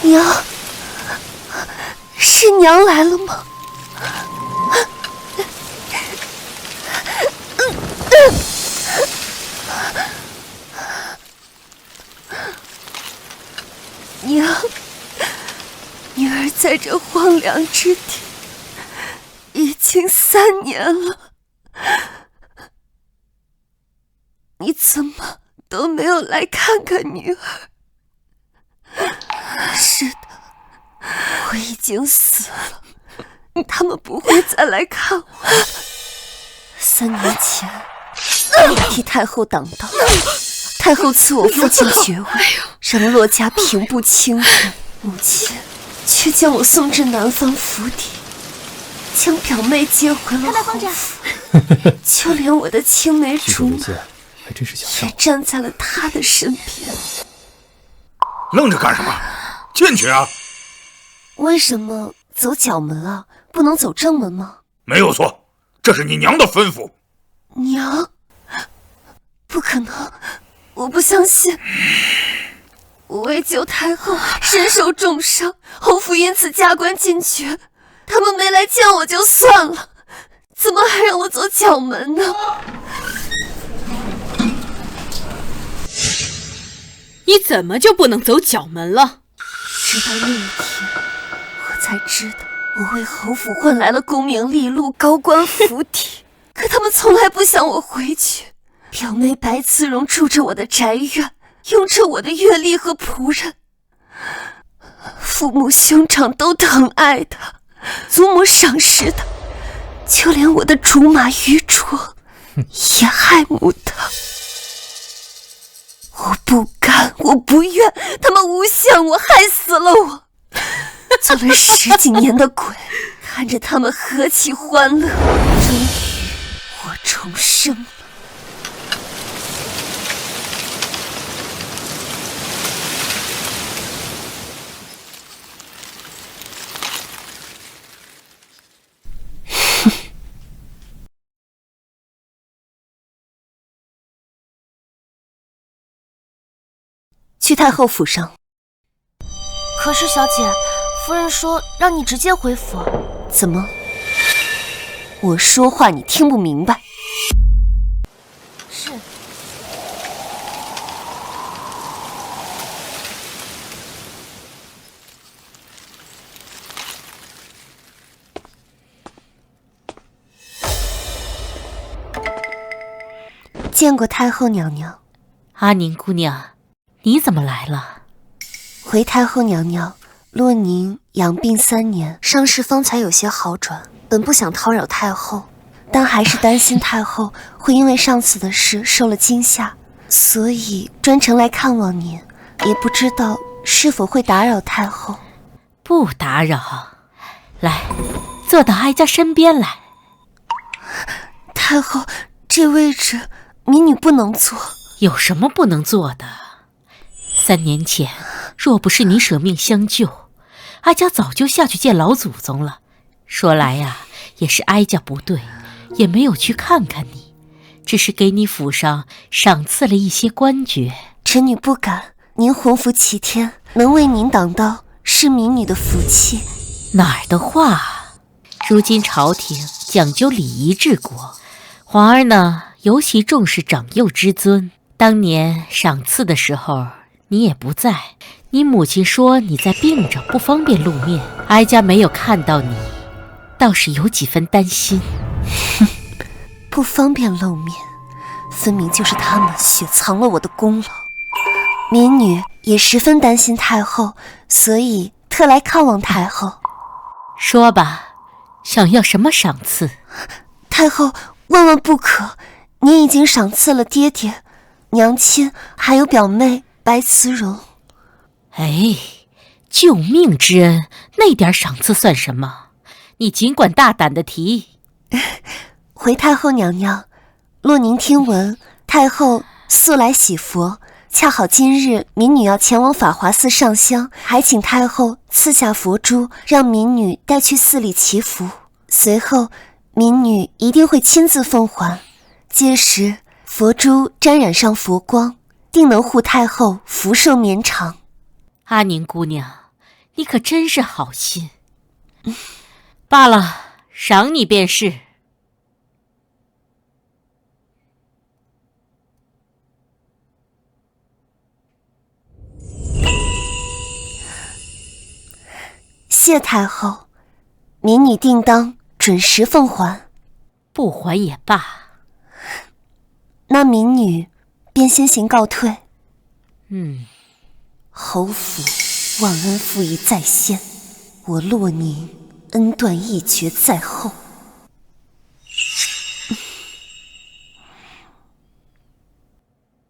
娘，是娘来了吗？娘，女儿在这荒凉之地已经3年了，你怎么都没有来看看女儿？是的，我已经死了，他们不会再来看我了。3年前，我替太后挡道，太后赐我父亲爵位，让骆家平步青云，母亲却将我送至南方府邸，将表妹接回了侯府，就连我的青梅竹马还真是想也站在了她的身边。愣着干什么？进去啊！为什么走角门啊？不能走正门吗？没有错，这是你娘的吩咐。娘，不可能，我不相信。我为救太后身受重伤，侯府因此加官进爵，他们没来见我就算了，怎么还让我走角门呢？你怎么就不能走角门了？直到那一天，我才知道我为侯府换来了功名利禄、高官府邸，可他们从来不想我回去。表妹白慈荣住着我的宅院，用着我的阅历和仆人，父母兄长都疼爱他，祖母赏识他，就连我的竹马愚拙也爱慕他。我不敢，我不愿，他们诬陷我，害死了我，做了10几年的鬼，看着他们何其欢乐，终于我重生了。去太后府上。可是小姐，夫人说让你直接回府。怎么？我说话你听不明白？是。见过太后娘娘。阿宁姑娘，你怎么来了？回太后娘娘，洛宁养病3年，伤势方才有些好转，本不想叨扰太后，但还是担心太后会因为上次的事受了惊吓，所以专程来看望您，也不知道是否会打扰太后。不打扰，来，坐到哀家身边来。太后，这位置民女不能坐。有什么不能做的？3年前，若不是你舍命相救，哀家早就下去见老祖宗了。说来呀，也是哀家不对，也没有去看看你，只是给你府上赏赐了一些官爵。臣女不敢，您洪福齐天，能为您挡刀，是民女的福气。哪儿的话？如今朝廷讲究礼仪治国，皇儿呢，尤其重视长幼之尊。当年赏赐的时候，你也不在，你母亲说你在病着，不方便露面，哀家没有看到你，倒是有几分担心。不方便露面，分明就是他们雪藏了我的功劳。民女也十分担心太后，所以特来看望太后。说吧，想要什么赏赐？太后，万万不可，您已经赏赐了爹爹、娘亲还有表妹白慈荣。哎，救命之恩，那点赏赐算什么？你尽管大胆的提。回太后娘娘，洛宁听闻太后素来喜佛，恰好今日民女要前往法华寺上香，还请太后赐下佛珠，让民女带去寺里祈福。随后民女一定会亲自奉还，届时佛珠沾染上佛光，定能护太后福寿绵长。阿宁姑娘，你可真是好心。罢了，赏你便是。谢太后，民女定当准时奉还。不还也罢。那民女便先行告退。侯府忘恩负义在先，我洛宁恩断义绝在后。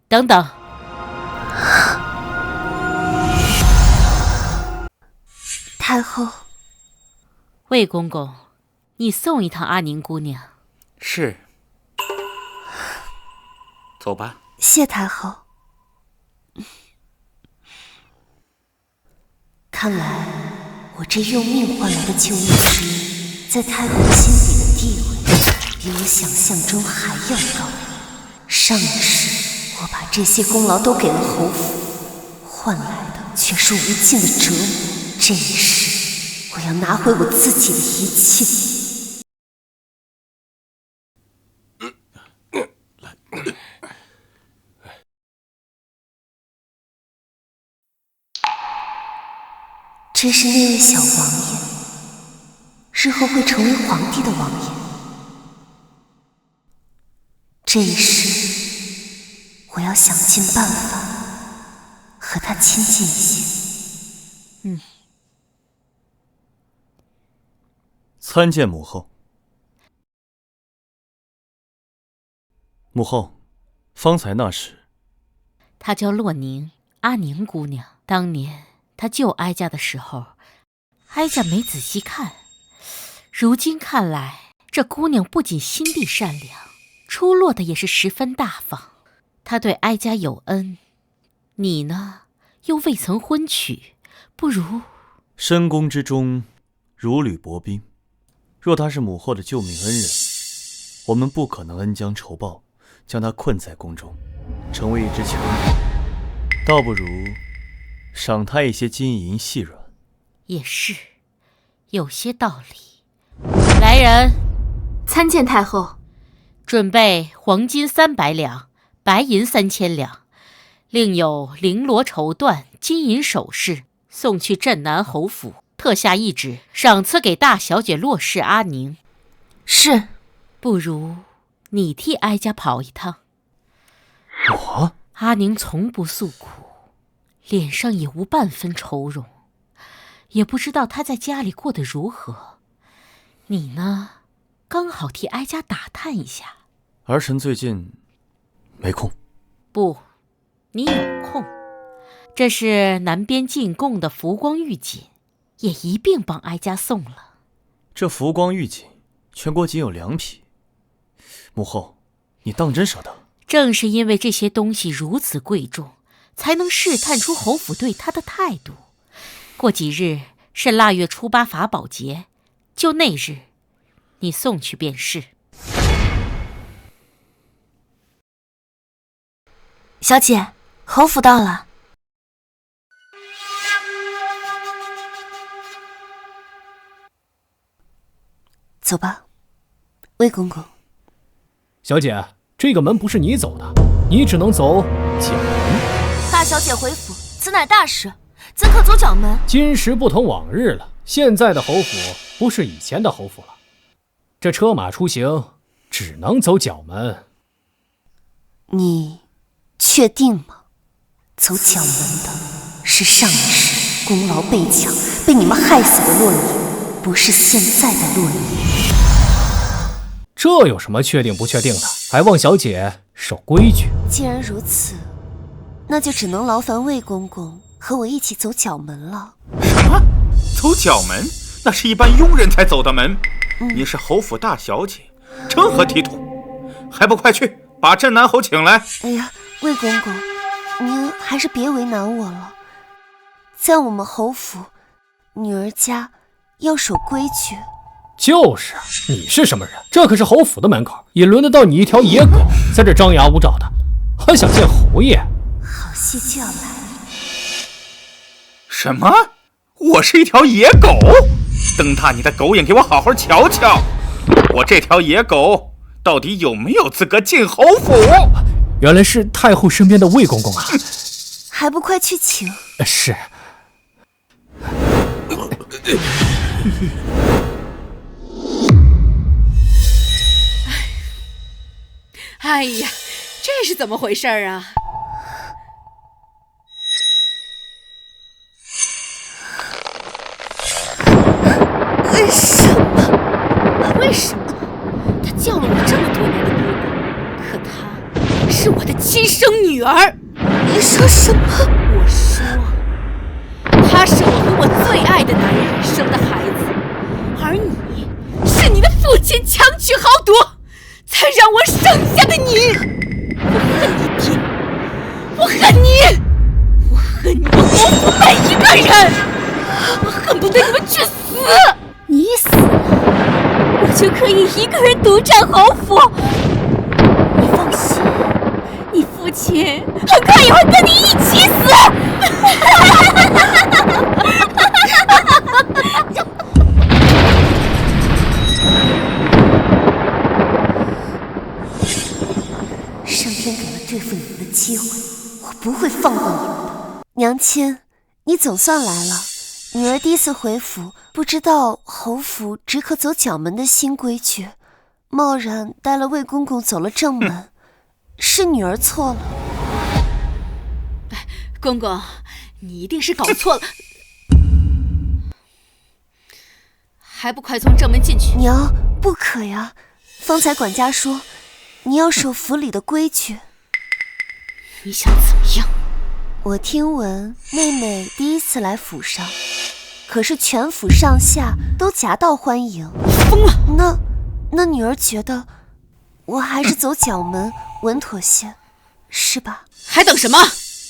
等等，太后，魏公公，你送一趟阿宁姑娘。是。走吧。谢太后。看来我这用命换来的救命之恩，在太后心里的地位，比我想象中还要高。上一世我把这些功劳都给了侯府，换来的却是无尽的折磨。这一世我要拿回我自己的一切。这是那位小王爷，日后会成为皇帝的王爷。这一世，我要想尽办法和他亲近一些。参见母后。母后，方才那时，她叫洛宁，阿宁姑娘。当年她救哀家的时候，哀家没仔细看。如今看来，这姑娘不仅心地善良，出落的也是十分大方。她对哀家有恩，你呢，又未曾婚娶，不如……深宫之中，如履薄冰。若她是母后的救命恩人，我们不可能恩将仇报，将她困在宫中，成为一只强鸟。倒不如赏她一些金银细软。也是，有些道理。来人，参见太后。准备黄金300两，白银3000两，另有绫罗绸缎、金银首饰，送去镇南侯府。特下懿旨，赏赐给大小姐洛氏阿宁。是。不如你替哀家跑一趟。我？阿宁从不诉苦，脸上也无半分愁容，也不知道她在家里过得如何。你呢，刚好替哀家打探一下。儿臣最近没空。不，你有空。这是南边进贡的浮光玉锦，也一并帮哀家送了。这浮光玉锦，全国仅有2匹。母后，你当真舍得？正是因为这些东西如此贵重，才能试探出侯府对他的态度。过几日是腊月初8法宝节，就那日，你送去便是。小姐，侯府到了。走吧，魏公公。小姐，这个门不是你走的，你只能走角门。大小姐回府，此乃大事，怎可走角门？今时不同往日了，现在的侯府不是以前的侯府了。这车马出行只能走角门。你确定吗？走角门的是上一世功劳被抢、被你们害死的洛宁，不是现在的洛宁。这有什么确定不确定的？还望小姐守规矩。既然如此，那就只能劳烦魏公公和我一起走角门了。什么？走角门？那是一般佣人才走的门。你是侯府大小姐，成何体统？还不快去把镇南侯请来！哎呀，魏公公，您还是别为难我了。在我们侯府，女儿家要守规矩。就是，你是什么人？这可是侯府的门口，也轮得到你一条野狗在这张牙舞爪的，还想见侯爷？好戏就要来了。什么？我是一条野狗？瞪大你的狗眼，给我好好瞧瞧，我这条野狗到底有没有资格进侯府？原来是太后身边的魏公公啊！还不快去请？是。哎呀，这是怎么回事啊？为什么？他叫了我这么多年的姑姑，可她是我的亲生女儿。你说什么？我说，她是我和我最爱的男人生的孩子，而你是你的父亲强取豪夺，才让我生下的你。我恨你爹，我恨你，我恨你们侯府每一个人，我恨不得你们去死。你死了，我就可以一个人独占侯府。你放心，你父亲很快也会跟你一起死。上天给了对付你们的机会，我不会放过你们的。娘亲，你总算来了。女儿第一次回府，不知道侯府只可走角门的新规矩，贸然带了魏公公走了正门，是女儿错了。公公，你一定是搞错了，还不快从正门进去？娘，不可呀！方才管家说，你要守府里的规矩。你想怎么样？我听闻妹妹第一次来府上，可是全府上下都夹道欢迎。疯了！那女儿觉得我还是走角门稳妥些，是吧？还等什么？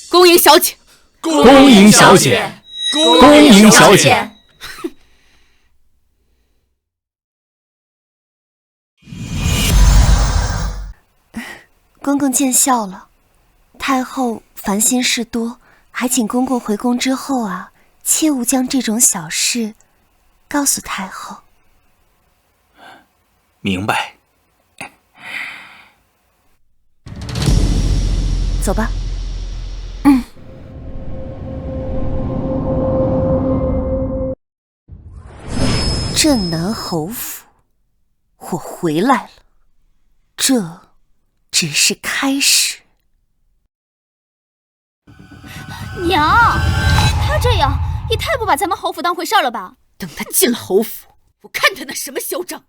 恭迎小姐！恭迎小姐！恭迎小姐！公公见笑了。太后烦心事多，还请公公回宫之后啊，切勿将这种小事告诉太后。明白。走吧。镇南侯府，我回来了，这只是开始。娘，他这样也太不把咱们侯府当回事了吧？等他进了侯府，我看他那什么嚣张！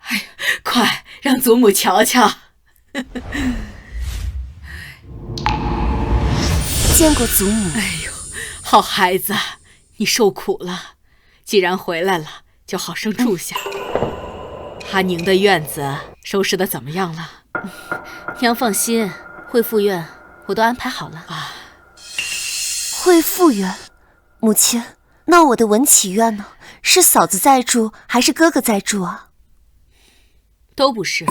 哎呀，快让祖母瞧瞧！见过祖母。哎呦，好孩子，你受苦了。既然回来了，就好生住下。阿宁的院子收拾得怎么样了？娘放心，惠妇院我都安排好了啊。惠妇院，母亲，那我的文启院呢？是嫂子在住，还是哥哥在住啊？都不是，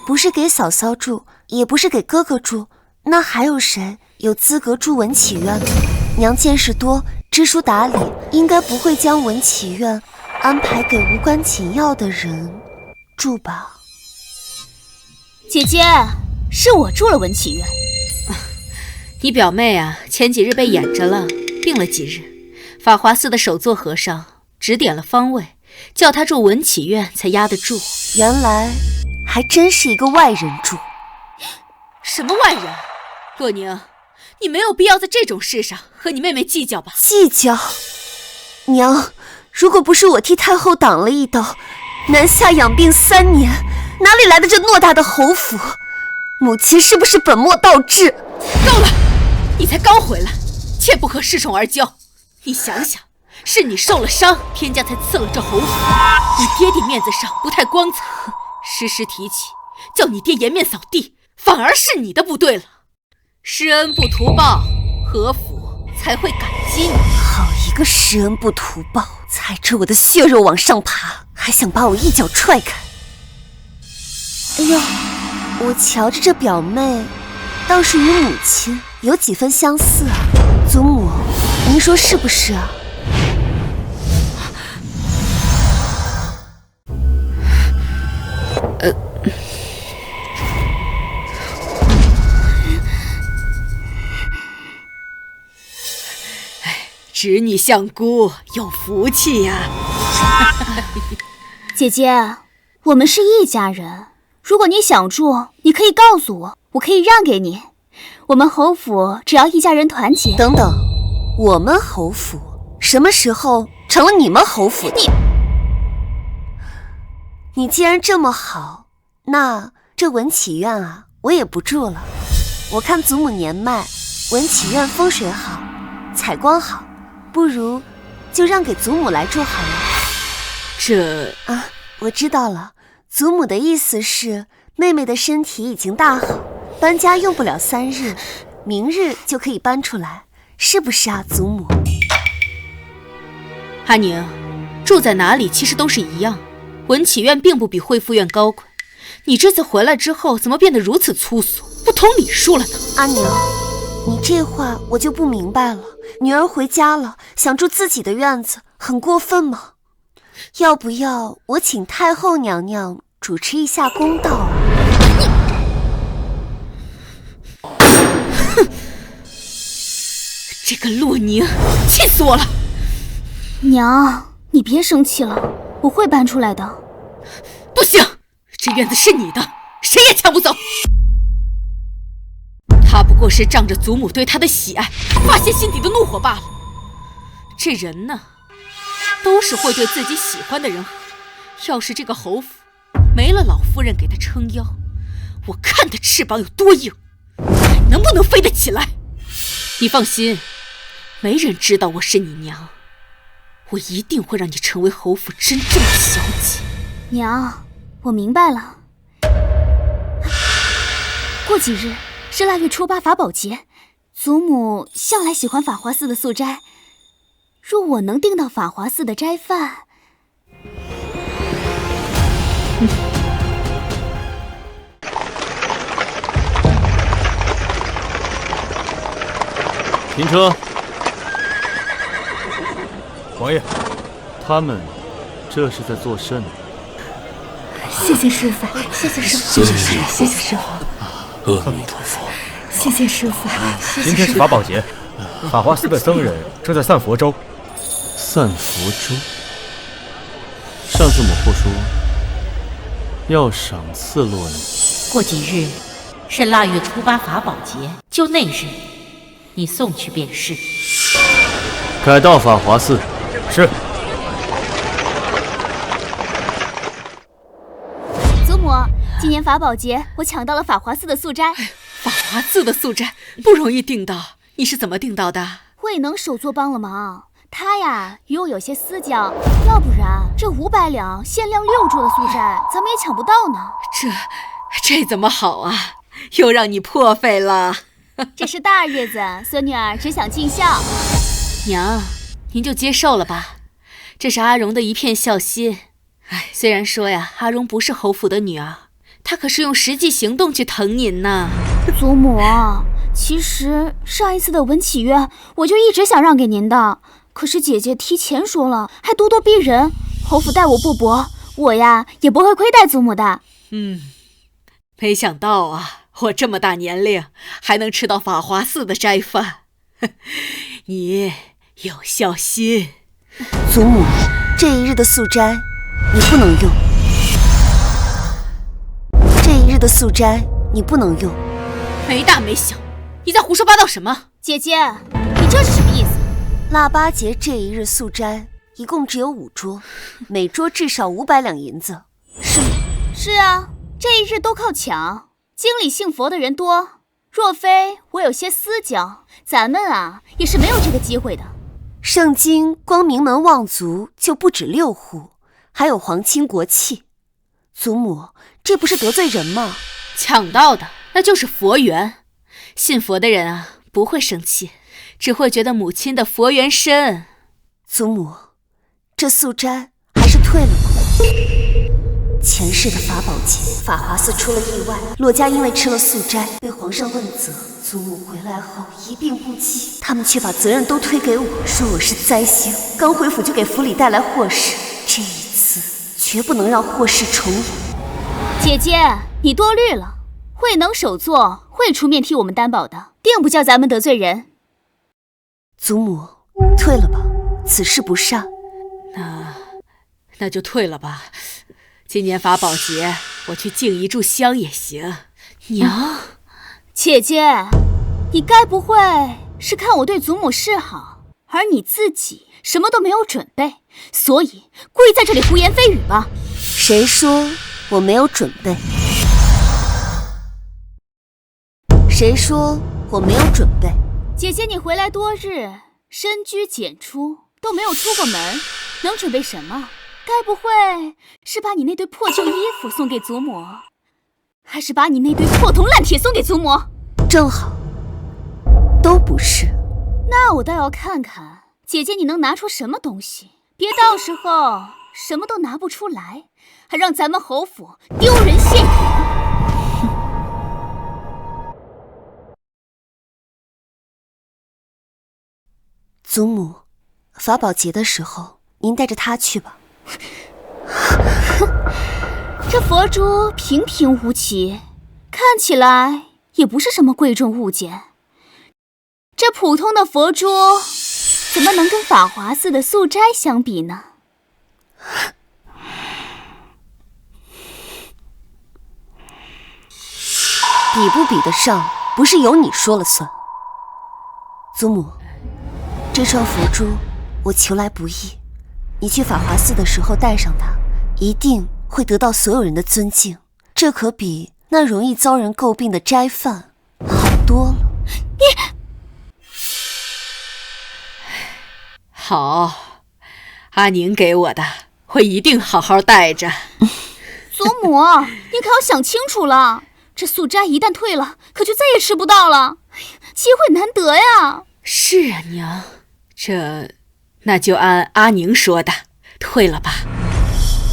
不是给嫂嫂住，也不是给哥哥住，那还有谁有资格住文启院呢？娘见识多，知书达理，应该不会将文启院安排给无关紧要的人住吧？姐姐，是我住了文启院。你表妹啊，前几日被眼着了，病了几日。法华寺的首座和尚指点了方位，叫她住文启院才压得住。原来还真是一个外人住。什么外人？洛宁，你没有必要在这种事上和你妹妹计较吧？计较？娘，如果不是我替太后挡了一刀，南下养病3年，哪里来的这偌大的侯府？母亲是不是本末倒置？够了！你才刚回来，切不可恃宠而骄。你想想，是你受了伤，天家才赐了这侯府。你爹爹面子上不太光彩，时时提起，叫你爹颜面扫地，反而是你的不对了。施恩不图报，何府才会感激你？好一个施恩不图报，踩着我的血肉往上爬，还想把我一脚踹开。哎呦，我瞧着这表妹，倒是与母亲有几分相似啊。祖母，您说是不是啊？侄女相姑有福气呀！姐姐，我们是一家人，如果你想住，你可以告诉我，我可以让给你。我们侯府只要一家人团结。等等，我们侯府什么时候成了你们侯府的？你既然这么好，那这文启院啊，我也不住了。我看祖母年迈，文启院风水好，采光好，不如就让给祖母来住好了。这啊，我知道了，祖母的意思是妹妹的身体已经大好，搬家用不了3日，明日就可以搬出来，是不是啊，祖母？阿宁，住在哪里其实都是一样，文启院并不比恢复院高贵。你这次回来之后，怎么变得如此粗俗，不通礼数了呢？阿宁，你这话我就不明白了。女儿回家了，想住自己的院子，很过分吗？要不要我请太后娘娘主持一下公道啊？哼，这个洛宁，气死我了！娘，你别生气了，我会搬出来的。不行，这院子是你的，谁也抢不走。他不过是仗着祖母对他的喜爱，发泄心底的怒火罢了。这人呢，都是会对自己喜欢的人好。要是这个侯府没了老夫人给他撑腰，我看他翅膀有多硬，还能不能飞得起来。你放心，没人知道我是你娘，我一定会让你成为侯府真正的小姐。娘，我明白了。过几日是腊月初8法宝节，祖母向来喜欢法华寺的素斋，若我能订到法华寺的斋饭，停车！王爷，他们这是在做甚呢？谢谢师傅，谢谢师傅，谢谢师傅。阿弥陀佛，谢谢师傅。今天是法宝节，法华寺的僧人正在散佛粥。散佛粥。上次母后说要赏赐洛宁。过几日是腊月初8法宝节，就那日，你送去便是。改到法华寺。是。祖母，今年法宝节我抢到了法华寺的素斋。法华寺的素斋不容易订到，你是怎么订到的？慧能手作帮了忙，他呀与我有些私交，要不然这500两限量6桌的素斋，咱们也抢不到呢。这怎么好啊？又让你破费了。这是大日子，孙女儿只想尽孝。娘，您就接受了吧，这是阿荣的一片孝心。虽然说呀，阿荣不是侯府的女儿，她可是用实际行动去疼您呢。祖母，其实上一次的文启院，我就一直想让给您的，可是姐姐提前说了，还咄咄逼人，侯府待我不薄，我呀也不会亏待祖母的。没想到啊，我这么大年龄还能吃到法华寺的斋饭，你有孝心。祖母，这一日的素斋你不能用，这一日的素斋你不能用。没大没小，你在胡说八道什么？姐姐，你这是什么意思？腊八节这一日素斋一共只有5桌，每桌至少500两银子，是吗？是啊，这一日都靠抢，京里信佛的人多，若非我有些私交，咱们啊也是没有这个机会的。圣经光明门望族就不止6户，还有皇亲国戚。祖母，这不是得罪人吗？抢到的那就是佛缘，信佛的人啊不会生气，只会觉得母亲的佛缘深。祖母，这素斋还是退了吧。前世的法宝劫，法华寺出了意外，洛家因为吃了素斋被皇上问责，祖母回来后一病不起，他们却把责任都推给我，说我是灾星，刚回府就给府里带来祸事，这一次绝不能让祸事重演。姐姐，你多虑了，慧能首座会出面替我们担保的，定不叫咱们得罪人。祖母，退了吧，此事不善。那就退了吧。今年法宝节，我去敬一炷香也行。娘，姐姐，你该不会是看我对祖母示好，而你自己什么都没有准备，所以故意在这里胡言非语吧？谁说我没有准备？谁说我没有准备？姐姐，你回来多日，深居简出，都没有出过门，能准备什么？该不会是把你那堆破旧衣服送给祖母，还是把你那堆破铜烂铁送给祖母？正好，都不是。那我倒要看看姐姐你能拿出什么东西，别到时候什么都拿不出来，还让咱们侯府丢人现眼。祖母，法宝节的时候，您带着他去吧。这佛珠平平无奇，看起来也不是什么贵重物件。这普通的佛珠，怎么能跟法华寺的素斋相比呢？比不比得上，不是由你说了算。祖母，这串佛珠我求来不易，你去法华寺的时候带上它，一定会得到所有人的尊敬，这可比那容易遭人诟病的斋饭好多了。好，阿宁给我的，我一定好好带着。祖母，你可要想清楚了，这素斋一旦退了，可就再也吃不到了，机会难得呀。是啊，娘，那就按阿宁说的，退了吧。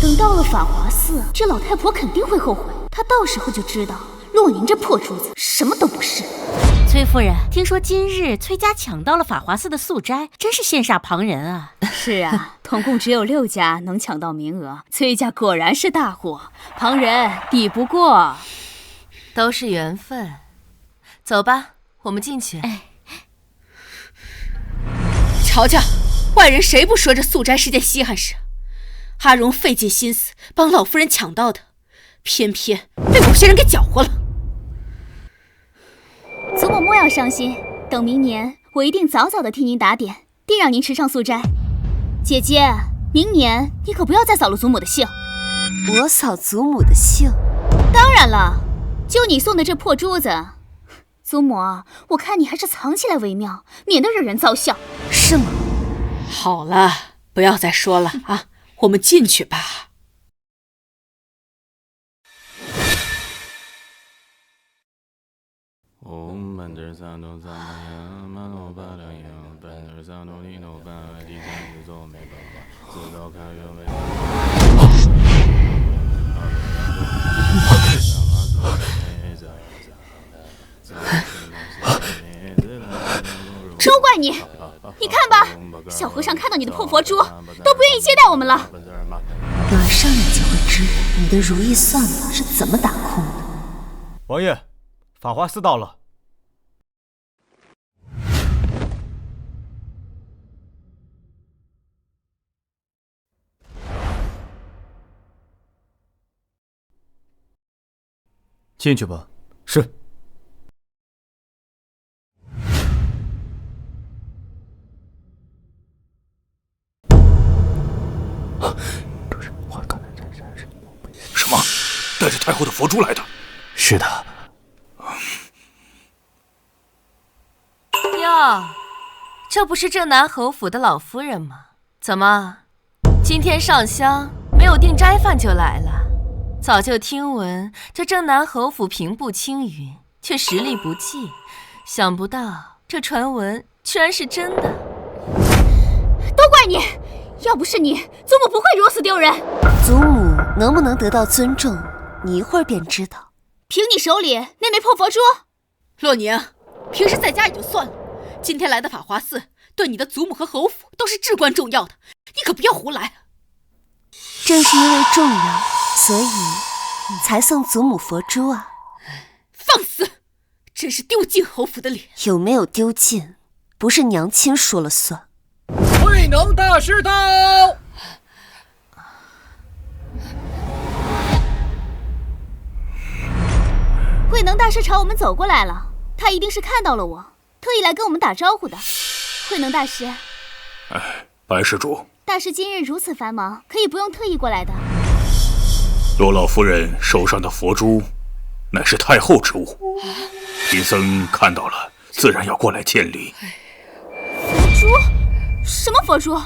等到了法华寺，这老太婆肯定会后悔，她到时候就知道洛宁这破珠子什么都不是。崔夫人，听说今日崔家抢到了法华寺的素斋，真是羡煞旁人啊！是啊，统共只有6家能抢到名额，崔家果然是大户，旁人比不过。都是缘分。走吧，我们进去。瞧瞧，外人谁不说这素斋是件稀罕事？阿荣费尽心思帮老夫人抢到的，偏偏被某些人给搅和了。祖母莫要伤心，等明年我一定早早的替您打点，定让您吃上素斋。姐姐，明年你可不要再扫了祖母的兴。我扫祖母的兴？当然了，就你送的这破珠子，祖母，我看你还是藏起来为妙，免得惹人遭笑。是吗？好了，不要再说了啊，我们进去吧。都怪你！你看吧，小和尚看到你的破佛珠，都不愿意接待我们了。马上你就会知道你的如意算法是怎么打空的。王爷，法华寺到了。进去吧。是。什么？带着太后的佛珠来的？是的。哟，这不是镇南侯府的老夫人吗？怎么，今天上香没有订斋饭就来了？早就听闻这镇南侯府平步青云，却实力不济，想不到这传闻居然是真的。都怪你，要不是你，祖母不会如此丢人。祖母能不能得到尊重，你一会儿便知道。凭你手里那枚破佛珠，洛宁，平时在家也就算了，今天来的法华寺，对你的祖母和侯府都是至关重要的，你可不要胡来。正是因为重要，所以才送祖母佛珠啊。放肆！真是丢尽侯府的脸。有没有丢尽，不是娘亲说了算。慧能大师到！慧能大师朝我们走过来了，他一定是看到了我，特意来跟我们打招呼的。慧能大师，白施主，大师今日如此繁忙，可以不用特意过来的。罗老夫人手上的佛珠，乃是太后之物，贫僧看到了，自然要过来见礼。佛珠？什么佛珠？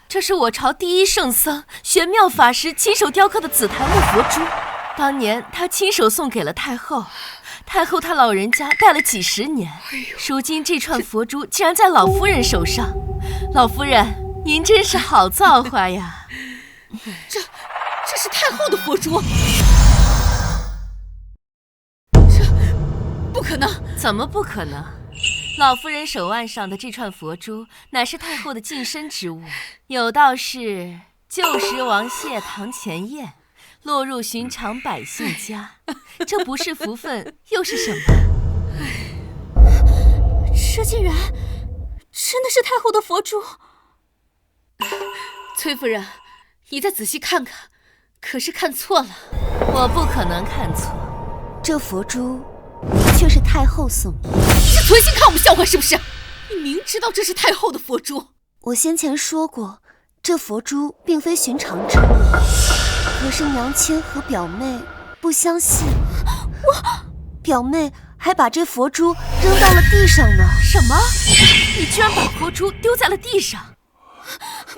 这是我朝第一圣僧玄妙法师亲手雕刻的紫檀木佛珠，当年他亲手送给了太后，太后她老人家戴了几十年，如今这串佛珠竟然在老夫人手上，老夫人您真是好造化呀！这是太后的佛珠？这不可能！怎么不可能？老夫人手腕上的这串佛珠乃是太后的近身之物，有道是旧时王谢堂前燕，落入寻常百姓家，这不是福分又是什么？这竟然真的是太后的佛珠！崔夫人，你再仔细看看，可是看错了。我不可能看错，这佛珠的确是太后送的。你是存心看我们笑话是不是？你明知道这是太后的佛珠。我先前说过，这佛珠并非寻常之物，可是娘亲和表妹不相信，表妹还把这佛珠扔到了地上呢。什么？你居然把佛珠丢在了地上？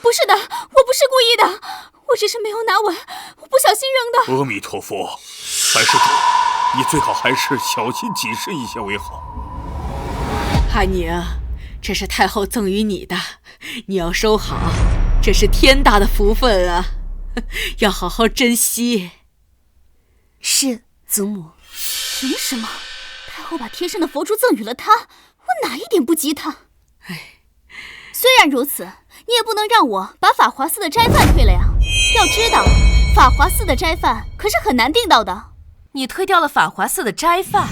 不是的，我不是故意的，我只是没有拿稳，我不小心扔的。阿弥陀佛，白施主，你最好还是小心谨慎一些为好。阿宁，这是太后赠予你的，你要收好，这是天大的福分啊，要好好珍惜。是，祖母。凭什么？太后把天上的佛珠赠予了他，我哪一点不及他？虽然如此，你也不能让我把法华寺的斋饭退了呀。要知道，法华寺的斋饭可是很难订到的。你推掉了法华寺的斋饭？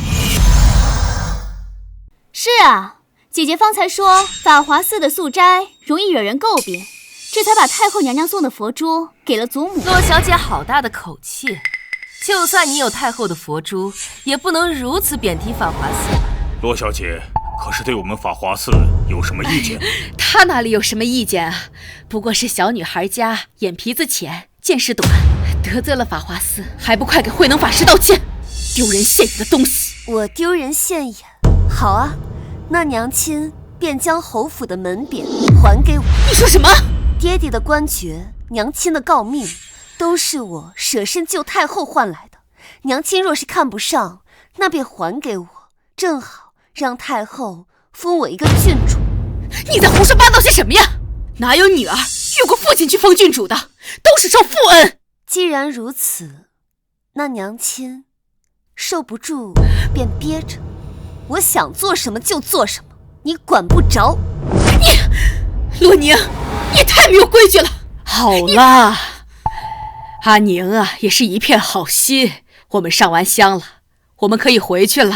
是啊，姐姐方才说法华寺的素斋容易惹人诟病，这才把太后娘娘送的佛珠给了祖母。洛小姐好大的口气，就算你有太后的佛珠，也不能如此贬低法华寺。罗小姐可是对我们法华寺有什么意见？她哪里有什么意见啊？不过是小女孩家眼皮子浅，见识短，得罪了法华寺，还不快给慧能法师道歉！丢人现眼的东西！我丢人现眼？好啊，那娘亲便将侯府的门匾还给我。你说什么？爹爹的官爵，娘亲的诰命，都是我舍身救太后换来的。娘亲若是看不上，那便还给我，正好让太后封我一个郡主。你在胡说八道些什么呀？哪有女儿越过父亲去封郡主的？都是受父恩。既然如此，那娘亲受不住便憋着，我想做什么就做什么，你管不着。洛宁，你也太没有规矩了。好啦，阿宁啊，也是一片好心，我们上完香了，我们可以回去了。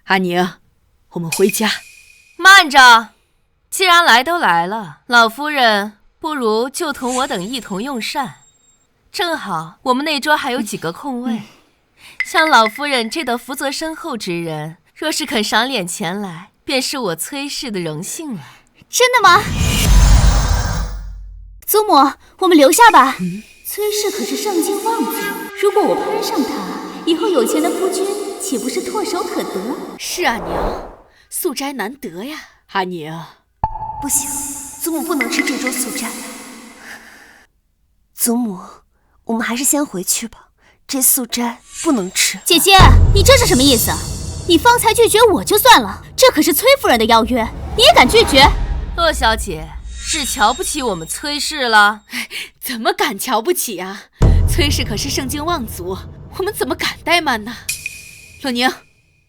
阿宁，我们回家。慢着，既然来都来了，老夫人不如就同我等一同用膳，正好我们那桌还有几个空位。像老夫人这等福泽深厚之人，若是肯赏脸前来，便是我崔氏的荣幸了。真的吗？祖母，我们留下吧。崔氏可是上京望族，如果我攀上他，以后有钱的夫君岂不是唾手可得？是啊，娘，素斋难得呀。阿宁，不行，祖母不能吃这桌素斋。祖母，我们还是先回去吧，这素斋不能吃。姐姐，你这是什么意思？你方才拒绝我就算了，这可是崔夫人的邀约，你也敢拒绝？洛小姐，是瞧不起我们崔氏了？怎么敢瞧不起啊？崔氏可是圣经望族，我们怎么敢怠慢呢？洛宁，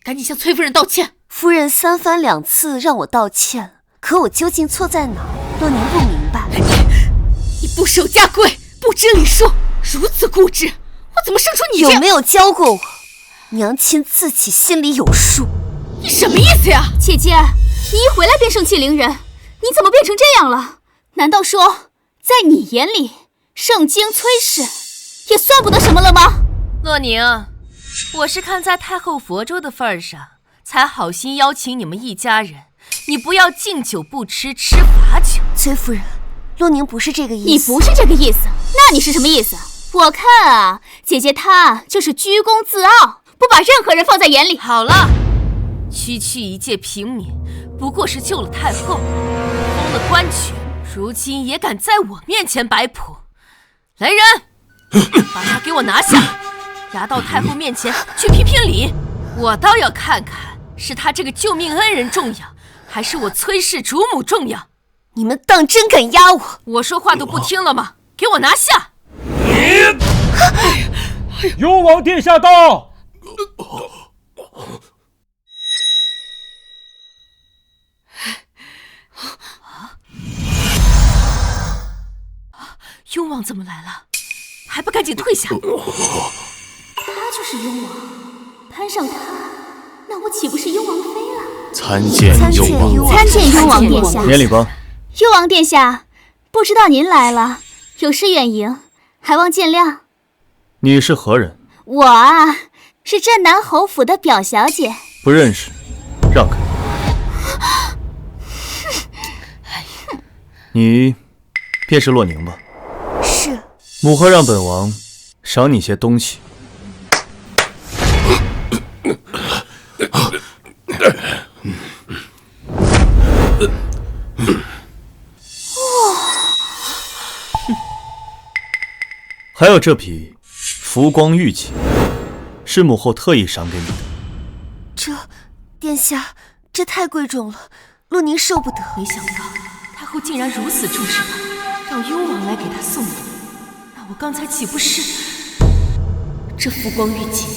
赶紧向崔夫人道歉。夫人3番2次让我道歉，可我究竟错在哪儿？洛宁不明白。你不守家规，不知礼数，如此固执，我怎么生出你这样？有没有教过我？娘亲自己心里有数。你什么意思呀？姐姐，你一回来便盛气凌人，你怎么变成这样了？难道说，在你眼里，盛京崔氏也算不得什么了吗？洛宁，我是看在太后佛州的份儿上，才好心邀请你们一家人，你不要敬酒不吃吃罚酒。崔夫人，洛宁不是这个意思。你不是这个意思，那你是什么意思？我看啊，姐姐她就是居功自傲，不把任何人放在眼里。好了，区区一介平民，不过是救了太后，封了官爵，如今也敢在我面前摆谱。来人，把他给我拿下，押到太后面前去评评理。我倒要看看，是他这个救命恩人重要，还是我崔氏主母重要？你们当真敢压我？我说话都不听了吗？给我拿下！幽王殿下到。幽王怎么来了？还不赶紧退下！他就是幽王，攀上他，那我岂不是幽王妃了？参见幽王。参见幽王殿下。免礼吧。幽王殿下，不知道您来了，有失远迎，还望见谅。你是何人？我啊，是镇南侯府的表小姐。不认识，让开。你便是洛宁吧？是。母后让本王赏你些东西。还有这匹浮光玉锦，是母后特意赏给你的。殿下，这太贵重了，洛宁受不得。没想到太后竟然如此重视他，让幽王来给他送礼。那我刚才岂不是……这浮光玉锦，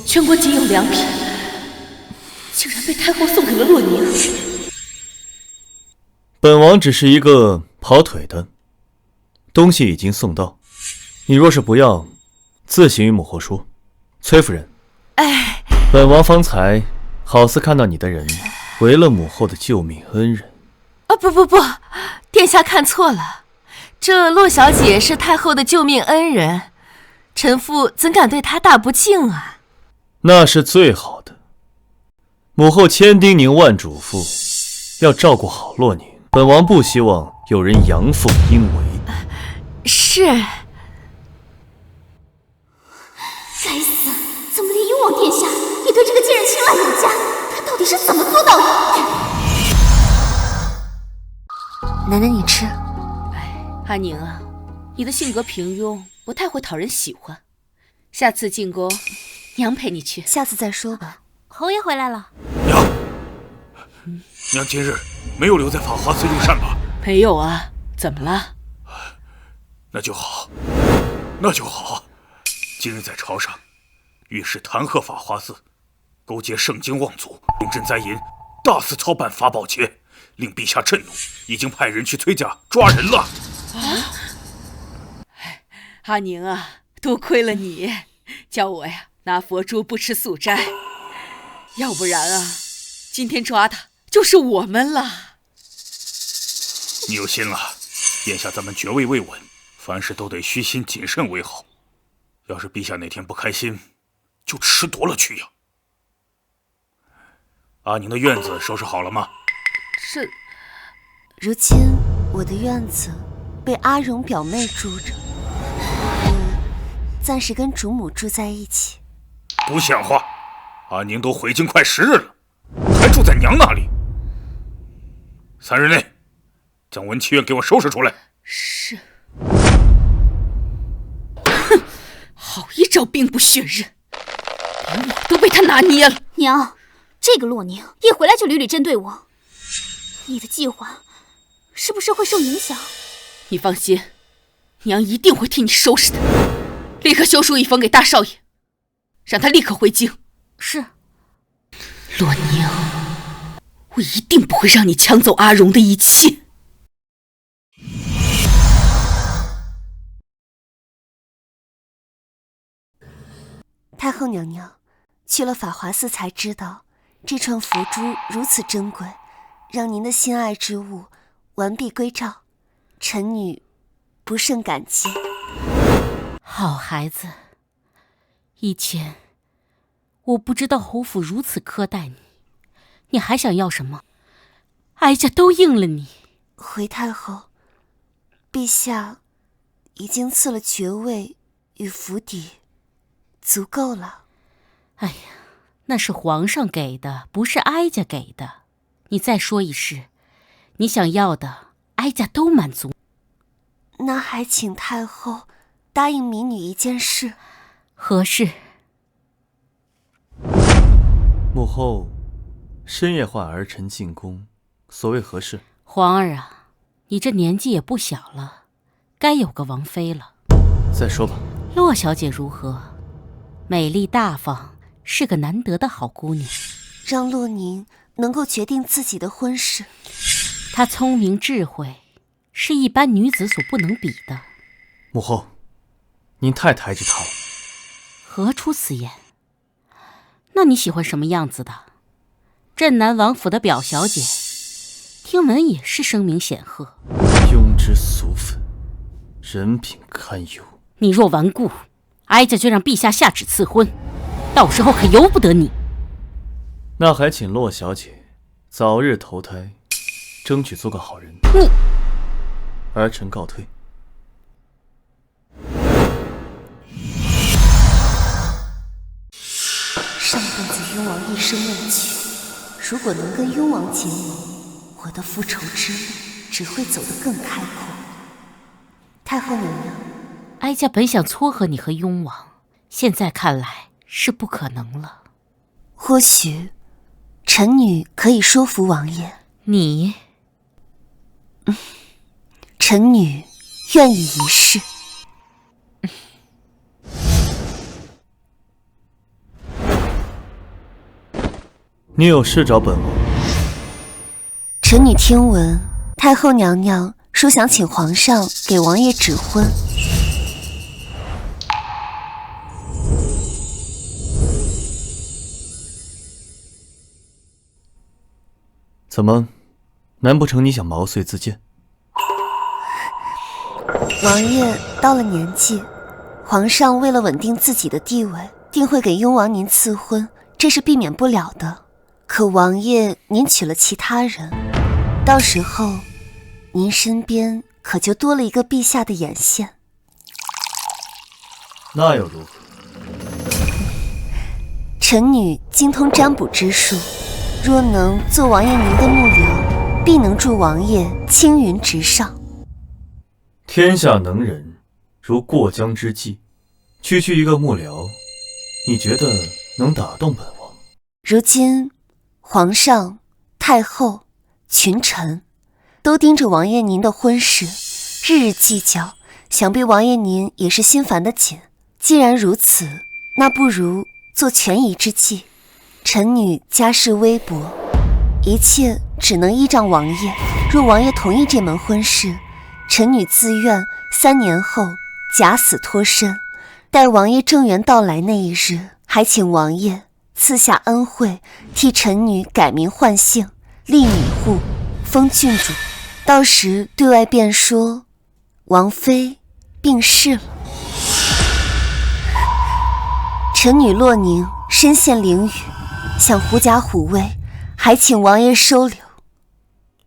全国仅有2匹，竟然被太后送给了洛宁。本王只是一个跑腿的，东西已经送到。你若是不要，自行与母后说。崔夫人，本王方才好似看到你的人为了母后的救命恩人。不，殿下看错了，这洛小姐是太后的救命恩人，臣妇怎敢对她大不敬啊？那是最好的。母后千叮咛万嘱咐，要照顾好洛宁。本王不希望有人阳奉阴违。是。该死！怎么连幽王殿下也对这个贱人青睐有加？他到底是怎么做到的？奶奶，你吃。阿宁啊，你的性格平庸，不太会讨人喜欢。下次进宫，娘陪你去。下次再说吧。侯爷回来了。娘今日没有留在法华寺用膳吧？没有啊，怎么了？那就好。今日在朝上，御史弹劾法华寺，勾结圣经望族，重镇灾淫，大肆操办法宝劫，令陛下震怒，已经派人去崔家抓人了。阿宁啊，多亏了你，叫我呀拿佛珠不吃素斋，要不然啊，今天抓他就是我们了。你有心了，眼下咱们爵位未稳，凡事都得虚心谨慎为好。要是陛下哪天不开心，就褫夺了去呀。阿宁的院子收拾好了吗？是。如今我的院子被阿荣表妹住着，我暂时跟主母住在一起。不像话！阿宁都回京快10日了，还住在娘那里。3日内将文祈院给我收拾出来。是。好一招兵不血刃，连我都被他拿捏了。娘，这个洛宁一回来就屡屡针对我，你的计划是不是会受影响？你放心，娘一定会替你收拾的。立刻修书一封给大少爷，让他立刻回京。是。洛宁，我一定不会让你抢走阿荣的一切。太后娘娘，去了法华寺才知道，这串佛珠如此珍贵，让您的心爱之物完璧归赵，臣女不胜感激。好孩子，以前我不知道侯府如此苛待你，你还想要什么？哀家都应了你。回太后，陛下已经赐了爵位与府邸，足够了。哎呀，那是皇上给的，不是哀家给的。你再说一世，你想要的，哀家都满足。那还请太后答应民女一件事。何事？母后深夜唤儿臣进宫，所谓何事？皇儿啊，你这年纪也不小了，该有个王妃了。再说吧。洛小姐如何？美丽大方，是个难得的好姑娘。让洛宁能够决定自己的婚事。她聪明智慧，是一般女子所不能比的。母后，您太抬举她了。何出此言？那你喜欢什么样子的？镇南王府的表小姐，听闻也是声名显赫。庸脂俗粉，人品堪忧。你若顽固，哀家就让陛下下旨赐婚，到时候可由不得你。那还请洛小姐早日投胎，争取做个好人。你，儿臣告退。上辈子雍王一生未娶，如果能跟雍王结盟，我的复仇之路只会走得更开阔。太后娘娘，哀家本想撮合你和雍王，现在看来是不可能了。或许臣女可以说服王爷。你，臣女愿意一试。你有事找本王？臣女听闻太后娘娘说想请皇上给王爷指婚。怎么，难不成你想毛遂自荐？王爷到了年纪，皇上为了稳定自己的地位，定会给雍王您赐婚，这是避免不了的。可王爷您娶了其他人，到时候您身边可就多了一个陛下的眼线。那又如何？臣女精通占卜之术，若能做王爷您的幕僚，必能助王爷青云直上。天下能人如过江之鲫，区区一个幕僚，你觉得能打动本王？如今皇上、太后、群臣都盯着王爷您的婚事，日日计较，想必王爷您也是心烦的紧。既然如此，那不如做权宜之计。臣女家世微薄，一切只能依仗王爷。若王爷同意这门婚事，臣女自愿3年后假死脱身，待王爷正缘到来那一日，还请王爷赐下恩惠，替臣女改名换姓，立女户，封郡主。到时对外便说王妃病逝了。臣女洛宁身陷囹圄，想狐假虎威，还请王爷收留。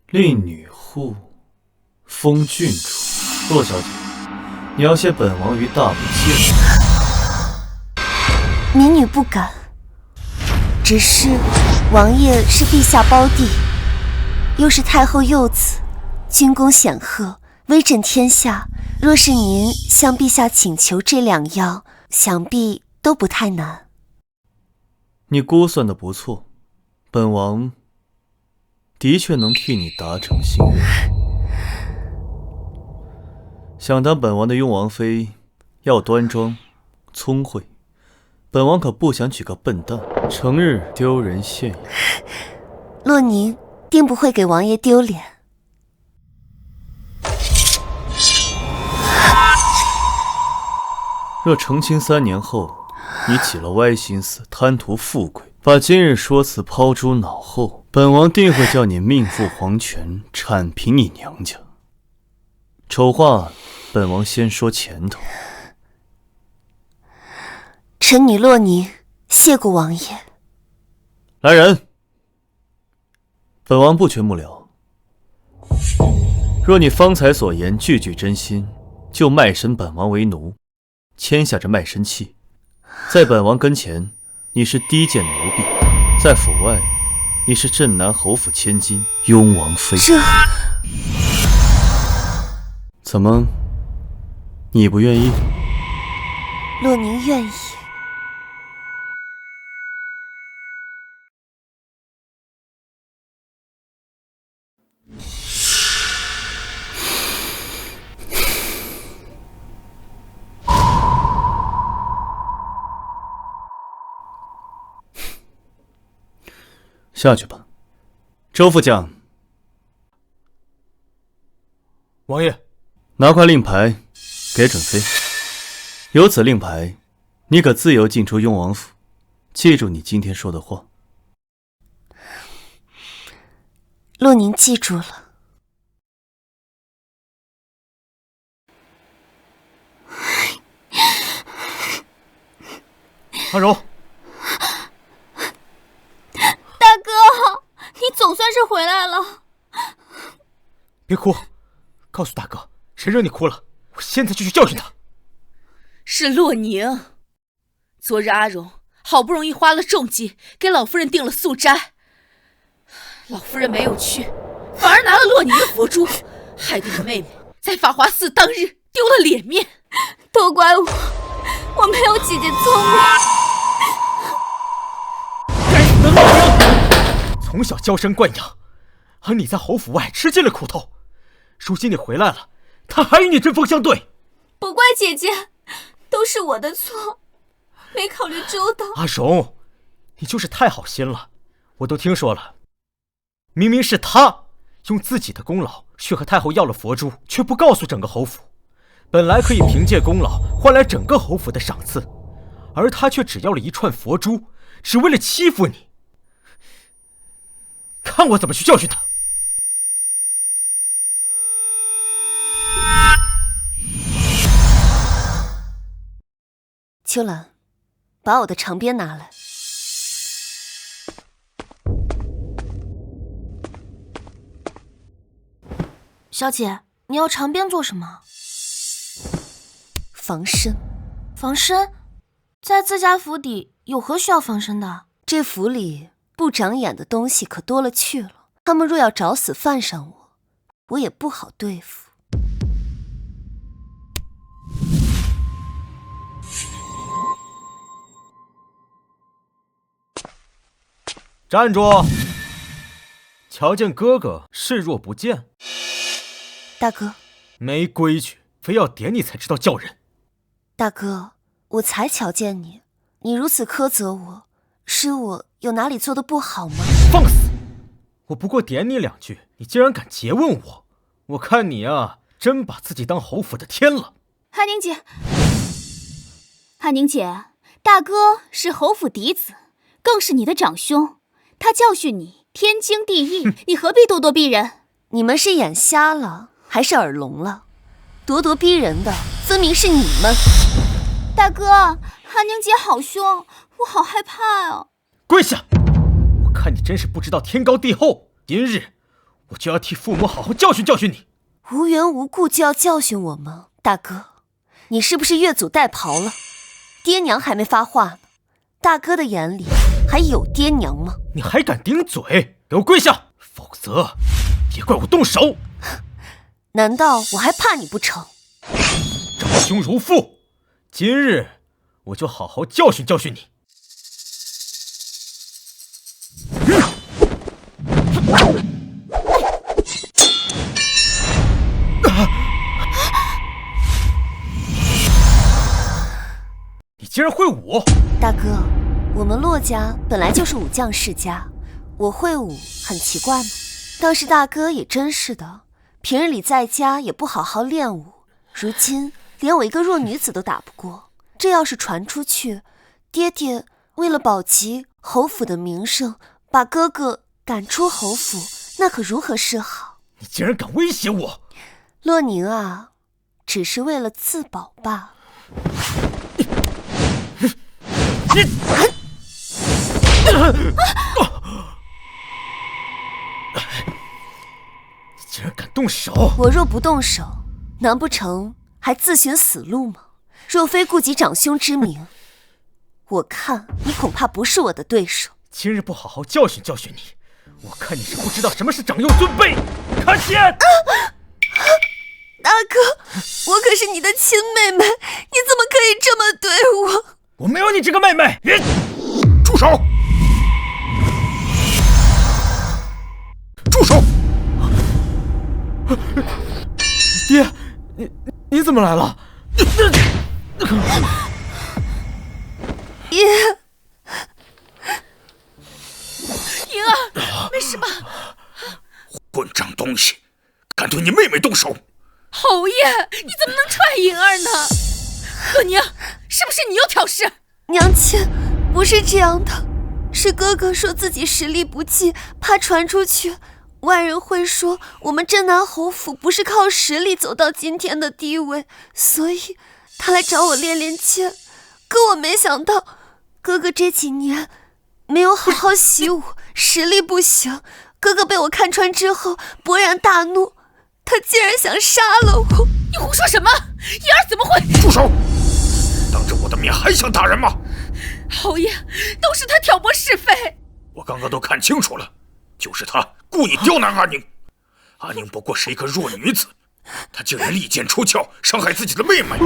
立女户，封郡主。洛小姐，你要陷本王于大不敬。民女不敢，只是王爷是陛下胞弟，又是太后幼子，军功显赫，威震天下。若是您向陛下请求这2样，想必都不太难。你估算的不错，本王的确能替你达成心愿。想当本王的雍王妃，要端庄、聪慧。本王可不想娶个笨蛋，成日丢人现眼。洛宁定不会给王爷丢脸。若成亲3年后，你起了歪心思，贪图富贵，把今日说辞抛诸脑后，本王定会叫你命赴黄泉，铲平你娘家。丑话，本王先说前头。臣女洛宁谢过王爷。来人！本王不缺幕僚。若你方才所言句句真心，就卖身本王为奴，签下这卖身契。在本王跟前，你是低贱奴婢；在府外，你是镇南侯府千金雍王妃。这怎么？你不愿意？洛宁愿意。下去吧，周副将。王爷，拿块令牌给准妃。有此令牌，你可自由进出雍王府。记住你今天说的话。洛宁记住了。阿柔，大哥，你总算是回来了。别哭，告诉大哥，谁惹你哭了，我现在就去教训他。是洛宁。昨日阿荣好不容易花了重金给老夫人订了素斋，老夫人没有去，反而拿了洛宁的佛珠，害得你妹妹在法华寺当日丢了脸面。都怪我没有姐姐聪明。该死的洛宁！从小娇生惯养，而你在侯府外吃尽了苦头，如今你回来了，他还与你针锋相对。不怪姐姐，都是我的错，没考虑周到。阿荣，你就是太好心了，我都听说了，明明是他用自己的功劳去和太后要了佛珠，却不告诉整个侯府，本来可以凭借功劳换来整个侯府的赏赐，而他却只要了一串佛珠，只为了欺负你。看我怎么去教训他！秋兰，把我的长鞭拿来。小姐，你要长鞭做什么？防身。防身？在自家府邸有何需要防身的？这府里不长眼的东西可多了去了，他们若要找死犯上我，我也不好对付。站住！瞧见哥哥视若不见。大哥，没规矩，非要点你才知道叫人。大哥，我才瞧见你，你如此苛责我，是我有哪里做的不好吗？放肆！我不过点你2句，你竟然敢诘问我，我看你啊，真把自己当侯府的天了。汉宁姐，汉宁姐，大哥是侯府嫡子，更是你的长兄，他教训你天经地义，你何必咄咄逼人？你们是眼瞎了还是耳聋了？咄咄逼人的分明是你们。大哥，汉宁姐好凶，我好害怕啊！跪下！我看你真是不知道天高地厚，今日我就要替父母好好教训教训你。无缘无故就要教训我吗？大哥，你是不是越俎代庖了？爹娘还没发话呢，大哥的眼里还有爹娘吗？你还敢顶嘴？给我跪下，否则别怪我动手。难道我还怕你不成？长兄如父，今日我就好好教训教训你。你竟然会武！大哥，我们骆家本来就是武将世家，我会武很奇怪吗？倒是大哥也真是的，平日里在家也不好好练武，如今连我一个弱女子都打不过，这要是传出去，爹爹为了保及侯府的名声，把哥哥赶出侯府，那可如何是好？你竟然敢威胁我！洛宁啊，只是为了自保罢了。你竟然敢动手！我若不动手，难不成还自寻死路吗？若非顾及长兄之名，我看你恐怕不是我的对手。今日不好好教训教训你，我看你是不知道什么是长幼尊卑。看剑！大哥，我可是你的亲妹妹，你怎么可以这么对我？我没有你这个妹妹！住手！住手！爹，你怎么来了？爹，莹儿，没事吧？混账东西，敢对你妹妹动手！侯爷，你怎么能踹莹儿呢？洛宁，是不是你又挑事？娘亲，不是这样的，是哥哥说自己实力不济，怕传出去，外人会说我们镇南侯府不是靠实力走到今天的地位，所以他来找我练练剑。可我没想到，哥哥这几年没有好好习武，实力不行。哥哥被我看穿之后，勃然大怒，他竟然想杀了我！你胡说什么？莹儿怎么会？住手！当着我的面还想打人吗？侯爷，都是他挑拨是非。我刚刚都看清楚了，就是他故意刁难阿宁。阿宁不过是一个弱女子，他竟然利剑出鞘，伤害自己的妹妹。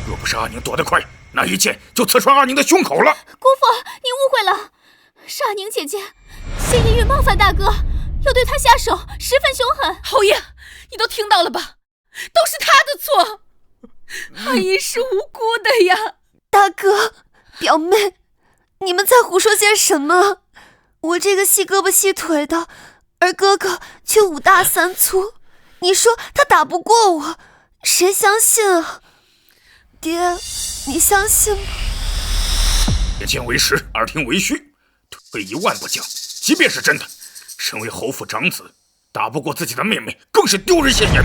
若不是阿宁躲得快，那一剑就刺穿阿宁的胸口了。姑父，您误会了，是阿宁姐姐谢夜月冒犯大哥，又对他下手，十分凶狠。侯爷，你都听到了吧？都是他的错，阿姨是无辜的呀。大哥，表妹，你们在胡说些什么？我这个细胳膊细腿的，而哥哥却5大3粗，你说他打不过我，谁相信啊？爹，你相信吗？眼见为实，耳听为虚，退一万步讲，即便是真的，身为侯府长子，打不过自己的妹妹，更是丢人现眼。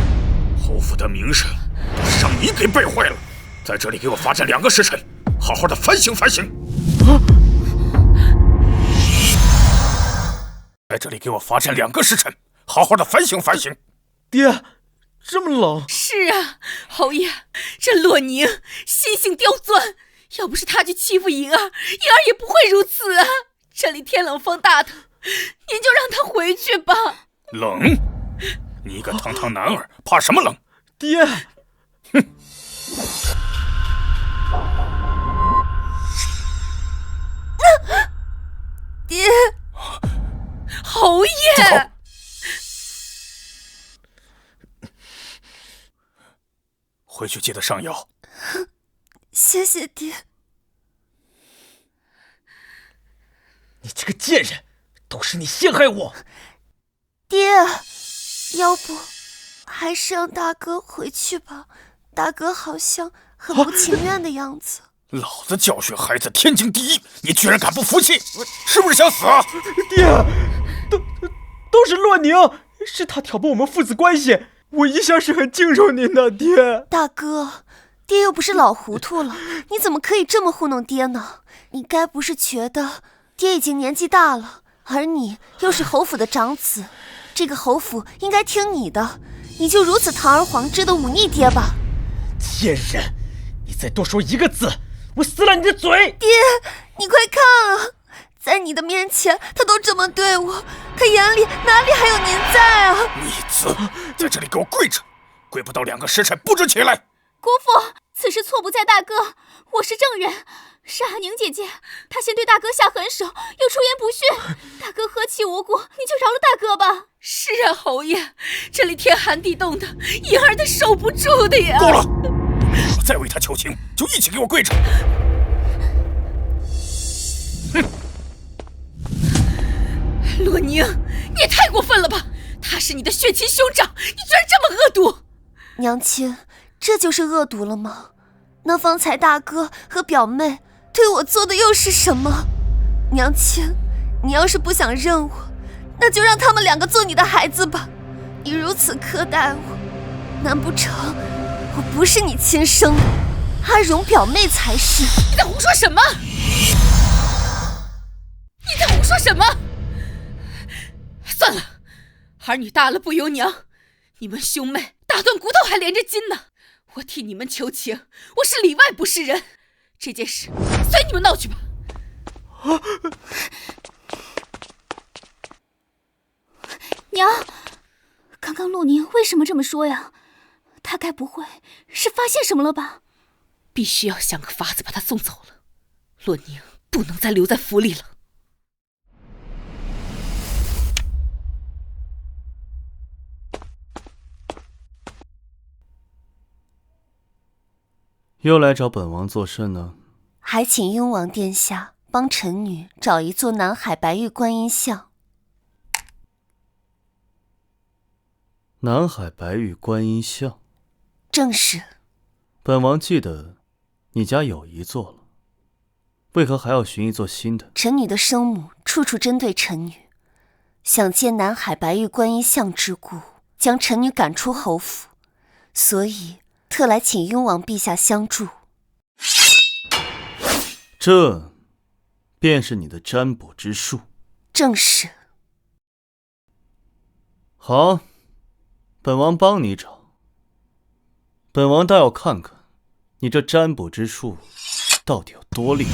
侯府的名声都是让你给败坏了，在这里给我罚站2个时辰，好好的反省反省。在这里给我罚站2个时辰，好好的反省反省。爹，这么冷？是啊，侯爷，这洛宁心性刁钻，要不是他去欺负莹儿，莹儿也不会如此啊。这里天冷风大的，您就让他回去吧。冷？你一个堂堂男儿，怕什么冷？爹，哼！爹，侯爷，回去记得上药。谢谢爹。你这个贱人，都是你陷害我。爹，要不还是让大哥回去吧，大哥好像很不情愿的样子。老子教训孩子天经地义，你居然敢不服气，是不是想死啊？爹，都是洛宁，是他挑拨我们父子关系，我一向是很敬重您的，爹。大哥，爹又不是老糊涂了，你怎么可以这么糊弄爹呢？你该不是觉得爹已经年纪大了，而你又是侯府的长子，这个侯府应该听你的，你就如此堂而皇之的忤逆爹吧？贱人，你再多说1个字，我撕了你的嘴！爹，你快看啊，在你的面前他都这么对我，他眼里哪里还有您在啊？逆子，在这里给我跪着，跪不到2个时辰不准起来。姑父，此事错不在大哥，我是证人，是阿宁姐姐，她先对大哥下狠手，又出言不逊，大哥何其无辜，你就饶了大哥吧。是啊，侯爷，这里天寒地冻的，莹儿她受不住的呀。够了，你们2个再为他求情，就一起给我跪着。洛宁，你也太过分了吧！他是你的血亲兄长，你居然这么恶毒！娘亲，这就是恶毒了吗？那方才大哥和表妹对我做的又是什么？娘亲，你要是不想认我，那就让他们2个做你的孩子吧。你如此苛待我，难不成我不是你亲生的？阿荣表妹才是。你在胡说什么？你在胡说什么？算了，儿女大了不由娘，你们兄妹打断骨头还连着筋呢。我替你们求情，我是里外不是人。这件事随你们闹去吧。娘，刚刚洛宁为什么这么说呀？他该不会是发现什么了吧？必须要想个法子把他送走了。洛宁不能再留在府里了。又来找本王做甚呢？还请雍王殿下帮臣女找一座南海白玉观音像。南海白玉观音像？正是。本王记得你家有一座了，为何还要寻一座新的？臣女的生母处处针对臣女，想借南海白玉观音像之故将臣女赶出侯府，所以特来请雍王陛下相助。这便是你的占卜之术？正是。好，本王帮你找。本王倒要看看你这占卜之术到底有多厉害。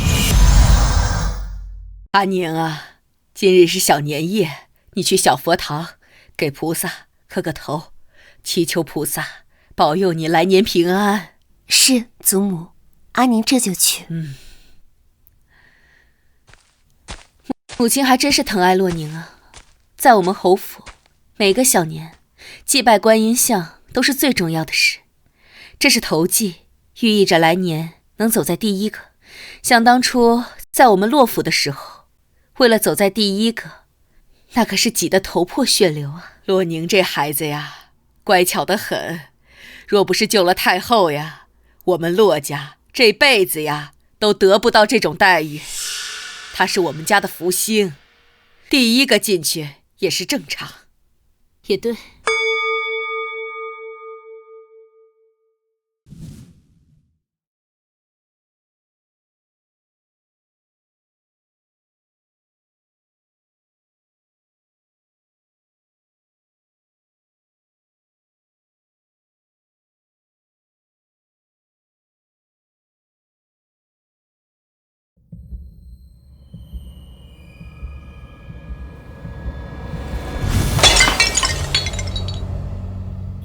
阿宁啊，今日是小年夜，你去小佛堂给菩萨磕个头，祈求菩萨保佑你来年平安。是，祖母，阿宁这就去。母亲还真是疼爱洛宁啊。在我们侯府，每个小年祭拜观音像都是最重要的事，这是头祭，寓意着来年能走在第一个。想当初在我们洛府的时候，为了走在第一个，那可是挤得头破血流啊。洛宁这孩子呀，乖巧得很，若不是救了太后呀，我们洛家这辈子呀都得不到这种待遇。他是我们家的福星，第一个进去也是正常。也对。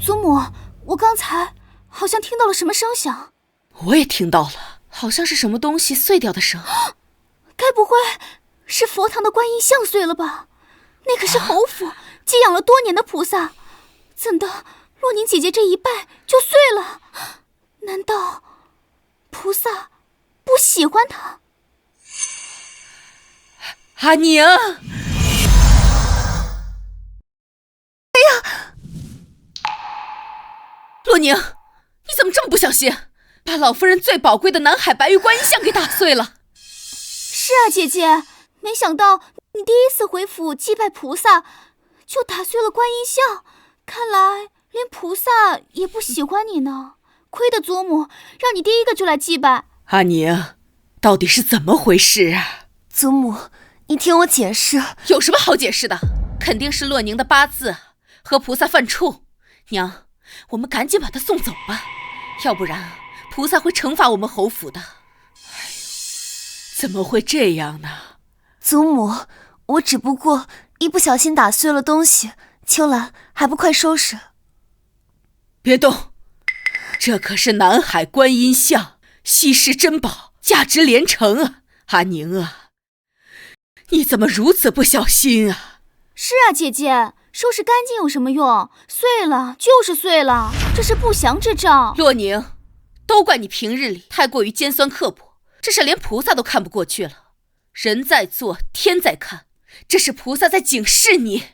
祖母，我刚才好像听到了什么声响。我也听到了，好像是什么东西碎掉的声。该不会是佛堂的观音像碎了吧？那可是侯府寄养了多年的菩萨，怎的洛宁姐姐这一拜就碎了？难道菩萨不喜欢她？阿宁！洛宁，你怎么这么不小心，把老夫人最宝贵的南海白玉观音像给打碎了？是啊，姐姐，没想到你第一次回府祭拜菩萨，就打碎了观音像，看来连菩萨也不喜欢你呢。亏得祖母让你第一个就来祭拜。阿宁，到底是怎么回事啊？祖母，你听我解释。有什么好解释的？肯定是洛宁的八字和菩萨犯冲。娘，我们赶紧把他送走吧，要不然菩萨会惩罚我们侯府的。哎呦，怎么会这样呢？祖母，我只不过一不小心打碎了东西，秋兰还不快收拾？别动，这可是南海观音像，稀世珍宝，价值连城啊！阿宁啊，你怎么如此不小心啊？是啊，姐姐，收拾干净有什么用？碎了就是碎了，这是不祥之兆。洛宁，都怪你平日里太过于尖酸刻薄，这事连菩萨都看不过去了。人在做，天在看，这是菩萨在警示你。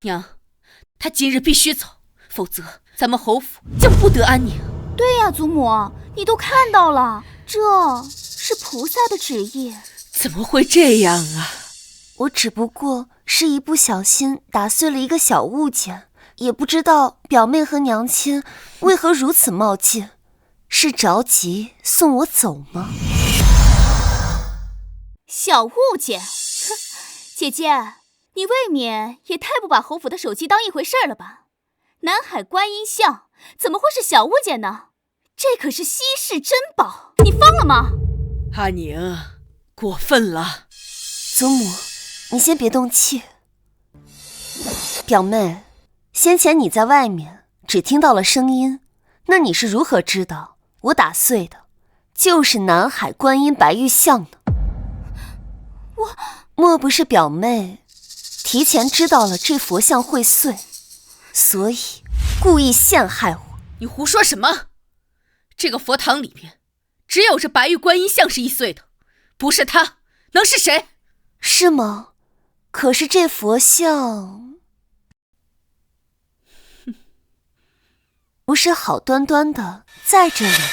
娘，他今日必须走，否则咱们侯府将不得安宁。对呀，祖母，你都看到了，这是菩萨的旨意。怎么会这样啊？我只不过是一不小心打碎了一个小物件，也不知道表妹和娘亲为何如此冒进，是着急送我走吗？小物件，哼，姐姐，你未免也太不把侯府的手机当一回事了吧？南海观音像怎么会是小物件呢？这可是稀世珍宝，你疯了吗？阿宁，过分了。祖母，你先别动气。表妹，先前你在外面只听到了声音，那你是如何知道我打碎的就是南海观音白玉像呢？莫不是表妹提前知道了这佛像会碎，所以故意陷害我？你胡说什么？这个佛堂里面只有这白玉观音像是易碎的，不是他能是谁？是吗？可是这佛像不是好端端的在这里吗？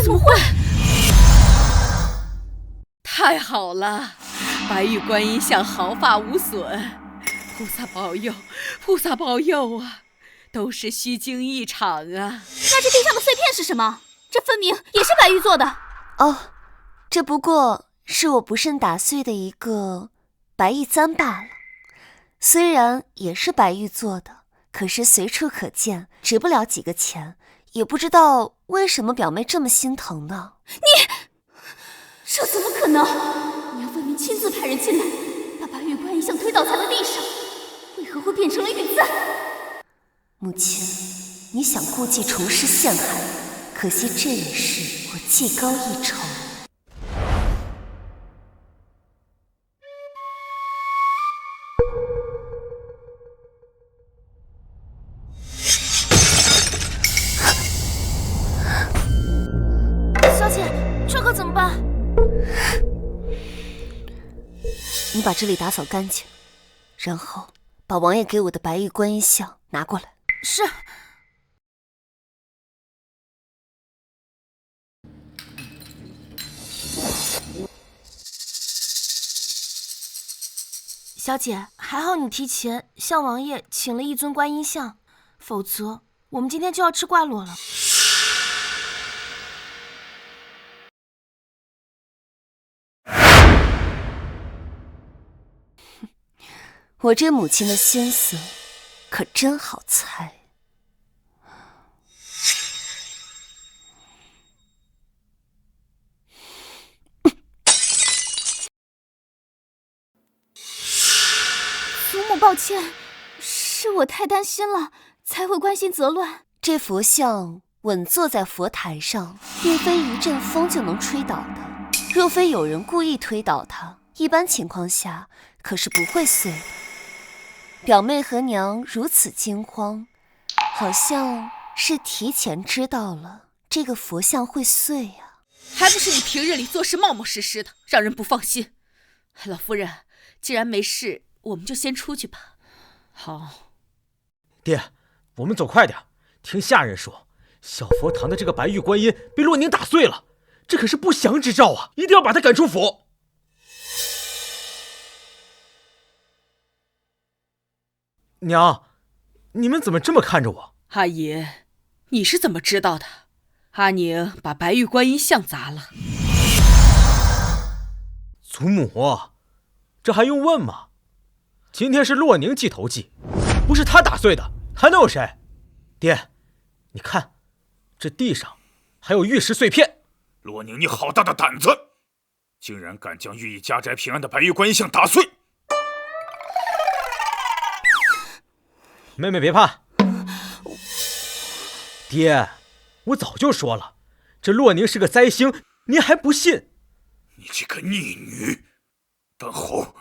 怎么会？太好了，白玉观音像毫发无损，菩萨保佑，菩萨保佑啊！都是虚惊一场啊！那这地上的碎片是什么？这分明也是白玉做的。哦，这不过是我不慎打碎的一个白玉簪罢了。虽然也是白玉做的，可是随处可见，值不了几个钱。也不知道为什么表妹这么心疼呢？这怎么可能？娘分明亲自派人进来，把白玉观音像推倒在了地上，为何会变成了玉簪？母亲，你想故技重施陷害，可惜这也是我技高一筹。小姐，这可怎么办？你把这里打扫干净，然后把王爷给我的白玉观音像拿过来。是。小姐，还好你提前向王爷请了一尊观音像，否则我们今天就要吃怪落了。我这母亲的心思可真好猜。祖母，抱歉，是我太担心了，才会关心则乱。这佛像稳坐在佛台上，并非一阵风就能吹倒的。若非有人故意推倒它，一般情况下可是不会碎的。表妹和娘如此惊慌，好像是提前知道了这个佛像会碎啊。还不是你平日里做事冒冒失失的，让人不放心。老夫人，既然没事，我们就先出去吧。好。爹，我们走快点，听下人说，小佛堂的这个白玉观音被洛宁打碎了，这可是不祥之兆啊，一定要把他赶出府。娘，你们怎么这么看着我？阿爷，你是怎么知道的？阿宁把白玉观音像砸了。祖母，这还用问吗？今天是洛宁记头记，不是他打碎的，还能有谁？爹，你看，这地上还有玉石碎片。洛宁，你好大的胆子，竟然敢将寓意家宅平安的白玉观音像打碎！妹妹别怕，爹，我早就说了，这洛宁是个灾星，您还不信？你这个逆女，本侯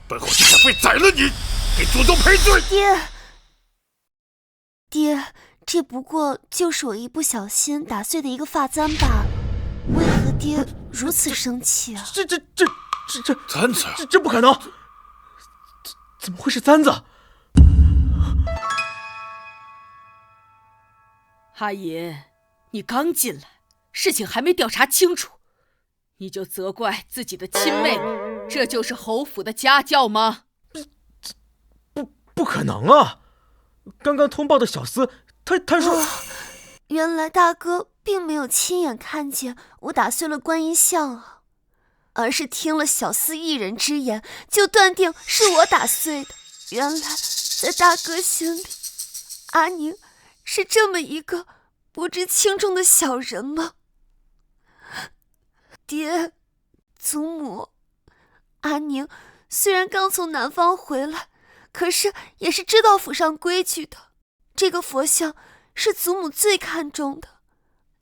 就想非宰了你，给祖宗赔罪！爹，这不过就是我一不小心打碎的一个发簪罢了，为何爹如此生气啊？这簪子，这不可能！怎么会是簪子？阿银，你刚进来，事情还没调查清楚，你就责怪自己的亲妹妹，这就是侯府的家教吗？不可能啊！刚刚通报的小厮，他说，原来大哥并没有亲眼看见我打碎了观音像啊，而是听了小厮一人之言，就断定是我打碎的。原来在大哥心里，阿宁是这么一个不知轻重的小人吗？爹，祖母，阿宁虽然刚从南方回来，可是也是知道府上规矩的。这个佛像是祖母最看重的，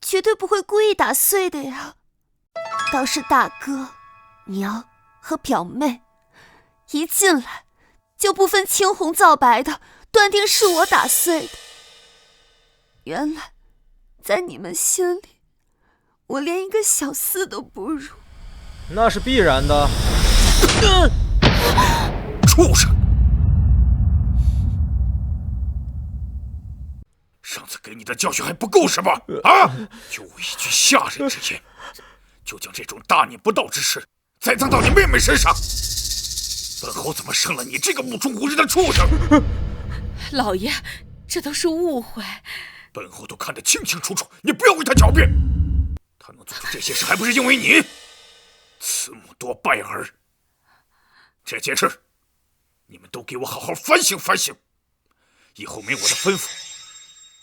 绝对不会故意打碎的呀。倒是大哥、娘和表妹一进来就不分青红皂白的断定是我打碎的。原来在你们心里，我连一个小厮都不如。那是必然的。畜生！上次给你的教训还不够是吧？啊！就为一句下人之言，就将这种大逆不道之事栽赃到你妹妹身上。本侯怎么生了你这个目中无人的畜生？老爷，这都是误会。本侯都看得清清楚楚，你不要为他狡辩。他能做出这些事，还不是因为你？慈母多败儿。这件事，你们都给我好好反省反省，以后没我的吩咐，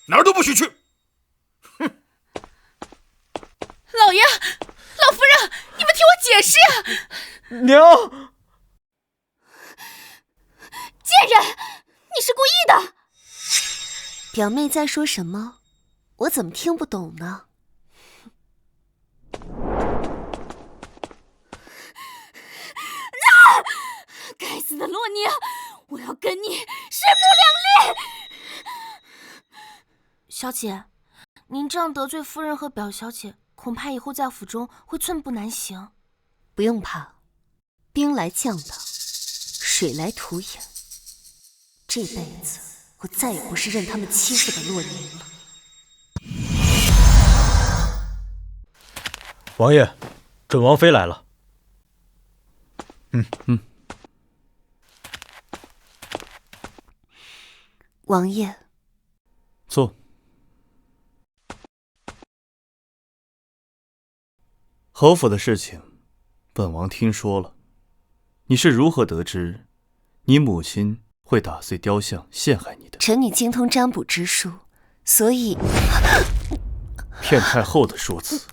哪儿都不许去。哼！老爷，老夫人，你们听我解释啊！娘，贱人，你是故意的！表妹在说什么？我怎么听不懂呢？该死的洛宁，我要跟你势不两立！小姐，您这样得罪夫人和表小姐，恐怕以后在府中会寸步难行。不用怕，兵来将挡，水来土掩。这辈子我再也不是任他们欺负的洛宁了。王爷，准王妃来了。王爷，坐。侯府的事情，本王听说了。你是如何得知你母亲会打碎雕像陷害你的？臣女精通占卜之术，所以骗太后的说辞，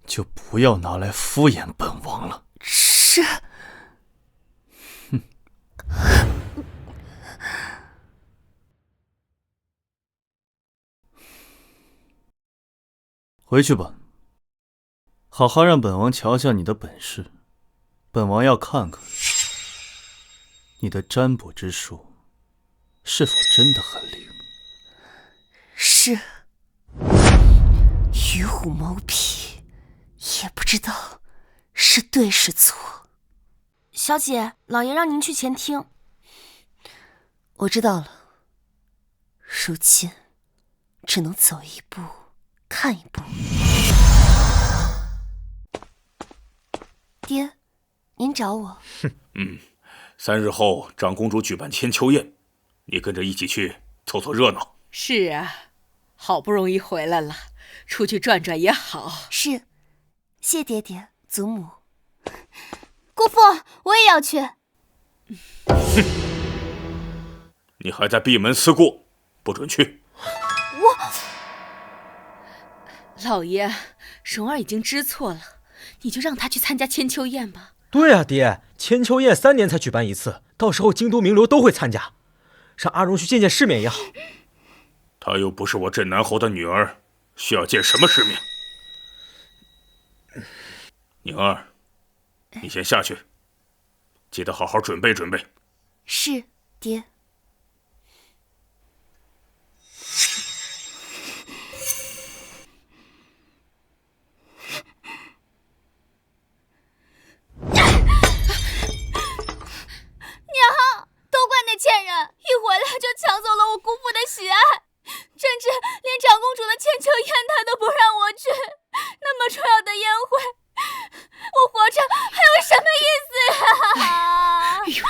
就不要拿来敷衍本王了。是。回去吧，好好让本王瞧瞧你的本事。本王要看看你的占卜之术是否真的很灵。是。与虎谋皮，也不知道是对是错。小姐，老爷让您去前厅。我知道了。如今只能走一步看一步。爹，您找我。3日后长公主举办千秋宴，你跟着一起去凑凑热闹。是啊，好不容易回来了，出去转转也好。是，谢爹爹祖母。姑父，我也要去。你还在闭门思过，不准去。老爷，蓉儿已经知错了，你就让她去参加千秋宴吧。对啊，爹，千秋宴3年才举办一次，到时候京都名流都会参加，让阿荣去见见世面也好。她又不是我镇南侯的女儿，需要见什么世面？宁儿，你先下去，记得好好准备准备。是，爹。秋宴他都不让我去，那么重要的宴会，我活着还有什么意思啊？哎呦，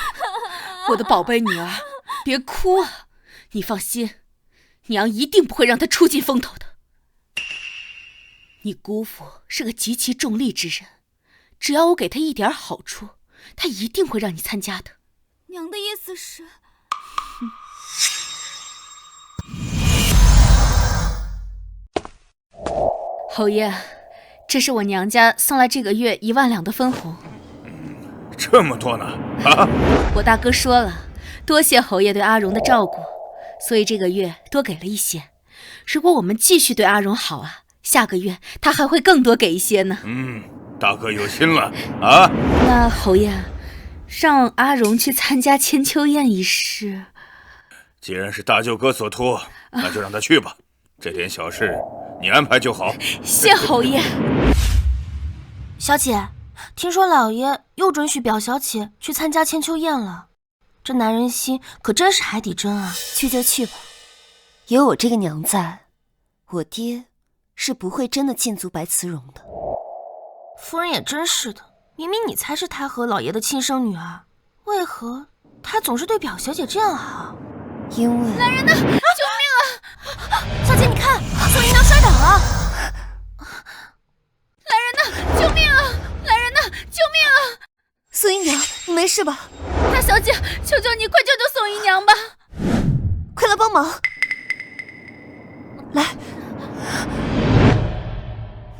我的宝贝女儿，别哭啊！你放心，娘一定不会让他出尽风头的。你姑父是个极其重利之人，只要我给他一点好处，他一定会让你参加的。娘的意思是？侯爷，这是我娘家送来这个月1万两的分红。这么多呢？啊！我大哥说了，多谢侯爷对阿荣的照顾，所以这个月多给了一些。如果我们继续对阿荣好啊，下个月他还会更多给一些呢。大哥有心了啊！那侯爷，让阿荣去参加千秋宴一事，既然是大舅哥所托，那就让他去吧。这点小事你安排就好。谢侯爷。小姐，听说老爷又准许表小姐去参加千秋宴了，这男人心可真是海底针啊！去就去吧，有我这个娘在，我爹是不会真的禁足白慈荣的。夫人也真是的，明明你才是太和老爷的亲生女儿，为何他总是对表小姐这样好？因为来人呐！救命啊！小姐，你看，宋姨娘摔倒了！来人呐！救命啊！来人呐！救命啊！宋姨娘，你没事吧？大小姐，求求你，快救救宋姨娘吧！快来帮忙！来，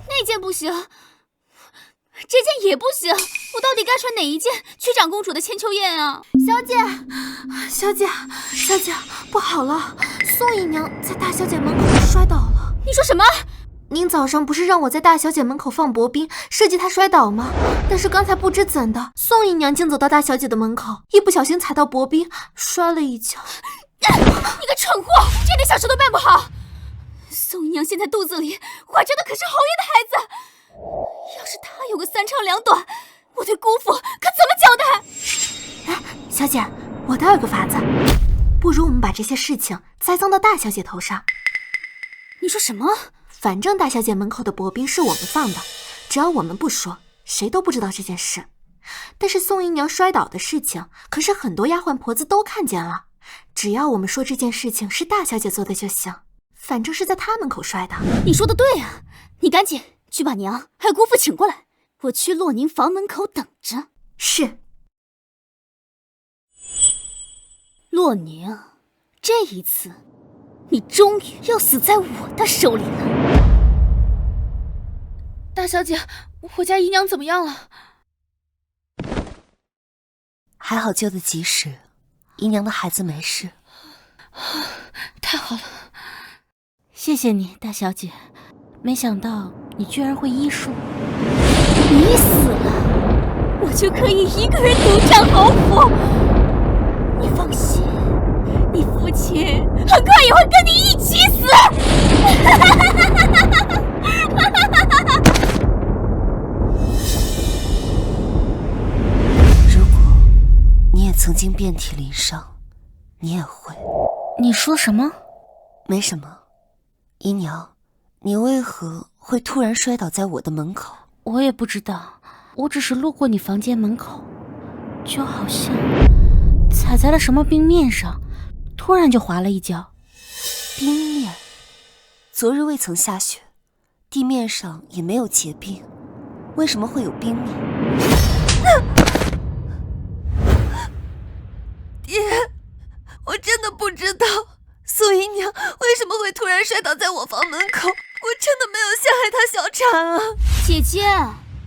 那件不行，这件也不行，我到底该穿哪一件去长公主的千秋宴啊？小姐，不好了，宋姨娘在大小姐门口摔倒了。你说什么？您早上不是让我在大小姐门口放薄冰，设计她摔倒吗？但是刚才不知怎的，宋姨娘竟走到大小姐的门口，一不小心踩到薄冰，摔了一跤。你个蠢货，这点小事都办不好！宋姨娘现在肚子里怀着的可是侯爷的孩子，要是她有个3长2短，我对姑父可怎么交代？小姐，我倒有个法子，不如我们把这些事情栽赃到大小姐头上。你说什么？反正大小姐门口的薄冰是我们放的，只要我们不说，谁都不知道这件事。但是宋姨娘摔倒的事情，可是很多丫鬟婆子都看见了，只要我们说这件事情是大小姐做的就行，反正是在她门口摔的。你说的对啊，你赶紧去把娘还有姑父请过来，我去洛宁房门口等着。是。洛宁，这一次你终于要死在我的手里了。大小姐，我家姨娘怎么样了？还好救得及时，姨娘的孩子没事。太好了，谢谢你，大小姐。没想到你居然会医术。你死了，我就可以一个人独占侯府。你放心，你父亲很快也会跟你一起死。如果你也曾经遍体鳞伤，你也会。你说什么？没什么。姨娘，你为何会突然摔倒在我的门口？我也不知道，我只是路过你房间门口，就好像踩在了什么冰面上，突然就滑了一跤。冰面？昨日未曾下雪，地面上也没有结冰，为什么会有冰面？爹，我真的不知道宋姨娘为什么会突然摔倒在我房门口，我真的没有陷害她小产啊！姐姐，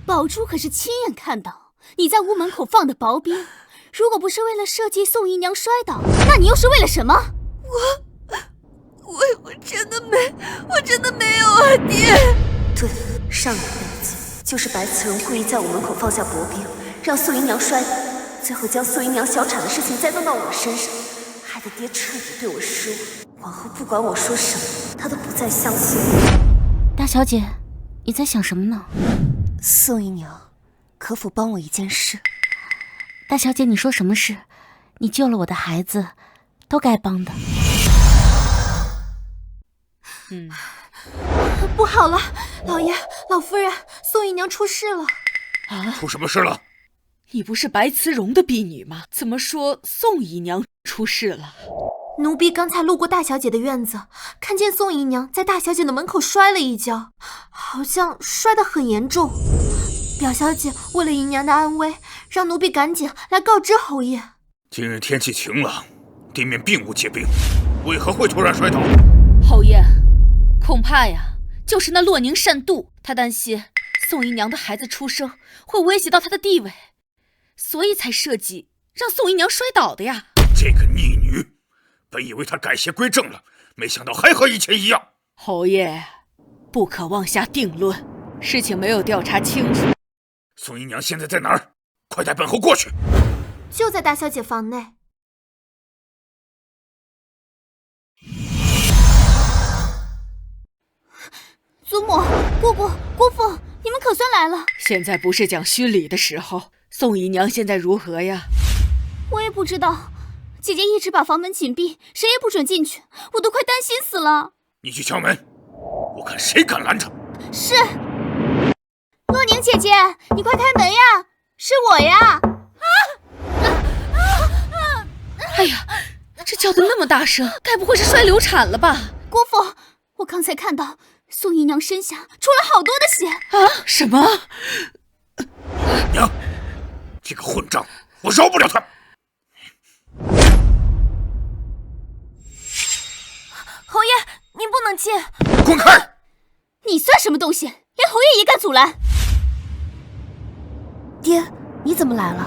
宝珠可是亲眼看到你在屋门口放的薄冰，如果不是为了设计宋姨娘摔倒，那你又是为了什么？我真的没有啊，爹！对，上一辈子就是白慈荣故意在我门口放下薄冰，让宋姨娘摔倒，最后将宋姨娘小产的事情栽赃到我身上，害得爹彻底对我失望。往后不管我说什么，他都不再相信我。大小姐，你在想什么呢？宋姨娘，可否帮我一件事？大小姐，你说什么事？你救了我的孩子，都该帮的。不好了，老爷、老夫人，宋姨娘出事了。出什么事了？你不是白慈荣的婢女吗？怎么说宋姨娘出事了？奴婢刚才路过大小姐的院子，看见宋姨娘在大小姐的门口摔了一跤，好像摔得很严重。表小姐为了姨娘的安危，让奴婢赶紧来告知侯爷。今日天气晴朗，地面并无结冰，为何会突然摔倒？侯爷，恐怕呀，就是那洛宁善妒，他担心宋姨娘的孩子出生会威胁到他的地位，所以才设计让宋姨娘摔倒的呀。这个逆女，本以为她改邪归正了，没想到还和以前一样。侯爷，不可妄下定论，事情没有调查清楚。宋姨娘现在在哪儿？快带本侯过去。就在大小姐房内。祖母、姑姑、姑父，你们可算来了。现在不是讲虚礼的时候。宋姨娘现在如何呀？我也不知道，姐姐一直把房门紧闭，谁也不准进去，我都快担心死了。你去敲门，我看谁敢拦着。是。洛宁姐姐，你快开门呀！是我呀！哎呀，这叫得那么大声，该不会是摔流产了吧？姑父，我刚才看到宋姨娘身下出了好多的血。啊？什么？娘，这个混账，我饶不了他！侯爷，您不能进！滚开！你算什么东西？连侯爷也敢阻拦？爹，你怎么来了？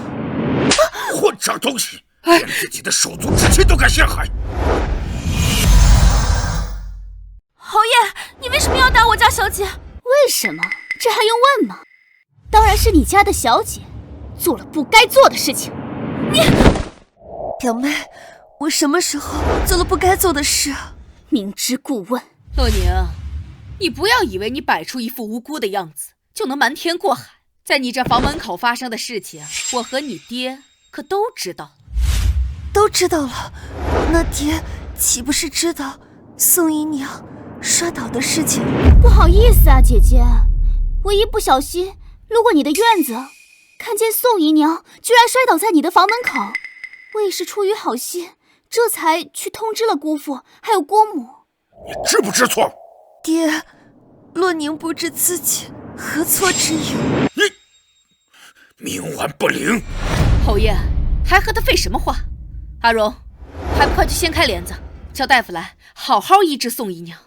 混账东西，连自己的手足之亲都敢陷害！侯爷，你为什么要打我家小姐？为什么？这还用问吗？当然是你家的小姐做了不该做的事情。你，表妹，我什么时候做了不该做的事？明知故问。洛宁，你不要以为你摆出一副无辜的样子就能瞒天过海。在你这房门口发生的事情，我和你爹可都知道了。都知道了？那爹岂不是知道宋姨娘摔倒的事情？不好意思啊，姐姐，我一不小心路过你的院子，看见宋姨娘居然摔倒在你的房门口，我也是出于好心，这才去通知了姑父还有姑母。你知不知错？爹，洛宁不知自己何错之有。你冥顽不灵！侯爷还和他废什么话？阿荣，还不快去掀开帘子，叫大夫来好好医治宋姨娘。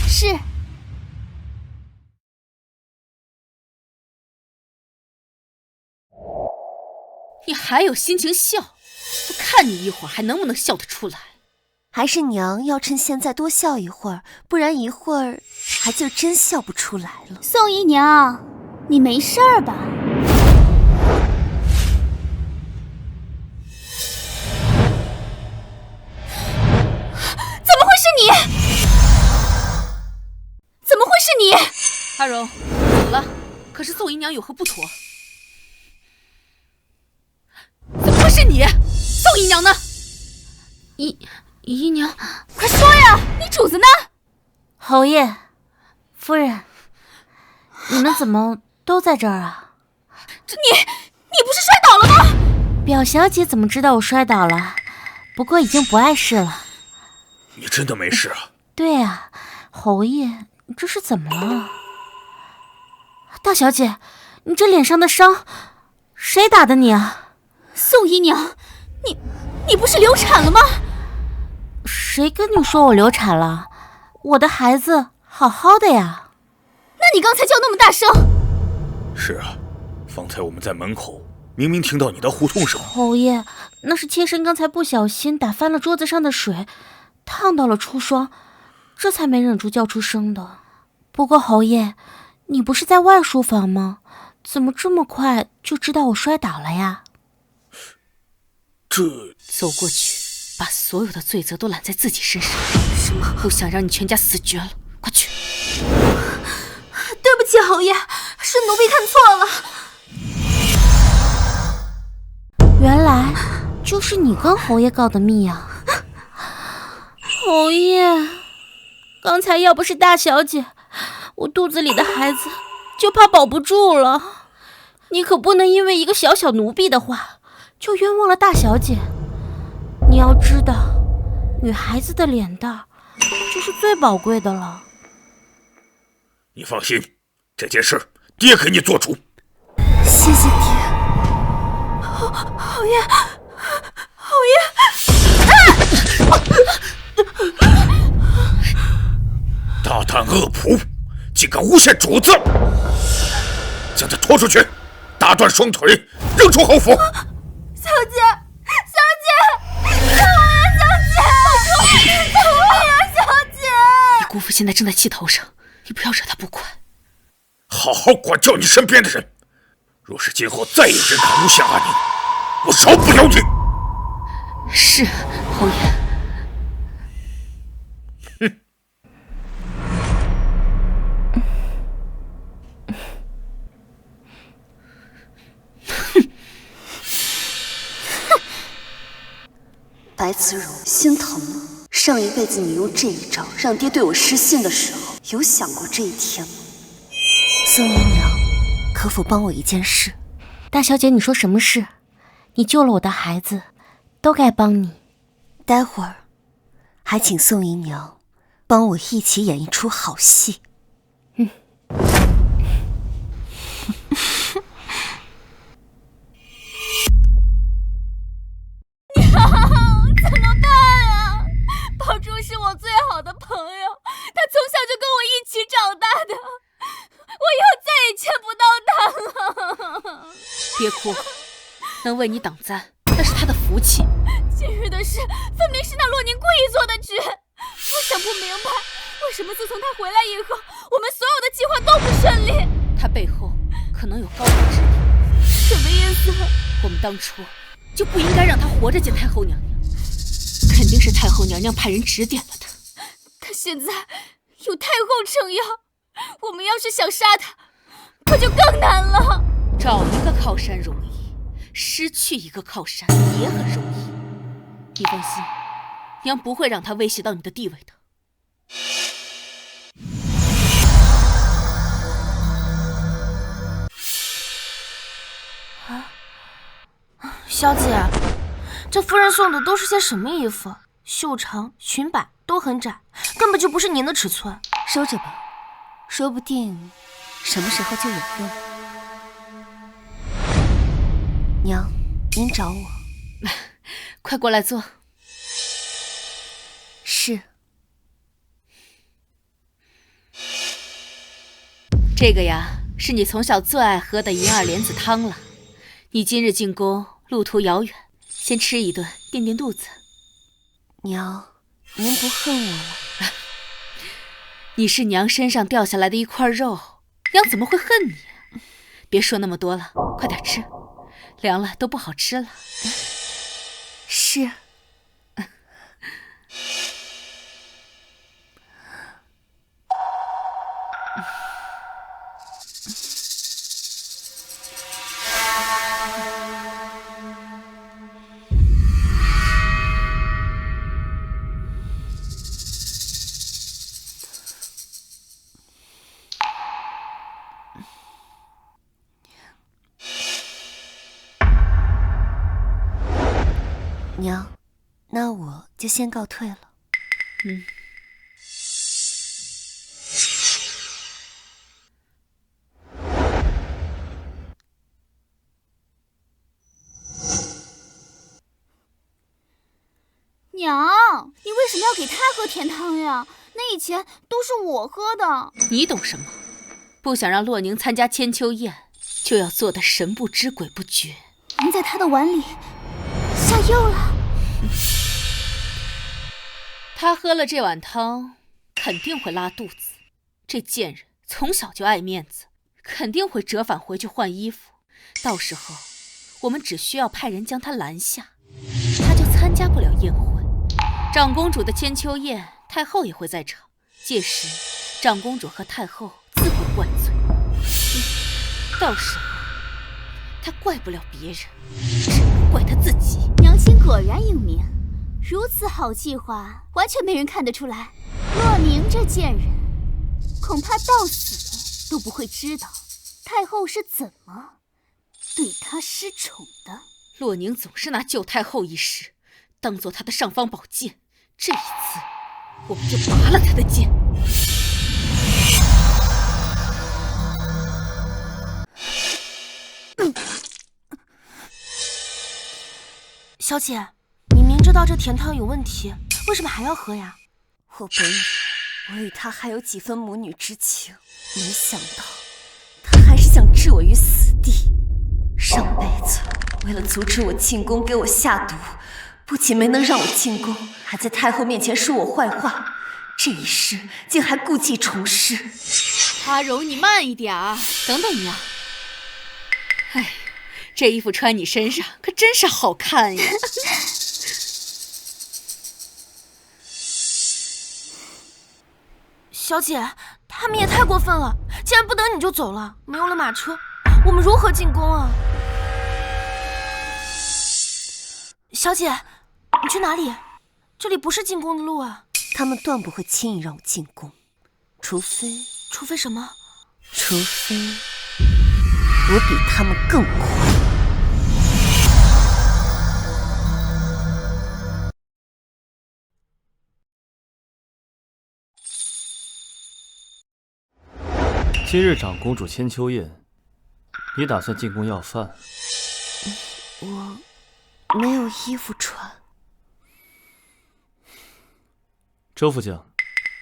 是。你还有心情笑？我看你一会儿还能不能笑得出来。还是娘要趁现在多笑一会儿，不然一会儿还就真笑不出来了。宋姨娘，你没事儿吧？怎么会是你？怎么会是你？阿荣，怎么了？可是宋姨娘有何不妥？怎么会是你？宋姨娘呢？姨娘，快说呀！你主子呢？侯爷，夫人，你们怎么都在这儿啊？你不是摔倒了吗？表小姐怎么知道我摔倒了？不过已经不碍事了。你真的没事啊？对啊，侯爷，你这是怎么了？大小姐，你这脸上的伤，谁打的你啊？宋姨娘，你不是流产了吗？谁跟你说我流产了？我的孩子好好的呀。那你刚才叫那么大声？是啊，方才我们在门口明明听到你的呼痛声。侯爷，那是妾身刚才不小心打翻了桌子上的水，烫到了初霜，这才没忍住叫出声的。不过侯爷，你不是在外书房吗？怎么这么快就知道我摔倒了呀？这走过去，把所有的罪责都揽在自己身上。什么？不想让你全家死绝了，快去！对不起，侯爷，是奴婢看错了。原来就是你跟侯爷告的密啊！侯爷，刚才要不是大小姐我肚子里的孩子就怕保不住了。你可不能因为一个小小奴婢的话，就冤枉了大小姐。你要知道，女孩子的脸蛋就是最宝贵的了。你放心，这件事爹给你做主。谢谢爹。侯爷，侯爷！大胆恶仆，竟敢诬陷主子！将他拖出去，打断双腿，扔出侯府！小姐，小姐，小姐！你姑父现在正在气头上，你不要惹他不管。好好管教你身边的人，若是今后再有人敢诬陷阿宁，我饶不了你！是，侯爷。白子荣，心疼了。上一辈子你用这一招让爹对我失信的时候，有想过这一天吗？宋姨娘，可否帮我一件事？大小姐，你说什么事？你救了我的孩子，都该帮你。待会儿，还请宋姨娘帮我一起演一出好戏。怎么办啊？宝珠是我最好的朋友，他从小就跟我一起长大的，我以后再也见不到他了。别哭，能为你挡灾，那是他的福气。今日的事分明是那洛宁故意做的局，我想不明白，为什么自从他回来以后，我们所有的计划都不顺利。他背后可能有高人指点。什么意思？我们当初就不应该让他活着见太后娘娘，肯定是太后娘娘派人指点了他。他现在有太后撑腰，我们要是想杀他，可就更难了。找一个靠山容易，失去一个靠山也很容易。你放心，娘不会让他威胁到你的地位的。小姐，这夫人送的都是些什么衣服？袖长、裙摆都很窄，根本就不是您的尺寸。收着吧，说不定什么时候就有用。娘，您找我？快过来坐。是。这个呀，是你从小最爱喝的银耳莲子汤了。你今日进宫，路途遥远，先吃一顿垫垫肚子。娘，您不恨我了？你是娘身上掉下来的一块肉，娘怎么会恨你？别说那么多了，快点吃，凉了都不好吃了。是。娘，那我就先告退了。娘，你为什么要给他喝甜汤呀？那以前都是我喝的。你懂什么？不想让洛宁参加千秋宴，就要做得神不知鬼不觉。您在他的碗里下药了。他喝了这碗汤，肯定会拉肚子。这贱人从小就爱面子，肯定会折返回去换衣服。到时候，我们只需要派人将他拦下，他就参加不了宴会。长公主的千秋宴，太后也会在场。届时，长公主和太后自会灌醉。到时候，他怪不了别人，只能怪他自己。娘亲果然英明，如此好计划，完全没人看得出来。洛宁这贱人，恐怕到死都不会知道太后是怎么对他失宠的。洛宁总是拿救太后一事当做他的尚方宝剑，这一次我们就拔了他的剑。小姐，你明知道这甜汤有问题，为什么还要喝呀？我本以为我与他还有几分母女之情，没想到他还是想置我于死地。上辈子为了阻止我进宫给我下毒，不仅没能让我进宫，还在太后面前说我坏话，这一世竟还故技重施。阿柔，你慢一点啊！等等呀！哎，这衣服穿你身上可真是好看呀！小姐，他们也太过分了，竟然不等你就走了，没有了马车，我们如何进宫啊？小姐，你去哪里？这里不是进宫的路啊！他们断不会轻易让我进宫，除非什么？除非我比他们更坏。今日长公主千秋宴，你打算进宫要饭？我没有衣服穿。周副将，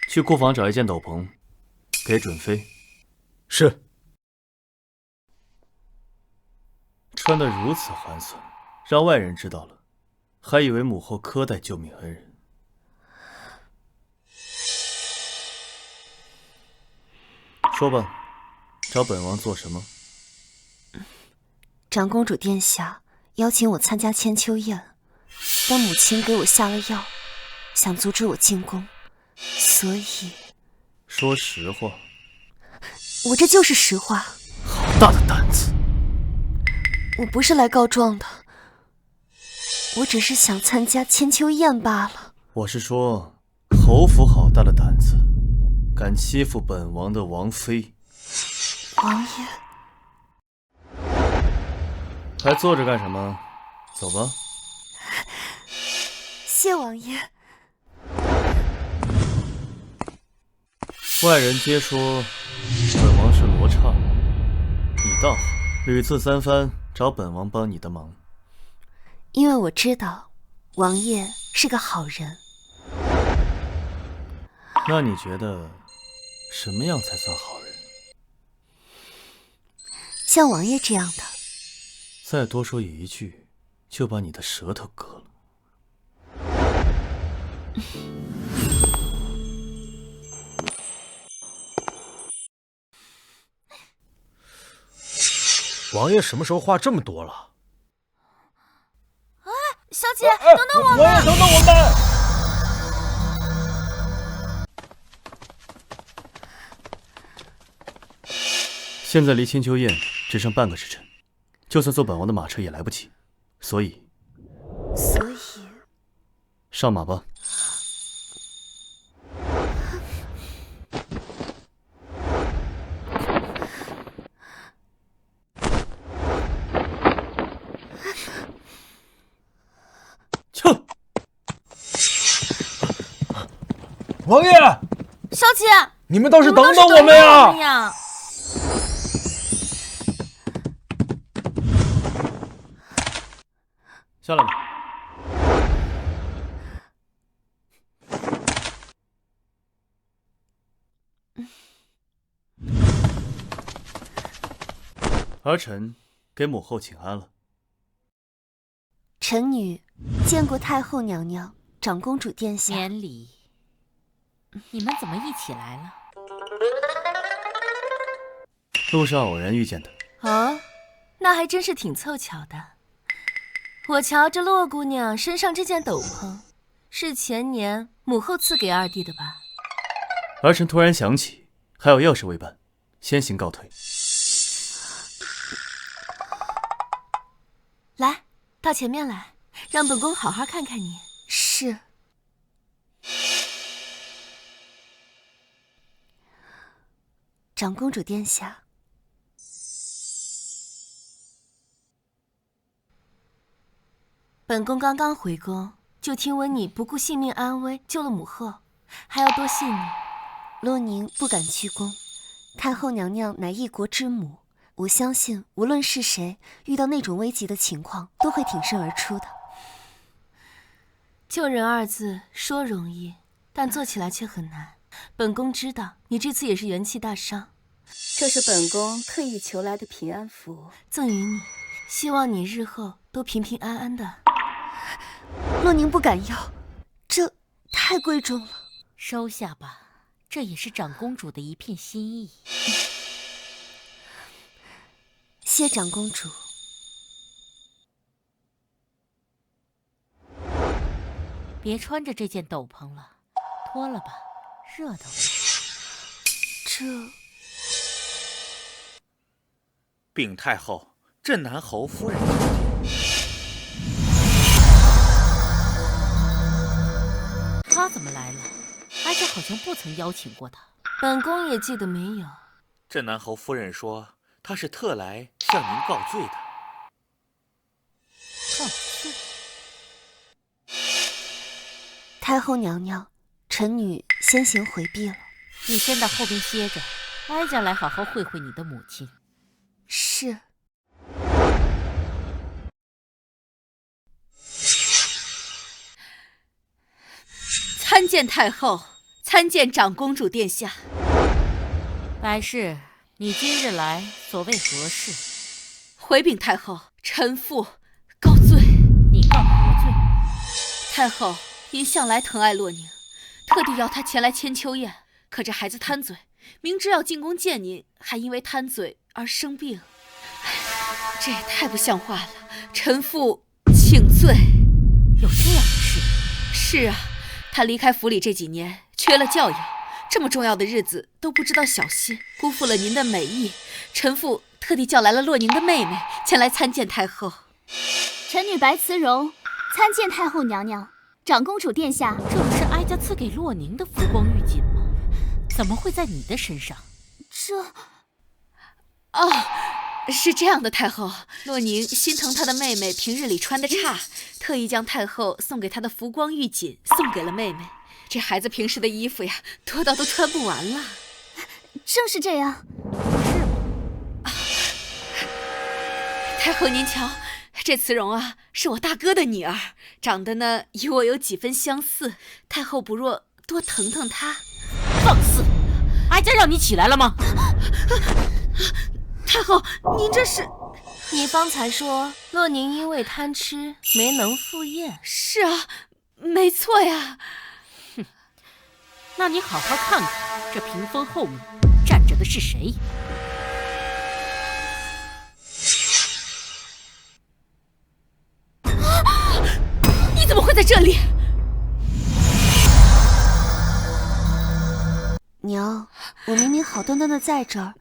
去库房找一件斗篷，给准妃。是。穿得如此寒酸，让外人知道了，还以为母后苛待救命恩人。说吧，找本王做什么？长公主殿下邀请我参加千秋宴，但母亲给我下了药，想阻止我进宫，所以……说实话。我这就是实话。好大的胆子！我不是来告状的，我只是想参加千秋宴罢了。我是说，侯府好大的胆子，敢欺负本王的王妃。王爷，还坐着干什么？走吧。谢王爷。外人皆说本王是罗刹，你倒好，屡次三番找本王帮你的忙。因为我知道王爷是个好人。那你觉得什么样才算好人？像王爷这样的。再多说一句，就把你的舌头割了。王爷什么时候话这么多了？哎，小姐，等等我们！王爷，等等我们！现在离千秋宴只剩半个时辰，就算坐本王的马车也来不及，所以上马吧。王爷，小姐，你们倒是等等我们呀！下来吧。儿臣给母后请安了。臣女见过太后娘娘、长公主殿下。免礼。你们怎么一起来了？路上偶然遇见的。哦，那还真是挺凑巧的。我瞧这洛姑娘身上这件斗篷，是前年母后赐给二弟的吧？儿臣突然想起还有要事未办，先行告退。来，到前面来，让本宫好好看看你。是。长公主殿下。本宫刚刚回宫，就听闻你不顾性命安危救了母后，还要多谢你。洛宁不敢居功，太后娘娘乃一国之母，我相信无论是谁遇到那种危急的情况，都会挺身而出的。救人二字说容易，但做起来却很难。本宫知道你这次也是元气大伤，这是本宫特意求来的平安符，赠予你，希望你日后都平平安安的。洛宁不敢要，这太贵重了。收下吧，这也是长公主的一片心意。谢长公主。别穿着这件斗篷了，脱了吧，热的慌。这禀太后，镇南侯夫人。他怎么来了？哀家好像不曾邀请过他。本宫也记得没有。镇南侯夫人说，她是特来向您告罪的。告罪？太后娘娘，臣女先行回避了。你先到后边歇着，哀家来好好会会你的母亲。是。参见太后，参见长公主殿下。百氏，你今日来所谓何事？回禀太后，臣妇告罪。你告何罪？太后因向来疼爱洛宁，特地邀她前来千秋宴。可这孩子贪嘴，明知要进宫见您，还因为贪嘴而生病。这也太不像话了！臣妇请罪。有这样的事？是啊，他离开府里这几年，缺了教养，这么重要的日子都不知道小心，辜负了您的美意。臣妇特地叫来了洛宁的妹妹前来参见太后。臣女白慈荣参见太后娘娘。长公主殿下，这不是哀家赐给洛宁的浮光玉锦吗？怎么会在你的身上？哦，是这样的，太后，洛宁心疼她的妹妹平日里穿的差，特意将太后送给她的浮光玉锦送给了妹妹。这孩子平时的衣服呀，多到都穿不完了。正是这样。是吗？太后您瞧，这慈荣啊，是我大哥的女儿，长得呢与我有几分相似。太后不若多疼疼她。放肆！哀家让你起来了吗？太后，您这是……你方才说洛宁因为贪吃没能赴宴。是啊，没错呀。哼，那你好好看看这屏风后面站着的是谁。你怎么会在这里？娘，我明明好端端的在这儿，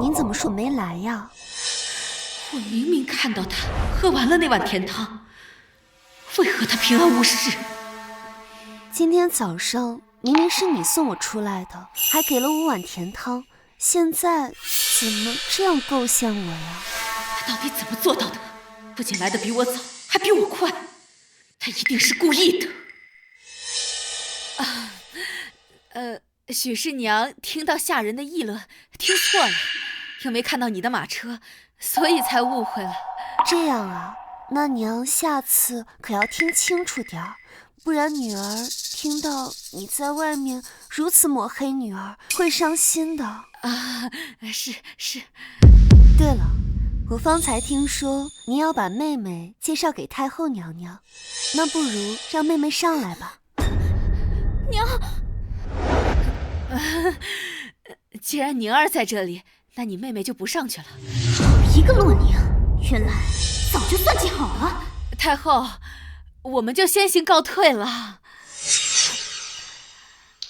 您怎么说没来呀？我明明看到他喝完了那碗甜汤，为何他平安无事？今天早上明明是你送我出来的，还给了我碗甜汤，现在怎么这样构陷我呀？他到底怎么做到的？不仅来得比我早，还比我快，他一定是故意的。许氏娘听到下人的议论，听错了，又没看到你的马车，所以才误会了。这样啊，那娘下次可要听清楚点儿，不然女儿听到你在外面如此抹黑女儿，会伤心的。啊，是。对了，我方才听说您要把妹妹介绍给太后娘娘，那不如让妹妹上来吧。娘。既然宁儿在这里，那你妹妹就不上去了。一个洛宁，原来早就算计好了。太后，我们就先行告退了。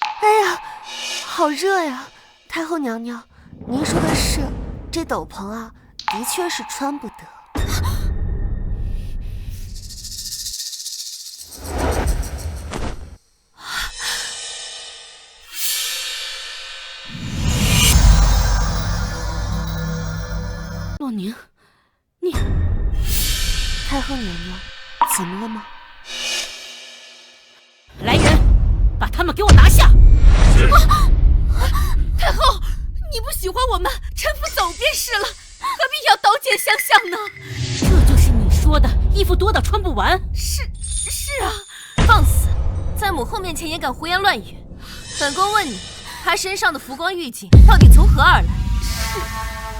哎呀，好热呀！太后娘娘，您说的是，这斗篷啊，的确是穿不得。宁，你……太后娘娘，怎么了吗？来人，把他们给我拿下！太后，你不喜欢我们，臣服走便是了，何必要刀剑相向呢？这就是你说的衣服多到穿不完？是啊，放肆！在母后面前也敢胡言乱语。本宫问你，他身上的浮光玉锦到底从何而来？是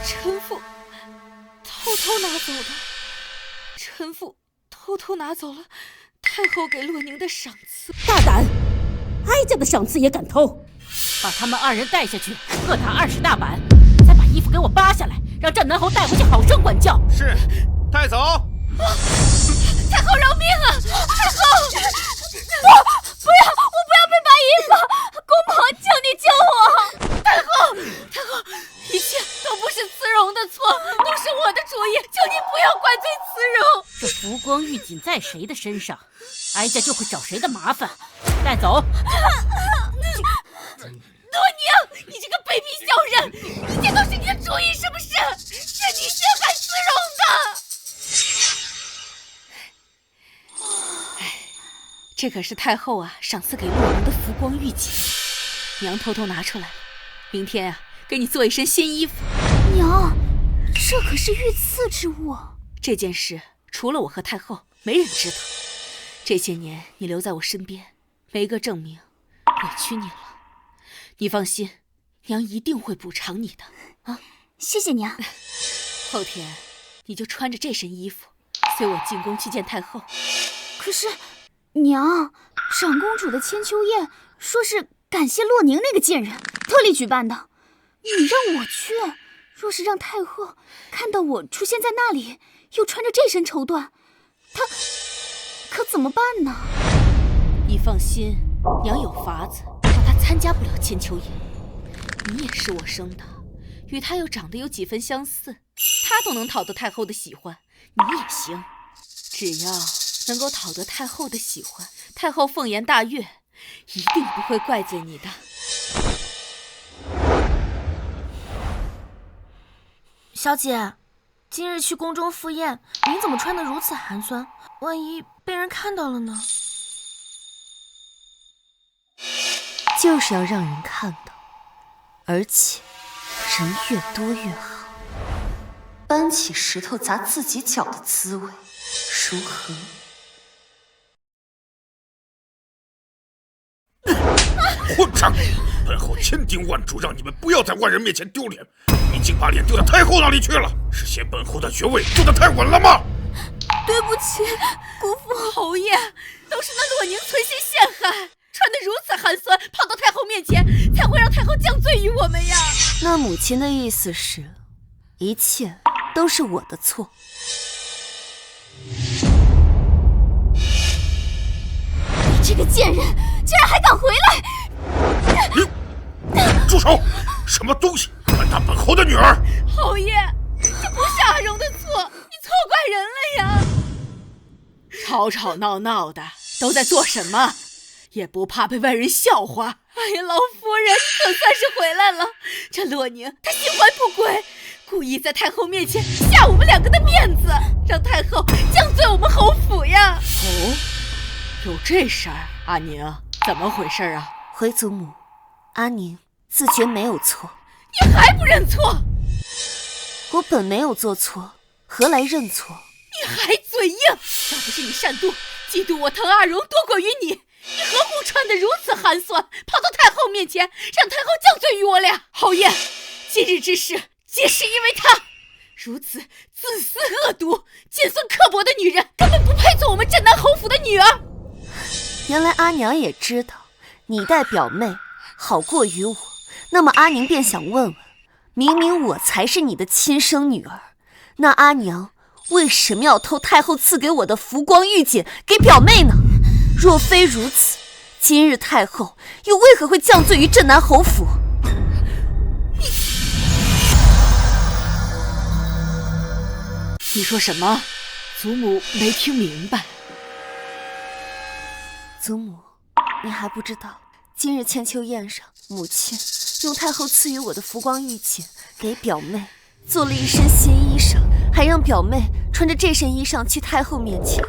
臣妇偷偷拿走的。臣妇偷偷拿走了太后给洛宁的赏赐。大胆！哀家的赏赐也敢偷？把他们2人带下去，各打20大板，再把衣服给我扒下来，让战南侯带回去好生管教。是，带走。太后饶命啊！太后，我不要被扒衣服！公婆，求你救我！太后，一切都不是慈容的错，都是我的主意，求你不要怪罪慈容。这浮光玉锦在谁的身上，哀家就会找谁的麻烦。带走。洛宁，你这个卑鄙小人，一切都是你的主意，是不是？是你陷害慈容的。这可是太后啊赏赐给洛宁的浮光玉锦，娘偷偷拿出来了，明天啊给你做一身新衣服。娘，这可是御赐之物。这件事除了我和太后，没人知道。这些年你留在我身边，没个证明，委屈你了。你放心，娘一定会补偿你的啊！谢谢娘。后天你就穿着这身衣服，随我进宫去见太后。可是，娘，长公主的千秋宴说是感谢洛宁那个贱人特地举办的，你让我去，若是让太后看到我出现在那里，又穿着这身绸缎，她可怎么办呢？你放心，娘有法子让她参加不了千秋宴。你也是我生的，与她又长得有几分相似，她都能讨得太后的喜欢，你也行。只要能够讨得太后的喜欢，太后凤颜大悦，一定不会怪罪你的。小姐，今日去宫中赴宴，您怎么穿得如此寒酸？万一被人看到了呢？就是要让人看到，而且人越多越好。搬起石头砸自己脚的滋味，如何？混账！本后千叮万嘱让你们不要在外人面前丢脸，你竟把脸丢到太后那里去了，是嫌本后的爵位坐得太稳了吗？对不起，姑父。侯爷，都是那洛宁存心陷害，穿得如此寒酸，跑到太后面前，才会让太后降罪于我们呀。那母亲的意思是，一切都是我的错。你这个贱人，竟然还敢回来！你住手！什么东西敢打本侯的女儿？侯爷，这不是阿荣的错，你错怪人了呀！吵吵闹闹的都在做什么？也不怕被外人笑话。哎呀，老夫人，你可算是回来了。这洛宁她心怀不轨，故意在太后面前下我们2个的面子，让太后降罪我们侯府呀。哦，有这事儿？阿宁，怎么回事啊？回祖母，阿宁自觉没有错。你还不认错？我本没有做错，何来认错？你还嘴硬！要不是你善妒，嫉妒我疼阿荣多过于你，你何故穿得如此寒酸，跑到太后面前，让太后降罪于我俩？侯爷，今日之事皆是因为她，如此自私恶毒、尖酸刻薄的女人，根本不配做我们镇南侯府的女儿。原来阿娘也知道你带表妹好过于我，那么阿宁便想问问，明明我才是你的亲生女儿，那阿娘为什么要偷太后赐给我的浮光玉锦给表妹呢？若非如此，今日太后又为何会降罪于镇南侯府？你说什么？祖母没听明白。祖母，你还不知道，今日千秋宴上，母亲用太后赐予我的浮光玉锦给表妹，做了一身新衣裳，还让表妹穿着这身衣裳去太后面前。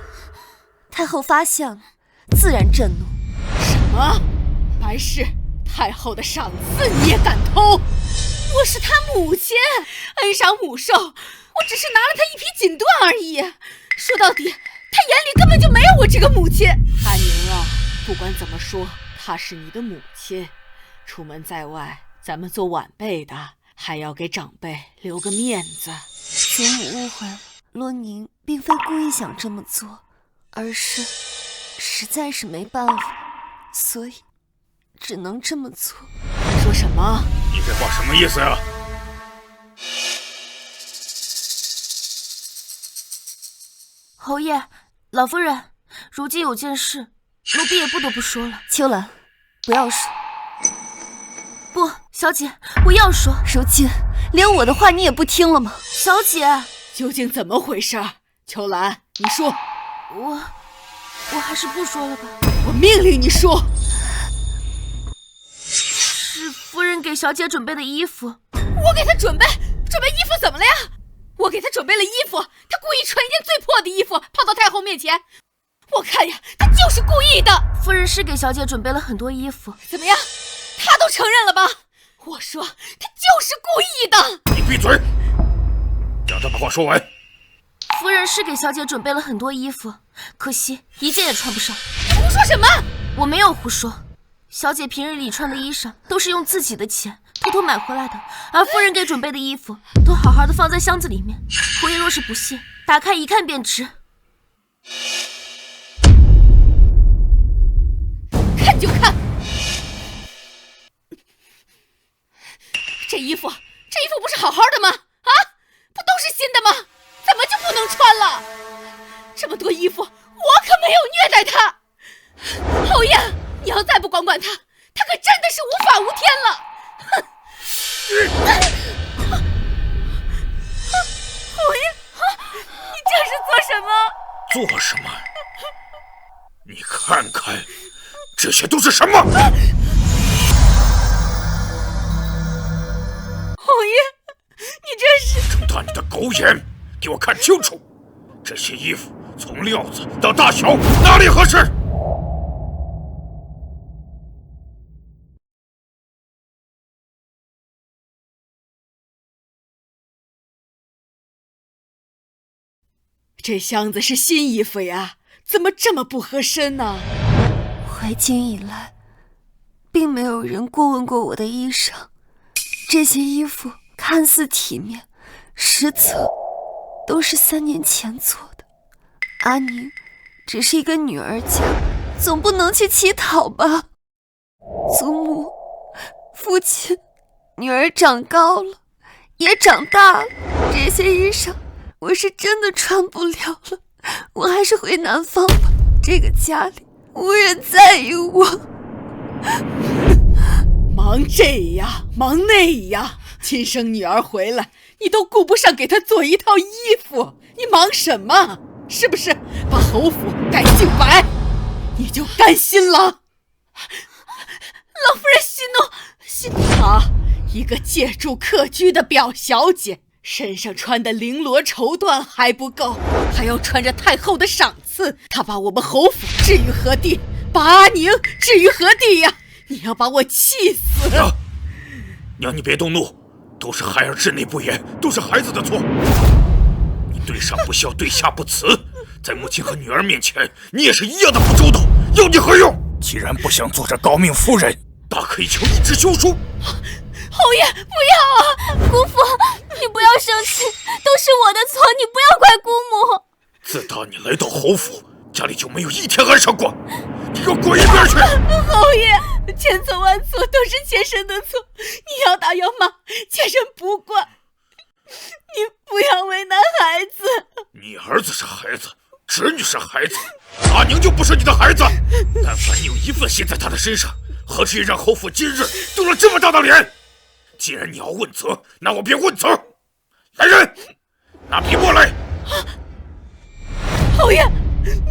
太后发现了，自然震怒。什么？白氏，太后的赏赐你也敢偷？我是她母亲，恩赏母寿，我只是拿了她一匹锦缎而已。说到底，她眼里根本就没有我这个母亲。阿宁啊，不管怎么说，她是你的母亲。出门在外，咱们做晚辈的还要给长辈留个面子。祖母误会了，洛宁并非故意想这么做，而是实在是没办法，所以只能这么做。说什么？你这话什么意思呀？侯爷，老夫人，如今有件事，奴婢也不得不说了。秋兰，不要说。不，小姐，我要说。如今连我的话你也不听了吗？小姐，究竟怎么回事？秋兰，你说。我还是不说了吧。我命令你说。是夫人给小姐准备的衣服。我给她准备衣服怎么了呀？我给她准备了衣服，她故意穿一件最破的衣服跑到太后面前，我看呀，她就是故意的。夫人是给小姐准备了很多衣服。怎么样？她都承认了吧？我说她就是故意的。你闭嘴，让他把话说完。夫人是给小姐准备了很多衣服，可惜一件也穿不上。你胡说什么？我没有胡说，小姐平日里穿的衣裳都是用自己的钱偷偷买回来的，而夫人给准备的衣服都好好的放在箱子里面。侯爷若是不信，打开一看便知。看就看，这衣服不是好好的吗？啊，不都是新的吗？怎么就不能穿了？这么多衣服，我可没有虐待他。侯爷，你要再不管他，他可真的是无法无天了。侯爷，你这是做什么？做什么？你看看，这些都是什么？侯爷，你这是……睁大你的狗眼，给我看清楚！这些衣服从料子到大小，哪里合适？这箱子是新衣服呀，怎么这么不合身呢？回京以来，并没有人过问过我的衣裳。这些衣服看似体面，实则都是3年前做的。阿宁只是一个女儿家，总不能去乞讨吧？祖母、父亲，女儿长高了，也长大了，这些衣裳我是真的穿不了了。我还是回南方吧，这个家里无人在意我。忙这呀，忙那呀，亲生女儿回来，你都顾不上给她做一套衣服，你忙什么？是不是把侯府改净白，你就甘心了？老夫人息怒。她一个借住客居的表小姐，身上穿的绫罗绸缎还不够，还要穿着太后的赏赐，她把我们侯府置于何地，把阿宁置于何地呀？你要把我气死！娘，你别动怒，都是孩儿稚内不严，都是孩子的错。你对上不孝，对下不慈，在母亲和女儿面前，你也是一样的不周到，要你何用？既然不想做这高命夫人，大可以求一纸休书。侯爷，不要啊！姑父，你不要生气，都是我的错，你不要怪姑母。自打你来到侯府，家里就没有一天安生过，你给我滚一边去！侯爷，千错万错都是妾身的错，你要打要骂，妾身不惯。你不要为难孩子。你儿子是孩子，侄女是孩子，阿宁就不是你的孩子。但凡你有一份心在他的身上，何至于让侯府今日丢了这么大的脸？既然你要问责，那我便问责。来人，拿笔墨来。侯爷，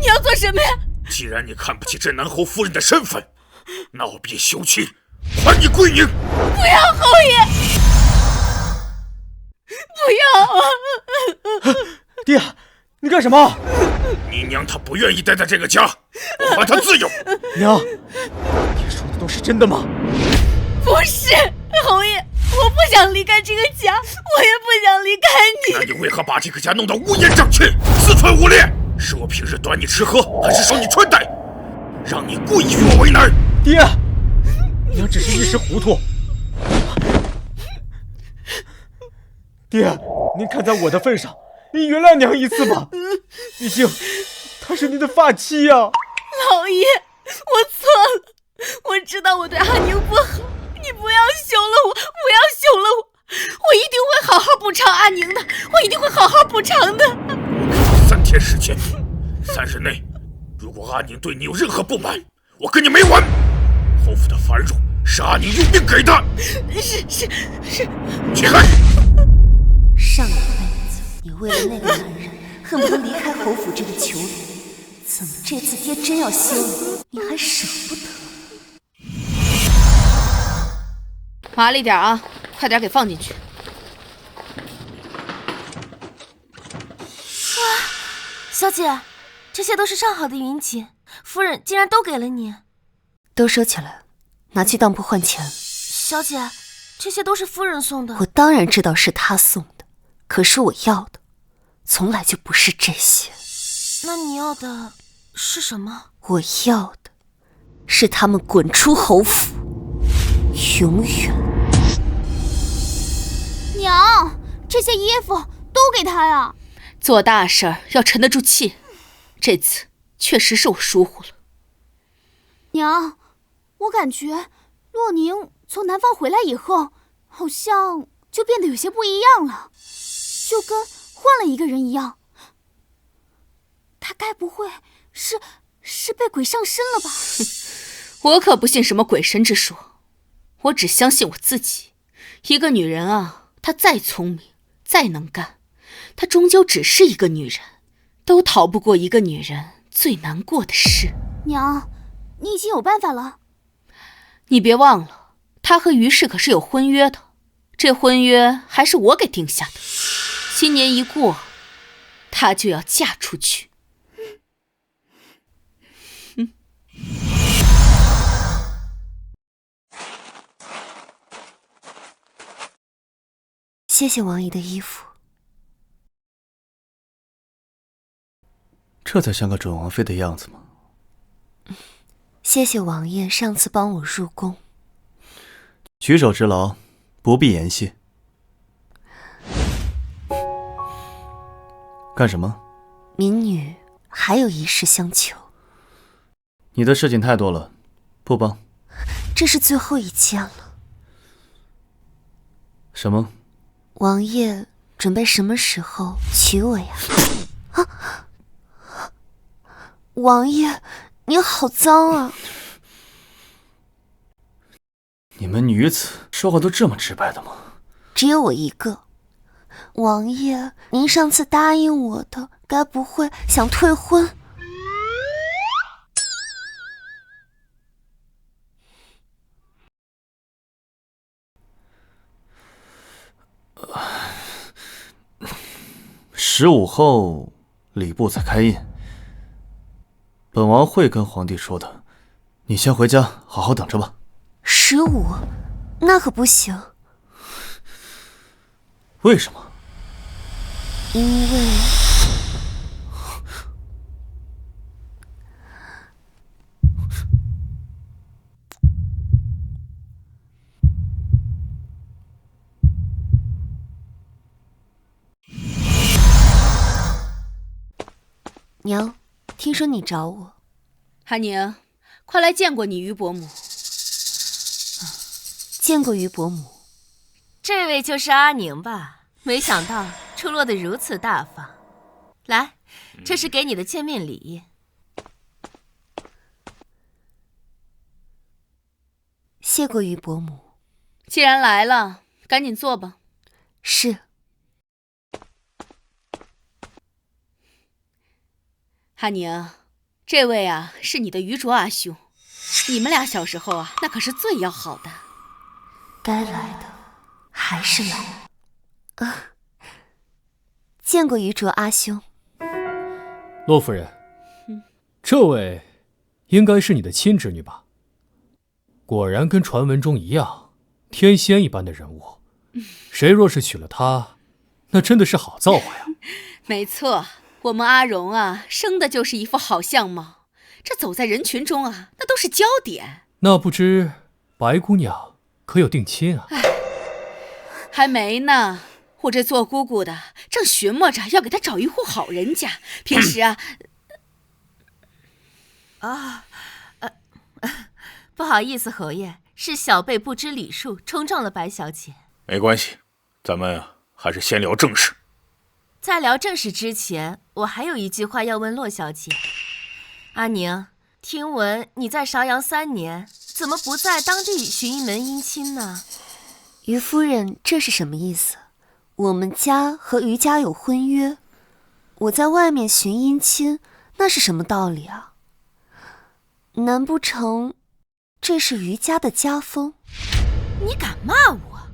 你要做什么呀？既然你看不起镇南侯夫人的身份，那我便休妻，还你归宁。不要，侯爷！不爹，你干什么？你娘她不愿意待在这个家，我还她自由。娘，爹说的都是真的吗？不是，侯爷，我不想离开这个家，我也不想离开你。那你为何把这个家弄得乌烟瘴气、四分五裂？是我平日短你吃喝，还是少你穿戴，让你故意与我为难？爹，娘只是一时糊涂。爹，您看在我的份上，您原谅娘一次吧。毕竟，她是您的发妻呀。老爷，我错了，我知道我对阿宁不好，你不要休了我，不要休了我，我一定会好好补偿阿宁的，我一定会好好补偿的。3天时间，3日内，如果阿宁对你有任何不满，我跟你没完。侯府的繁荣是阿宁用命给的。是。起来。上一辈子你为了那个男人恨不得离开侯府这个囚笼，怎么这次爹真要休你还舍不得？麻利点啊，快点给放进去。小姐，这些都是上好的云锦，夫人竟然都给了你。都收起来，拿去当铺换钱。小姐，这些都是夫人送的。我当然知道是她送的，可是我要的从来就不是这些。那你要的是什么？我要的是他们滚出侯府，永远。娘，这些衣服都给他呀。做大事儿要沉得住气，这次确实是我疏忽了。娘，我感觉洛宁从南方回来以后，好像就变得有些不一样了，就跟换了一个人一样。他该不会是被鬼上身了吧？我可不信什么鬼神之说，我只相信我自己。一个女人啊，她再聪明再能干，她终究只是一个女人，都逃不过一个女人最难过的事。娘，你已经有办法了。你别忘了，她和于氏可是有婚约的，这婚约还是我给定下的。新年一过，她就要嫁出去。谢谢王爷的衣服。这才像个准王妃的样子吗？谢谢王爷上次帮我入宫。举手之劳，不必言谢。干什么？民女还有一事相求。你的事情太多了，不帮。这是最后一件了。什么？王爷准备什么时候娶我呀？啊！王爷，你好脏啊！你们女子说话都这么直白的吗？只有我一个。王爷，您上次答应我的，该不会想退婚？15后礼部才开印，本王会跟皇帝说的。你先回家好好等着吧。15，那可不行。为什么？因为娘，听说你找我。韩宁，快来见过你于伯母。见过于伯母。这位就是阿宁吧？没想到出落得如此大方。来，这是给你的见面礼。谢过于伯母。既然来了，赶紧坐吧。是。哈宁，这位啊是你的于卓阿兄，你们俩小时候啊那可是最要好的。该来的还是来了。见过余卓阿兄。洛夫人，这位应该是你的亲侄女吧？果然跟传闻中一样，天仙一般的人物。谁若是娶了她，那真的是好造化呀。没错，我们阿荣啊，生的就是一副好相貌，这走在人群中啊，那都是焦点。那不知白姑娘可有定亲啊？还没呢，我这做姑姑的正寻摸着要给她找一户好人家。平时啊，不好意思，侯爷，是小辈不知礼数，冲撞了白小姐。没关系，咱们还是先聊正事。在聊正事之前，我还有一句话要问洛小姐。阿宁，听闻你在邵阳3年，怎么不在当地寻一门姻亲呢？于夫人，这是什么意思？我们家和余家有婚约，我在外面寻姻亲，那是什么道理啊？难不成这是余家的家风？你敢骂我？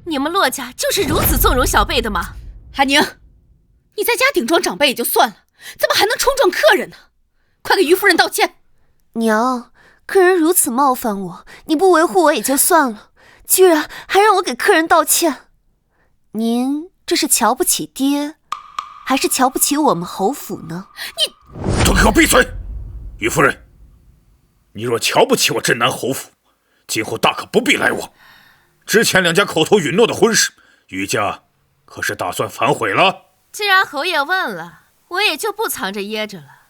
你们洛家就是如此纵容小辈的吗？阿宁，你在家顶撞长辈也就算了，怎么还能冲撞客人呢？快给于夫人道歉！娘，客人如此冒犯我，你不维护我也就算了，居然还让我给客人道歉，您这是瞧不起爹，还是瞧不起我们侯府呢？你都给我闭嘴！于夫人，你若瞧不起我镇南侯府，今后大可不必来往。之前2家口头允诺的婚事，余家可是打算反悔了？既然侯爷问了，我也就不藏着掖着了。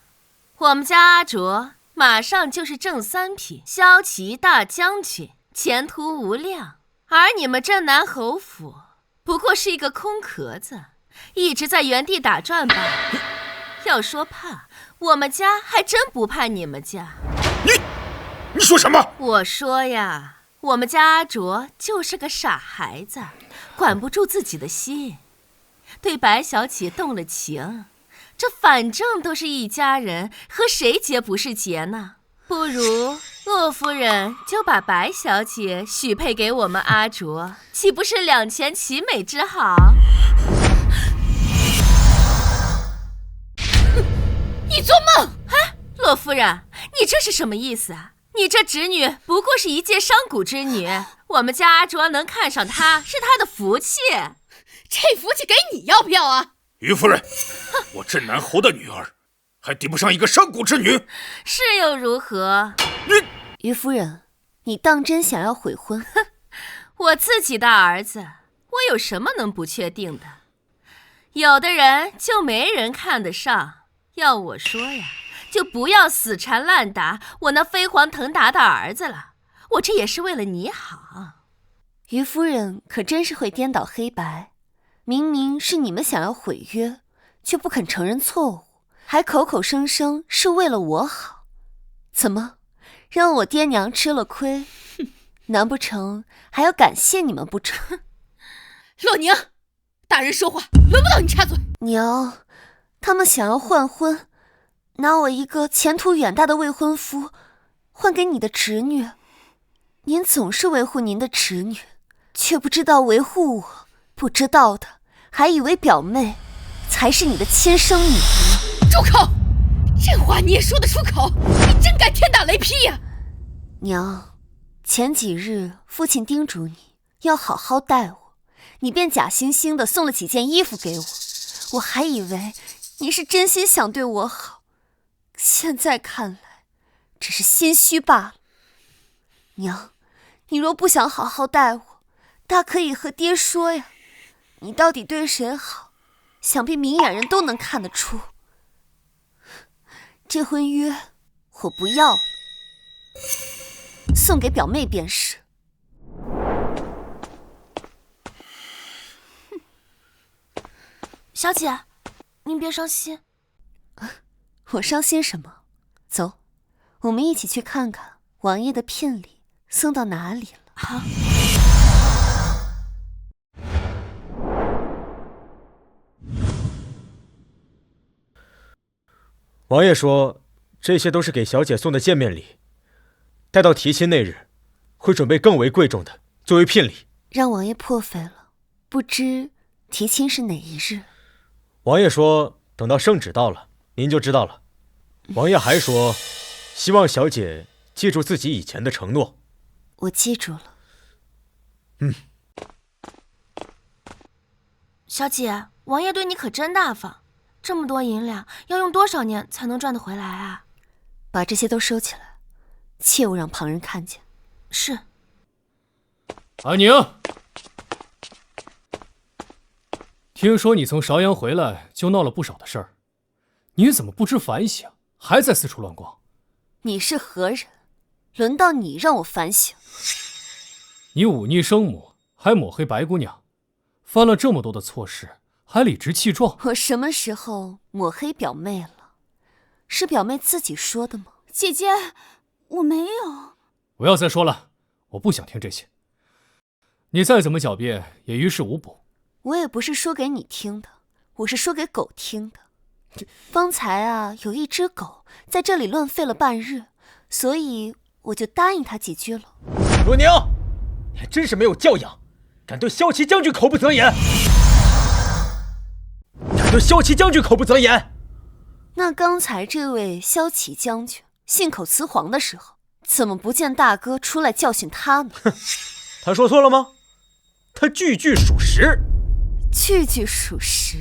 我们家阿卓马上就是正3品骁骑大将军，前途无量。而你们镇南侯府不过是一个空壳子，一直在原地打转罢了。要说怕，我们家还真不怕你们家。你说什么？我说呀，我们家阿卓就是个傻孩子，管不住自己的心，对白小姐动了情。这反正都是一家人，和谁结不是结呢？不如洛夫人就把白小姐许配给我们阿卓，岂不是两全其美之好？你做梦！哎，洛夫人，你这是什么意思啊？你这侄女不过是一介商贾之女，我们家阿卓能看上她是她的福气。这福气给你要不要啊？于夫人，我镇南侯的女儿还抵不上一个商贾之女，是又如何？于夫人，你当真想要悔婚？我自己的儿子，我有什么能不确定的？有的人就没人看得上，要我说呀，就不要死缠烂打我那飞黄腾达的儿子了。我这也是为了你好。于夫人可真是会颠倒黑白，明明是你们想要毁约，却不肯承认错误，还口口声声是为了我好。怎么，让我爹娘吃了亏，难不成还要感谢你们不成？洛宁，大人说话轮不到你插嘴。娘，他们想要换婚，拿我一个前途远大的未婚夫换给你的侄女，您总是维护您的侄女，却不知道维护我，不知道的还以为表妹才是你的亲生女儿。住口！这话你也说得出口？你真敢天打雷劈呀！娘，前几日父亲叮嘱你要好好待我，你便假惺惺地送了几件衣服给我，我还以为你是真心想对我好，现在看来只是心虚罢了。娘，你若不想好好待我，大可以和爹说呀，你到底对谁好，想必明眼人都能看得出。这婚约我不要了，送给表妹便是。小姐，您别伤心。我伤心什么？走，我们一起去看看王爷的聘礼送到哪里了。好。王爷说，这些都是给小姐送的见面礼，待到提亲那日，会准备更为贵重的作为聘礼。让王爷破费了，不知提亲是哪一日？王爷说等到圣旨到了，您就知道了。王爷还说，希望小姐记住自己以前的承诺。我记住了。小姐，王爷对你可真大方，这么多银两，要用多少年才能赚得回来啊？把这些都收起来，切勿让旁人看见。是。安宁，听说你从邵阳回来就闹了不少的事儿，你怎么不知反省，还在四处乱逛？你是何人？轮到你让我反省？你忤逆生母，还抹黑白姑娘，犯了这么多的错事，还理直气壮。我什么时候抹黑表妹了？是表妹自己说的吗？姐姐，我没有。不要再说了，我不想听这些。你再怎么狡辩，也于事无补。我也不是说给你听的，我是说给狗听的。方才啊，有一只狗在这里乱吠了半日，所以我就答应他几句了。若宁，你还真是没有教养，敢对骁骑将军口不择言！敢对骁骑将军口不择言！那刚才这位骁骑将军信口雌黄的时候，怎么不见大哥出来教训他呢？他说错了吗？他句句属实。句句属实，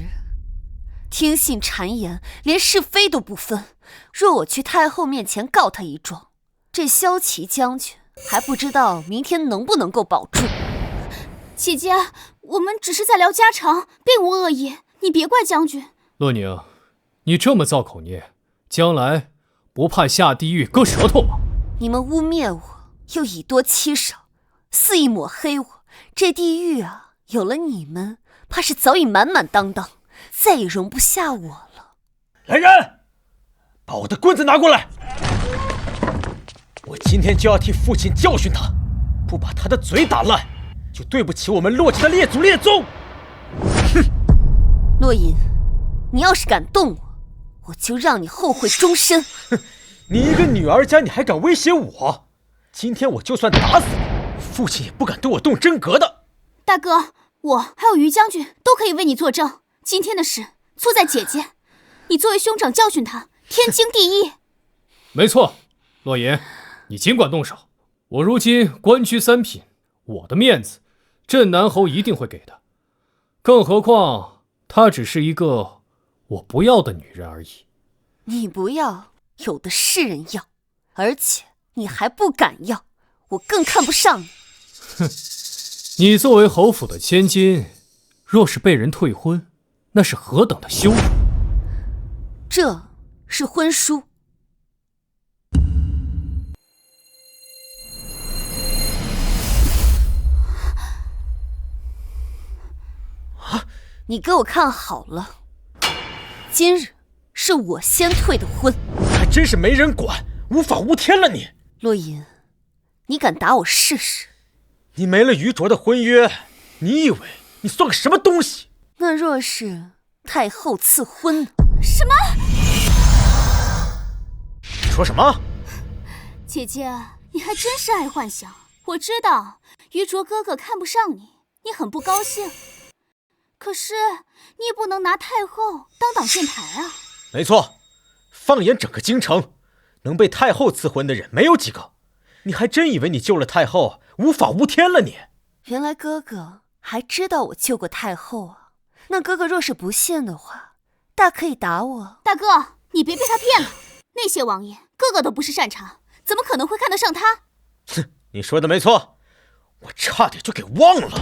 听信谗言，连是非都不分。若我去太后面前告他一状，这骁骑将军还不知道明天能不能够保住。姐姐，我们只是在聊家常，并无恶意，你别怪将军。洛宁，你这么造口孽，将来不怕下地狱割舌头吗？你们污蔑我，又以多欺少，肆意抹黑我，这地狱啊，有了你们，怕是早已满满当当，再也容不下我了。来人，把我的棍子拿过来！我今天就要替父亲教训他，不把他的嘴打烂，就对不起我们洛家的列祖列宗。哼，洛隐，你要是敢动我，我就让你后悔终身。哼，你一个女儿家，你还敢威胁我？今天我就算打死你，父亲也不敢对我动真格的。大哥，我还有于将军都可以为你作证，今天的事错在姐姐，你作为兄长教训他，天经地义。没错，洛言，你尽管动手。我如今官居三品，我的面子，镇南侯一定会给的。更何况，她只是一个我不要的女人而已。你不要，有的是人要，而且你还不敢要，我更看不上你。哼，你作为侯府的千金，若是被人退婚，那是何等的羞辱。这是婚书。你给我看好了，今日是我先退的婚。还真是没人管，无法无天了你。洛隐，你敢打我试试？你没了于卓的婚约，你以为你算个什么东西？那若是太后赐婚呢？什么？你说什么？姐姐，你还真是爱幻想。我知道于卓哥哥看不上你，你很不高兴。可是你也不能拿太后当挡箭牌啊。没错，放眼整个京城，能被太后赐婚的人没有几个。你还真以为你救了太后，无法无天了你？原来哥哥还知道我救过太后啊！那哥哥若是不信的话，大可以打我。大哥，你别被他骗了，那些王爷个个都不是善茬，怎么可能会看得上他？哼，你说的没错，我差点就给忘了。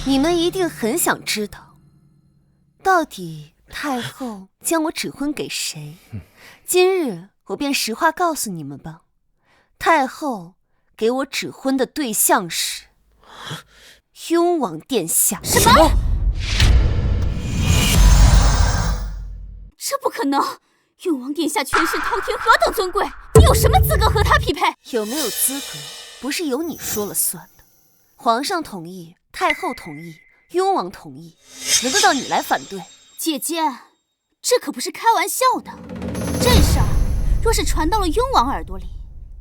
你们一定很想知道，到底太后将我指婚给谁？今日我便实话告诉你们吧，太后给我指婚的对象是雍王殿下。什么？这不可能！雍王殿下权势滔天，何等尊贵，你有什么资格和他匹配？有没有资格，不是由你说了算的。皇上同意，太后同意，雍王同意，轮得到你来反对？姐姐，这可不是开玩笑的。这事儿若是传到了雍王耳朵里，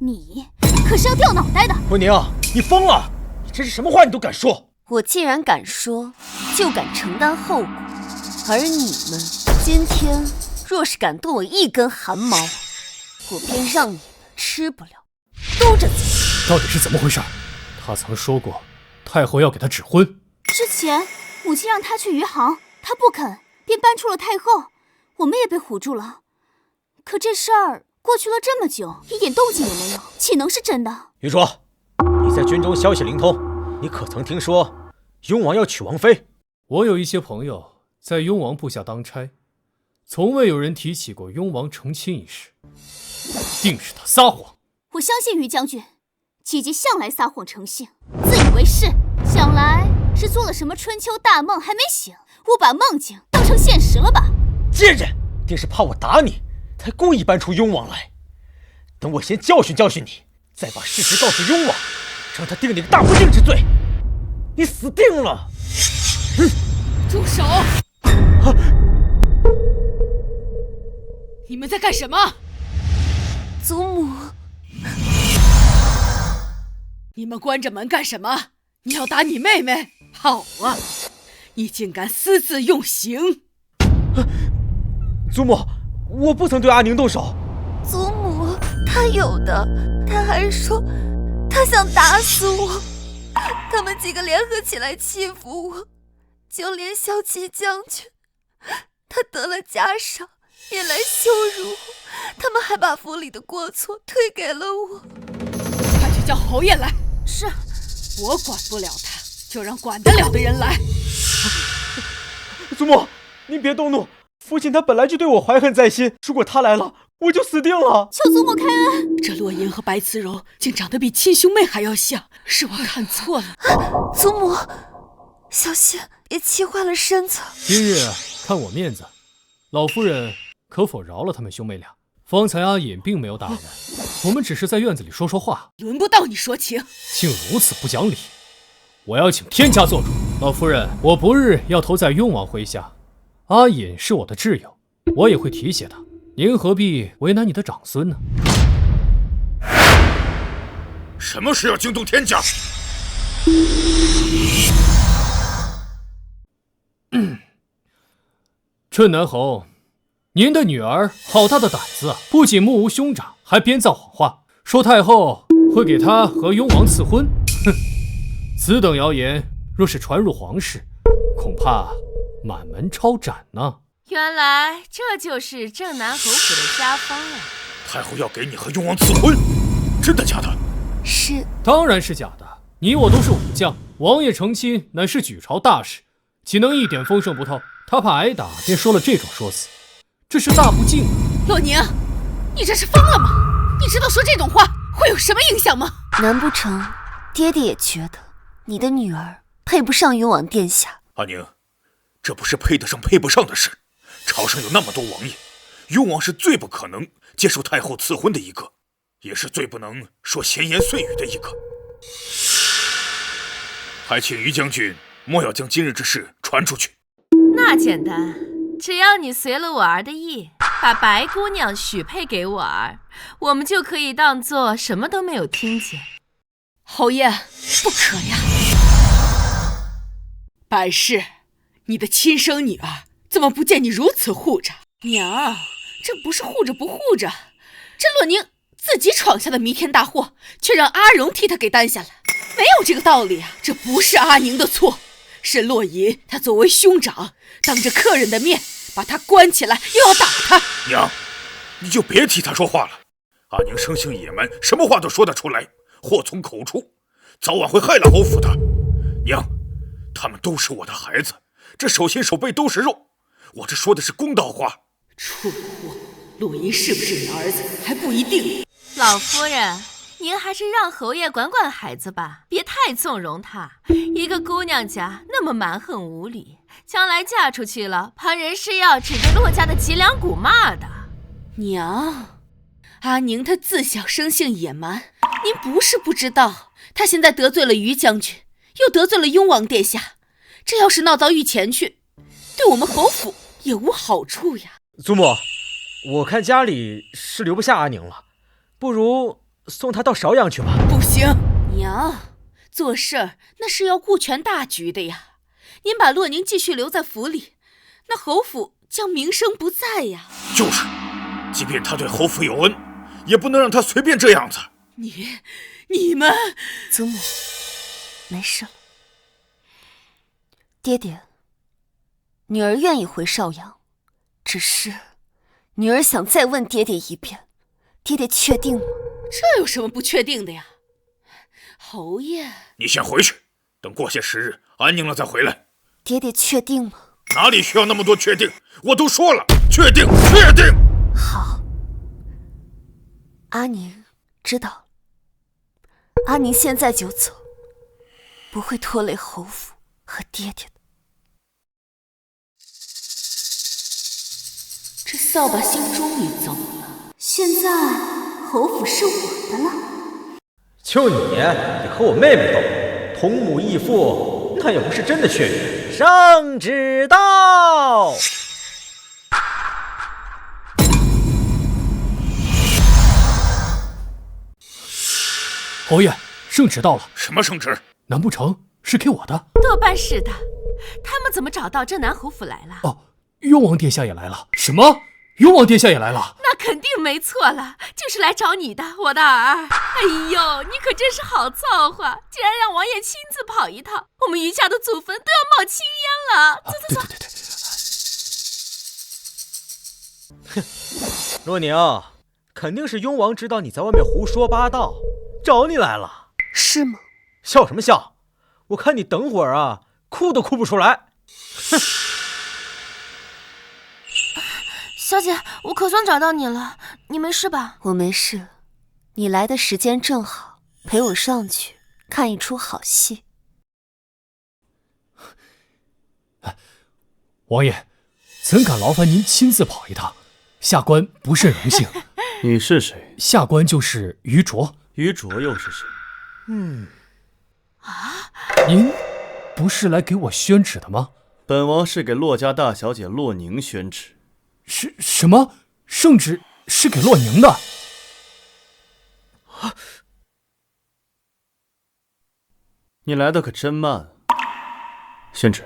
你可是要掉脑袋的。温宁，你疯了！你真是什么话你都敢说！我既然敢说，就敢承担后果。而你们今天若是敢动我一根汗毛，我便让你们吃不了兜着走。到底是怎么回事？他曾说过，太后要给他指婚。之前母亲让他去余杭，他不肯，便搬出了太后，我们也被唬住了。可这事儿过去了这么久，一点动静也没有，岂能是真的？余卓，你在军中消息灵通，你可曾听说雍王要娶王妃？我有一些朋友在雍王部下当差，从未有人提起过雍王成亲一事，定是他撒谎。我相信于将军，姐姐向来撒谎成性，自以为是，想来是做了什么春秋大梦还没醒，误把梦境当成现实了吧？贱人，定是怕我打你，才故意搬出雍王来。等我先教训教训你，再把事实告诉雍王，让他定你个大不敬之罪。你死定了！住手！你们在干什么？祖母，你们关着门干什么？你要打你妹妹？好啊，你竟敢私自用刑！祖母，我不曾对阿宁动手。祖母，他有的，他还说他想打死我，他们几个联合起来欺负我，就连骁骑将军，他得了嘉赏也来羞辱我，他们还把府里的过错推给了我。快去叫侯爷来。是，我管不了他，就让管得了的人来。祖母，您别动怒，父亲他本来就对我怀恨在心，如果他来了，我就死定了。求祖母开恩。这洛银和白慈柔竟长得比亲兄妹还要像，是我看错了。祖母，小心别气坏了身子。今日看我面子，老夫人可否饶了他们兄妹俩？方才阿隐并没有打人，我们只是在院子里说说话。轮不到你说情，竟如此不讲理！我要请天家做主。老夫人，我不日要投在雍王麾下，阿隐是我的挚友，我也会提携他。您何必为难你的长孙呢？什么事要惊动天家？镇南侯，您的女儿好大的胆子啊！不仅目无兄长，还编造谎话，说太后会给他和雍王赐婚。哼，此等谣言若是传入皇室，恐怕满门抄斩呢。原来这就是镇南侯府的家风啊！太后要给你和雍王赐婚，真的假的？是，当然是假的。你我都是武将，王爷成亲乃是举朝大事，岂能一点风声不透？他怕挨打，便说了这种说辞，这是大不敬啊！洛宁，你这是疯了吗？你知道说这种话会有什么影响吗？难不成爹爹也觉得你的女儿配不上雍王殿下？阿宁，这不是配得上配不上的事。朝上有那么多王爷，雍王是最不可能接受太后赐婚的一个，也是最不能说闲言碎语的一个。还请于将军莫要将今日之事传出去。那简单，只要你随了我儿的意，把白姑娘许配给我儿，我们就可以当作什么都没有听见。侯爷，不可呀！百世，你的亲生女儿怎么不见你如此护着？娘，这不是护着不护着，这洛宁自己闯下的弥天大祸，却让阿荣替他给担下来，没有这个道理啊！这不是阿宁的错，是洛银他作为兄长，当着客人的面把他关起来，又要打他。娘，你就别替他说话了。阿宁生性野蛮，什么话都说得出来，祸从口出，早晚会害了侯府的。娘，他们都是我的孩子，这手心手背都是肉，我这说的是公道话。蠢货，洛银是不是你儿子还不一定。老夫人，您还是让侯爷管管孩子吧，别太纵容他。一个姑娘家那么蛮横无理，将来嫁出去了，旁人是要指着洛家的脊梁骨骂的。娘，阿宁他自小生性野蛮，您不是不知道，他现在得罪了于将军，又得罪了雍王殿下，这要是闹到御前去，对我们侯府也无好处呀。祖母，我看家里是留不下阿宁了，不如送她到邵阳去吧。不行，娘，做事儿那是要顾全大局的呀。您把洛宁继续留在府里，那侯府将名声不在呀。就是，即便他对侯府有恩，也不能让他随便这样子。你们，祖母，没事了。爹爹，女儿愿意回邵阳，只是女儿想再问爹爹一遍，爹爹确定吗？这有什么不确定的呀？侯爷，你先回去，等过些时日安宁了再回来。爹爹确定吗？哪里需要那么多确定？我都说了，确定，确定。好，阿宁知道了。阿宁现在就走，不会拖累侯府和爹爹的。这扫把星终于走了，现在侯府是我的了。就你和我妹妹斗，同母异父，那也不是真的血缘。圣旨到！侯爷，圣旨到了。什么圣旨？难不成是给我的？多半是的。他们怎么找到镇南侯府来了？哦，雍王殿下也来了。什么？雍王殿下也来了？那肯定没错了，就是来找你的，我的儿。哎呦，你可真是好造化，竟然让王爷亲自跑一趟，我们余家的祖坟都要冒青烟了。走走走。哼，洛宁，肯定是雍王知道你在外面胡说八道，找你来了。是吗？笑什么笑？我看你等会儿哭都哭不出来。哼。小姐，我可算找到你了，你没事吧？我没事，你来的时间正好，陪我上去看一出好戏。王爷，怎敢劳烦您亲自跑一趟？下官不甚荣幸。你是谁？下官就是于卓。于卓又是谁？您不是来给我宣旨的吗？本王是给洛家大小姐洛宁宣旨。什么？圣旨是给洛宁的？你来的可真慢。宣旨。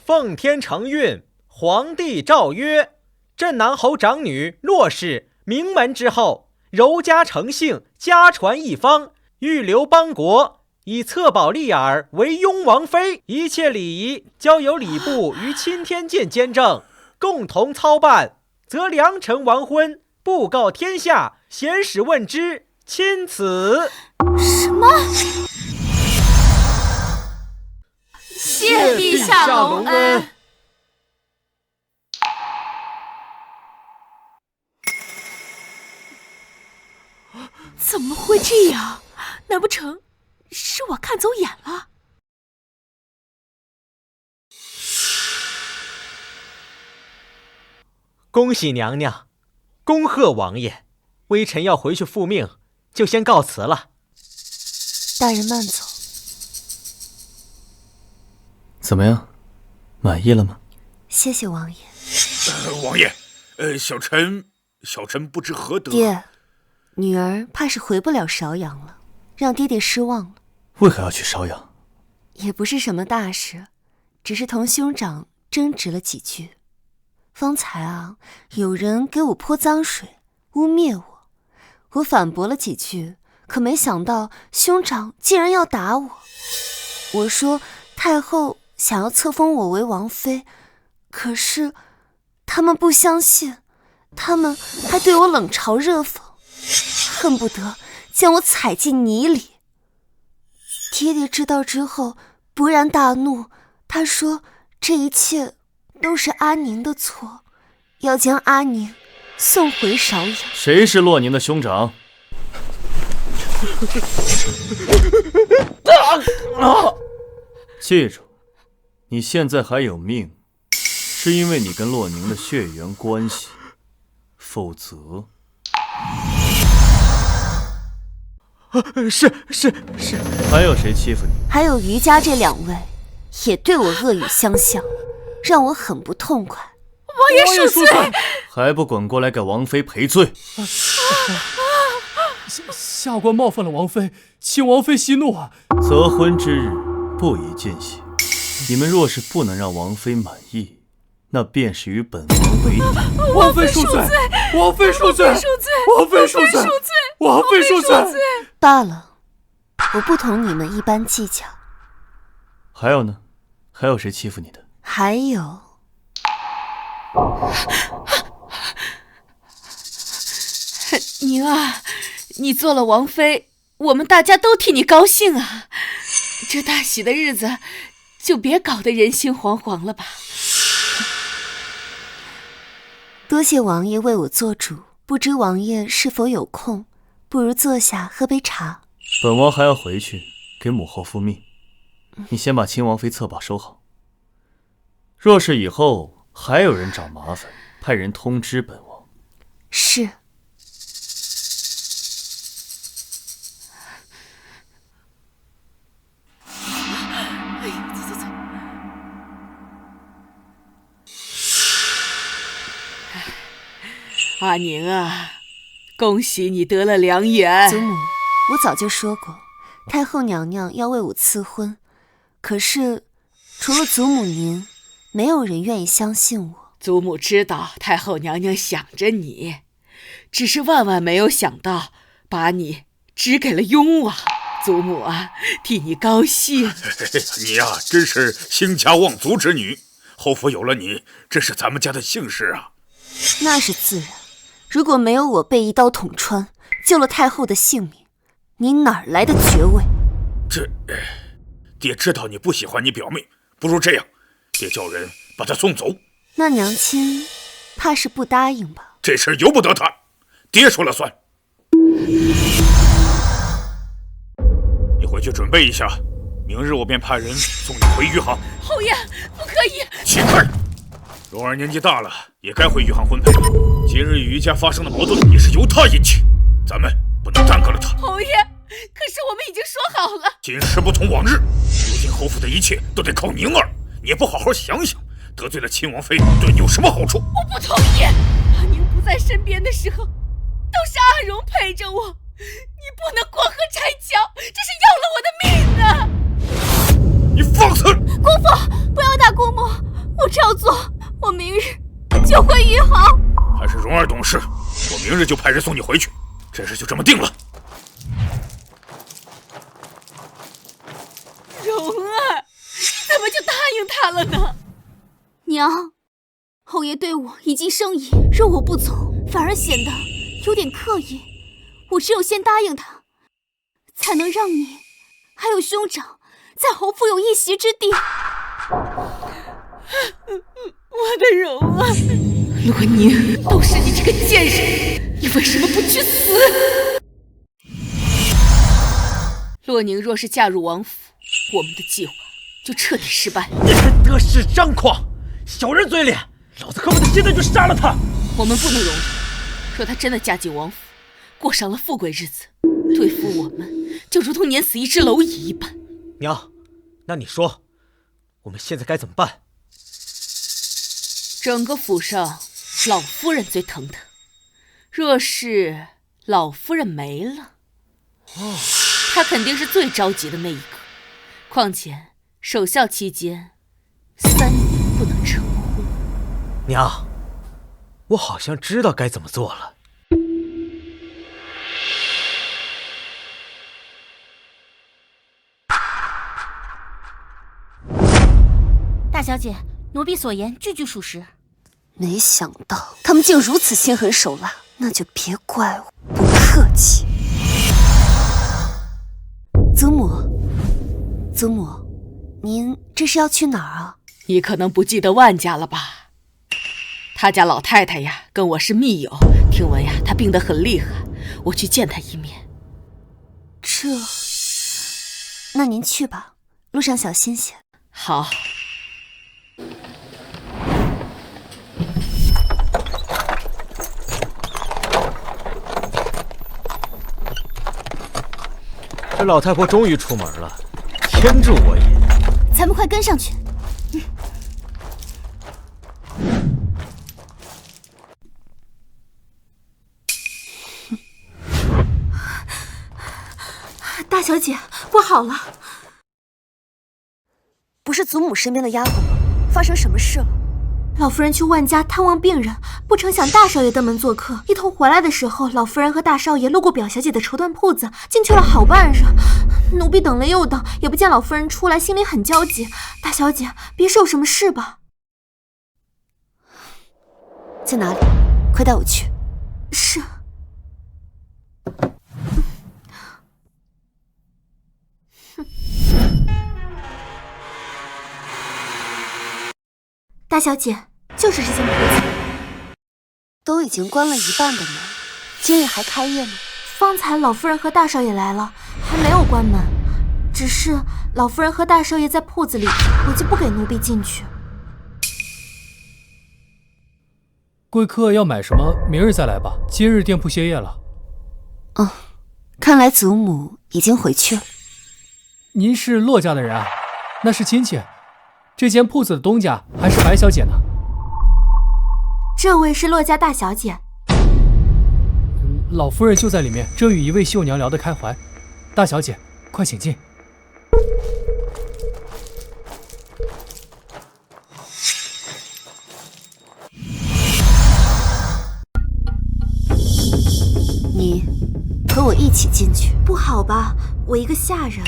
奉天承运，皇帝诏曰：镇南侯长女洛氏名门之后，柔家成姓，家传一方，欲留邦国，以策宝丽尔为雍王妃，一切礼仪交由礼部与钦天监监正，共同操办，则良辰完婚，布告天下，贤使问之，钦此。什么？谢陛下隆恩。怎么会这样？难不成是我看走眼了？恭喜娘娘，恭贺王爷，微臣要回去复命，就先告辞了。大人慢走。怎么样，满意了吗？谢谢王爷。王爷，小臣不知何德。爹，女儿怕是回不了邵阳了，让爹爹失望了。为何要去邵阳？也不是什么大事，只是同兄长争执了几句。方才有人给我泼脏水，污蔑我，我反驳了几句，可没想到兄长竟然要打我。我说太后想要册封我为王妃，可是他们不相信，他们还对我冷嘲热讽，恨不得将我踩进泥里。爹爹知道之后勃然大怒，他说这一切都是阿宁的错，要将阿宁送回邵阳。谁是洛宁的兄长？记住，你现在还有命，是因为你跟洛宁的血缘关系，否则……是。还有谁欺负你？还有余家这两位，也对我恶语相向，让我很不痛快。王爷恕罪，还不滚过来给王妃赔罪！下官冒犯了王妃，请王妃息怒啊！择婚之日，不宜见血。你们若是不能让王妃满意，那便是与本王为敌。王妃恕罪！王妃恕罪！王妃恕罪！王妃恕罪！罢了，我不同你们一般计较。还有呢？还有谁欺负你的？还有，宁儿，你做了王妃，我们大家都替你高兴啊！这大喜的日子，就别搞得人心惶惶了吧。多谢王爷为我做主，不知王爷是否有空？不如坐下喝杯茶。本王还要回去给母后复命，你先把亲王妃册宝收好。若是以后还有人找麻烦，派人通知本王。是。阿宁啊，恭喜你得了良缘。祖母，我早就说过，太后娘娘要为我赐婚，可是除了祖母您，没有人愿意相信我。祖母知道太后娘娘想着你，只是万万没有想到把你指给了雍王。祖母啊，替你高兴。你呀，真是兴家望族之女。侯府有了你，这是咱们家的幸事啊。那是自然。如果没有我被一刀捅穿，救了太后的性命，你哪来的爵位？爹知道你不喜欢你表妹，不如这样，爹叫人把她送走。那娘亲怕是不答应吧？这事由不得她，爹说了算。你回去准备一下，明日我便派人送你回余杭。侯爷，不可以！起开！蓉儿年纪大了，也该回余杭婚配。今日与余家发生的矛盾也是由他引起，咱们不能耽搁了他。侯爷，可是我们已经说好了，今时不同往日，如今侯府的一切都得靠宁儿，你也不好好想想，得罪了亲王妃对你有什么好处？我不同意。阿宁不在身边的时候，都是阿荣陪着我，你不能过河拆桥，这是要了我的命啊！你放肆！姑父，不要打姑母，我照做。我明日就回余杭。还是蓉儿懂事，我明日就派人送你回去，这事就这么定了。蓉儿，你怎么就答应他了呢？娘，侯爷对我已经生疑，若我不从，反而显得有点刻意。我只有先答应他，才能让你还有兄长在侯府有一席之地。我的蓉儿，洛宁，都是你这个贱人，你为什么不去死？洛宁若是嫁入王府，我们的计划就彻底失败了。你还得势张狂，小人嘴脸，老子恨不得现在就杀了他！我们不能容忍，若他真的嫁进王府，过上了富贵日子，对付我们就如同碾死一只蝼蚁一般。娘，那你说，我们现在该怎么办？整个府上，老夫人最疼他。若是老夫人没了，他肯定是最着急的那一个。况且守孝期间，3年不能成婚。娘，我好像知道该怎么做了。大小姐，奴婢所言句句属实。没想到他们竟如此心狠手辣，那就别怪我不客气。祖母，祖母，您这是要去哪儿啊？你可能不记得万家了吧？他家老太太呀，跟我是密友，听闻呀，她病得很厉害，我去见她一面。那您去吧，路上小心些。好。这老太婆终于出门了，天助我也！咱们快跟上去。小姐，不好了！不是祖母身边的丫鬟吗？发生什么事了？老夫人去万家探望病人，不成想大少爷登门做客，一同回来的时候，老夫人和大少爷路过表小姐的绸缎铺子，进去了好半日。奴婢等了又等，也不见老夫人出来，心里很焦急。大小姐，别是有什么事吧？在哪里？快带我去。是。大小姐，就是这间铺子。都已经关了一半的门，今日还开业吗？方才老夫人和大少爷来了，还没有关门。只是老夫人和大少爷在铺子里，我就不给奴婢进去。贵客要买什么，明日再来吧。今日店铺歇业了。哦，看来祖母已经回去了。您是骆家的人啊？那是亲戚。这间铺子的东家还是白小姐呢。这位是骆家大小姐。老夫人就在里面，正与一位绣娘聊得开怀。大小姐，快请进。你和我一起进去。不好吧？我一个下人。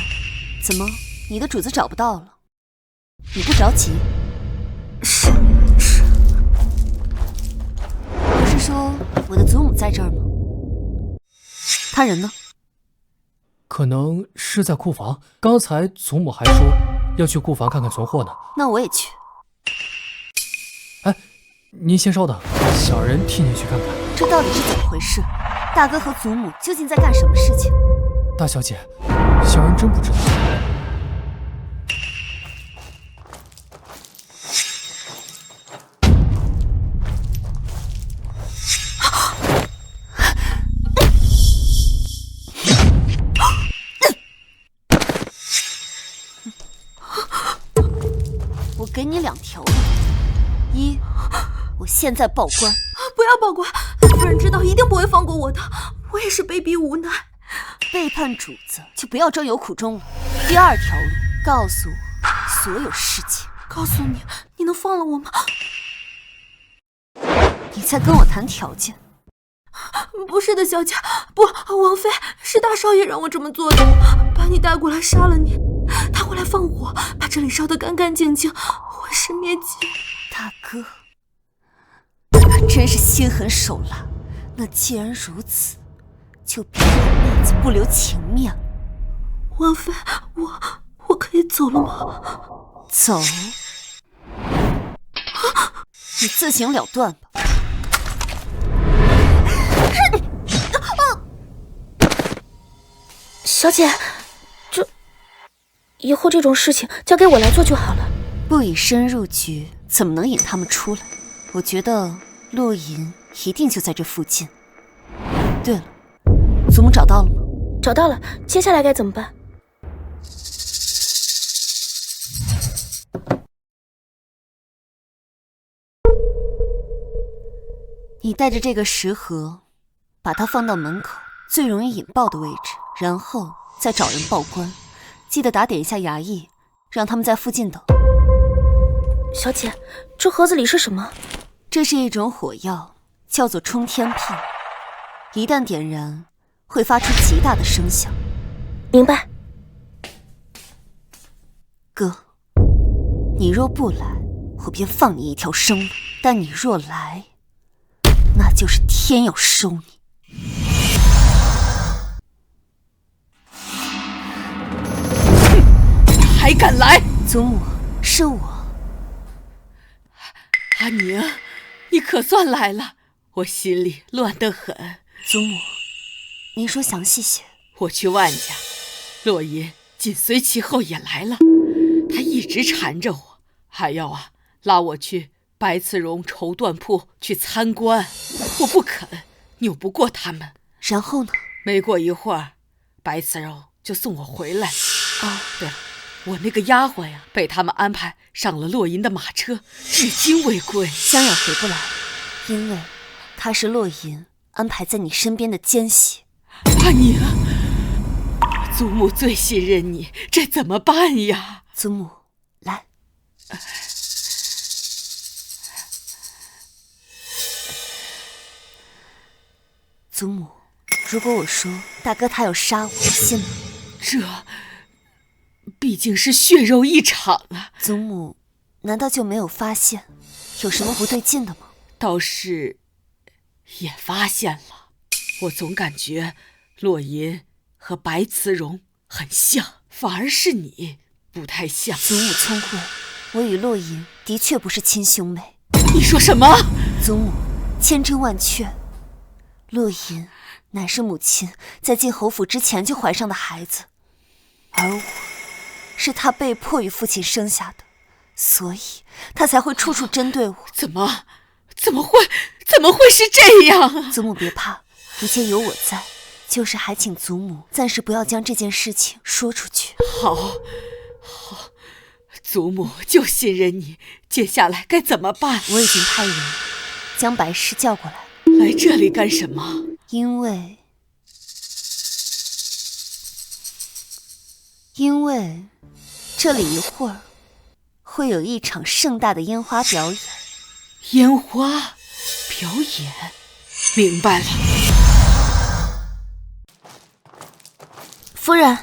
怎么，你的主子找不到了？你不着急？是。不是说我的祖母在这儿吗？他人呢？可能是在库房。刚才祖母还说要去库房看看存货呢。那我也去。哎，您先稍等，小人替您去看看。这到底是怎么回事？大哥和祖母究竟在干什么事情？大小姐，小人真不知道。我给你2条路：一，我现在报官。不要报官，老夫人知道一定不会放过我的。我也是被逼无奈。背叛主子就不要争有苦衷了。第2条路，告诉我所有事情。告诉你，你能放了我吗？你在跟我谈条件？不是的，小姐，不，王妃，是大少爷让我这么做的，把你带过来杀了你。他会来放火，把这里烧得干干净净，毁尸灭迹。大哥，可真是心狠手辣。那既然如此，就别让面子不留情面。王妃，我可以走了吗？走？你自行了断吧。小姐，以后这种事情交给我来做就好了。不以身入局，怎么能引他们出来？我觉得洛银一定就在这附近。对了，祖母找到了吗？找到了，接下来该怎么办？你带着这个食盒，把它放到门口最容易引爆的位置，然后再找人报官。记得打点一下衙役，让他们在附近等。小姐，这盒子里是什么？这是一种火药，叫做冲天炮。一旦点燃，会发出极大的声响。明白。哥，你若不来，我便放你一条生路；但你若来，那就是天要收你。还敢来！祖母，是我。阿宁，你可算来了，我心里乱得很。祖母，您说详细些。我去万家，洛银紧随其后也来了，他一直缠着我，还要拉我去白慈荣绸缎铺去参观，我不肯，扭不过他们。然后呢？没过一会儿，白慈荣就送我回来。对了，我那个丫鬟被他们安排上了洛银的马车，至今未归。香雅回不来，因为她是洛银安排在你身边的奸细。阿宁，祖母最信任你，这怎么办呀？祖母，来。祖母，如果我说大哥他要杀我，信吗？这毕竟是血肉一场啊！祖母，难道就没有发现有什么不对劲的吗？倒是也发现了，我总感觉洛银和白慈荣很像，反而是你不太像。祖母聪慧，我与洛银的确不是亲兄妹。你说什么？祖母，千真万确，洛银乃是母亲在进侯府之前就怀上的孩子，而我是她被迫与父亲生下的，所以她才会处处针对我。怎么会是这样？祖母别怕，一切有我在，就是还请祖母暂时不要将这件事情说出去。好，祖母就信任你。接下来该怎么办？我已经派人将白氏叫过来。来这里干什么？因为这里一会儿会有一场盛大的烟花表演。烟花表演，明白了。夫人，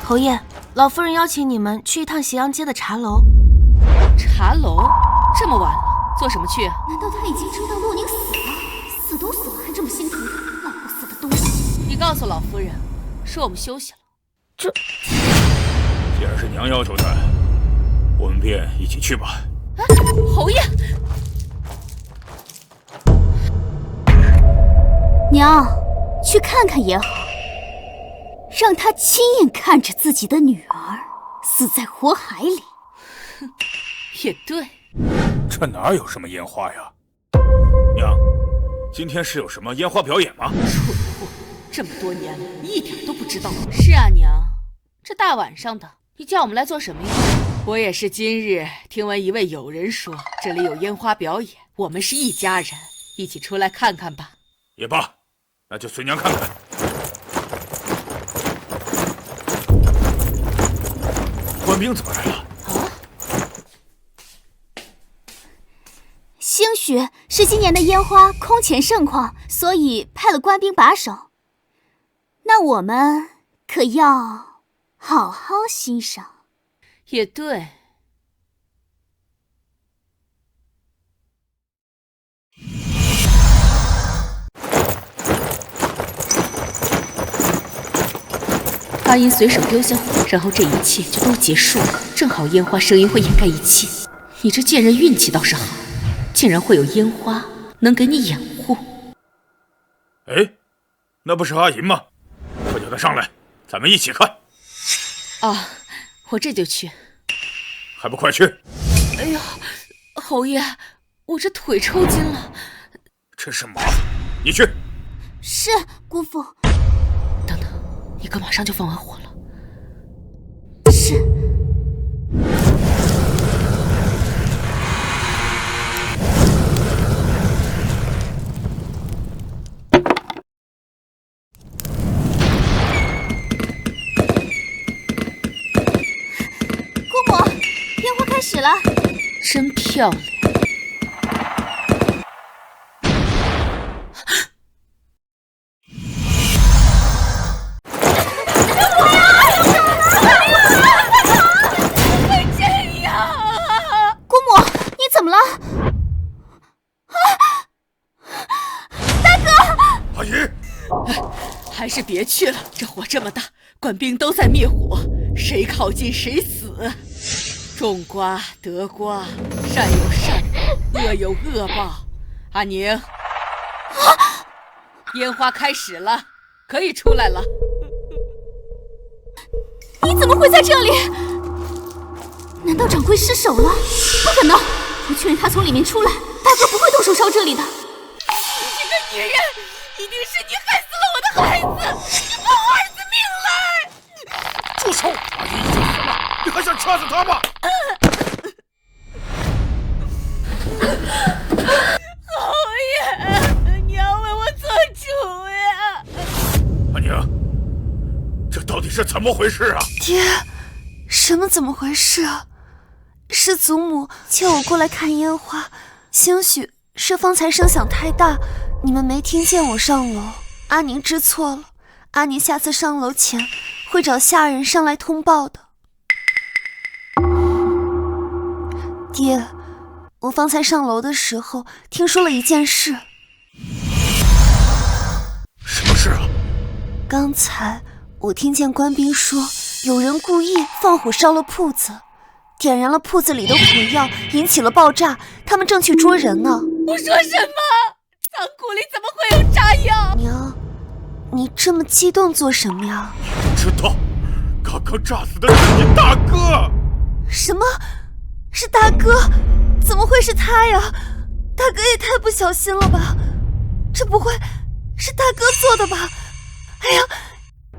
侯爷，老夫人邀请你们去一趟斜阳街的茶楼。茶楼？这么晚了，做什么去？难道他已经知道洛宁死了？死都死了，还这么心疼他，老不死的东西！你告诉老夫人，说我们休息了。这，既然是娘要求的，我们便一起去吧。侯爷，娘，去看看也好，让他亲眼看着自己的女儿死在火海里。也对，这哪有什么烟花呀？娘，今天是有什么烟花表演吗？蠢货，这么多年了，一点都不知道。是啊，娘，这大晚上的，你叫我们来做什么呀？我也是今日听闻一位友人说，这里有烟花表演，我们是一家人，一起出来看看吧。也罢，那就随娘看看。官兵怎么来了？兴许是今年的烟花空前盛况，所以派了官兵把守。那我们可要好好欣赏。也对。阿银随手丢下火，然后这一切就都结束了。正好烟花声音会掩盖一切。你这贱人运气倒是好，竟然会有烟花能给你掩护。哎，那不是阿银吗？快叫他上来，咱们一起看。啊，我这就去。还不快去！哎呀，侯爷，我这腿抽筋了。真是麻烦，你去。是，姑父。等等，你哥马上就放完火了。是。姑母，烟花开始了。真漂亮。还是别去了，这火这么大，官兵都在灭火，谁靠近谁死。种瓜得瓜，善有善报，恶有恶报。阿宁，烟花开始了，可以出来了。你怎么会在这里？难道掌柜失手了？不可能！我确认他从里面出来，大哥不会动手烧这里的。你这个女人！一定是你害死了我的孩子！你放我儿子命来！住手！阿银已经死了，你还想掐死他吗？侯爷，你要为我做主呀！阿宁，这到底是怎么么回事啊？爹，什么怎么回事啊？是祖母叫我过来看烟花，兴许是方才声响太大，你们没听见我上楼。阿宁知错了，阿宁下次上楼前会找下人上来通报的。爹，我方才上楼的时候听说了一件事。什么事啊？刚才我听见官兵说，有人故意放火烧了铺子，点燃了铺子里的火药，引起了爆炸，他们正去捉人呢。胡说什么？仓库里怎么会有炸药？娘，你这么激动做什么呀？不知道，刚刚炸死的是你大哥。什么？是大哥？怎么会是他呀？大哥也太不小心了吧！这不会是大哥做的吧？哎呀，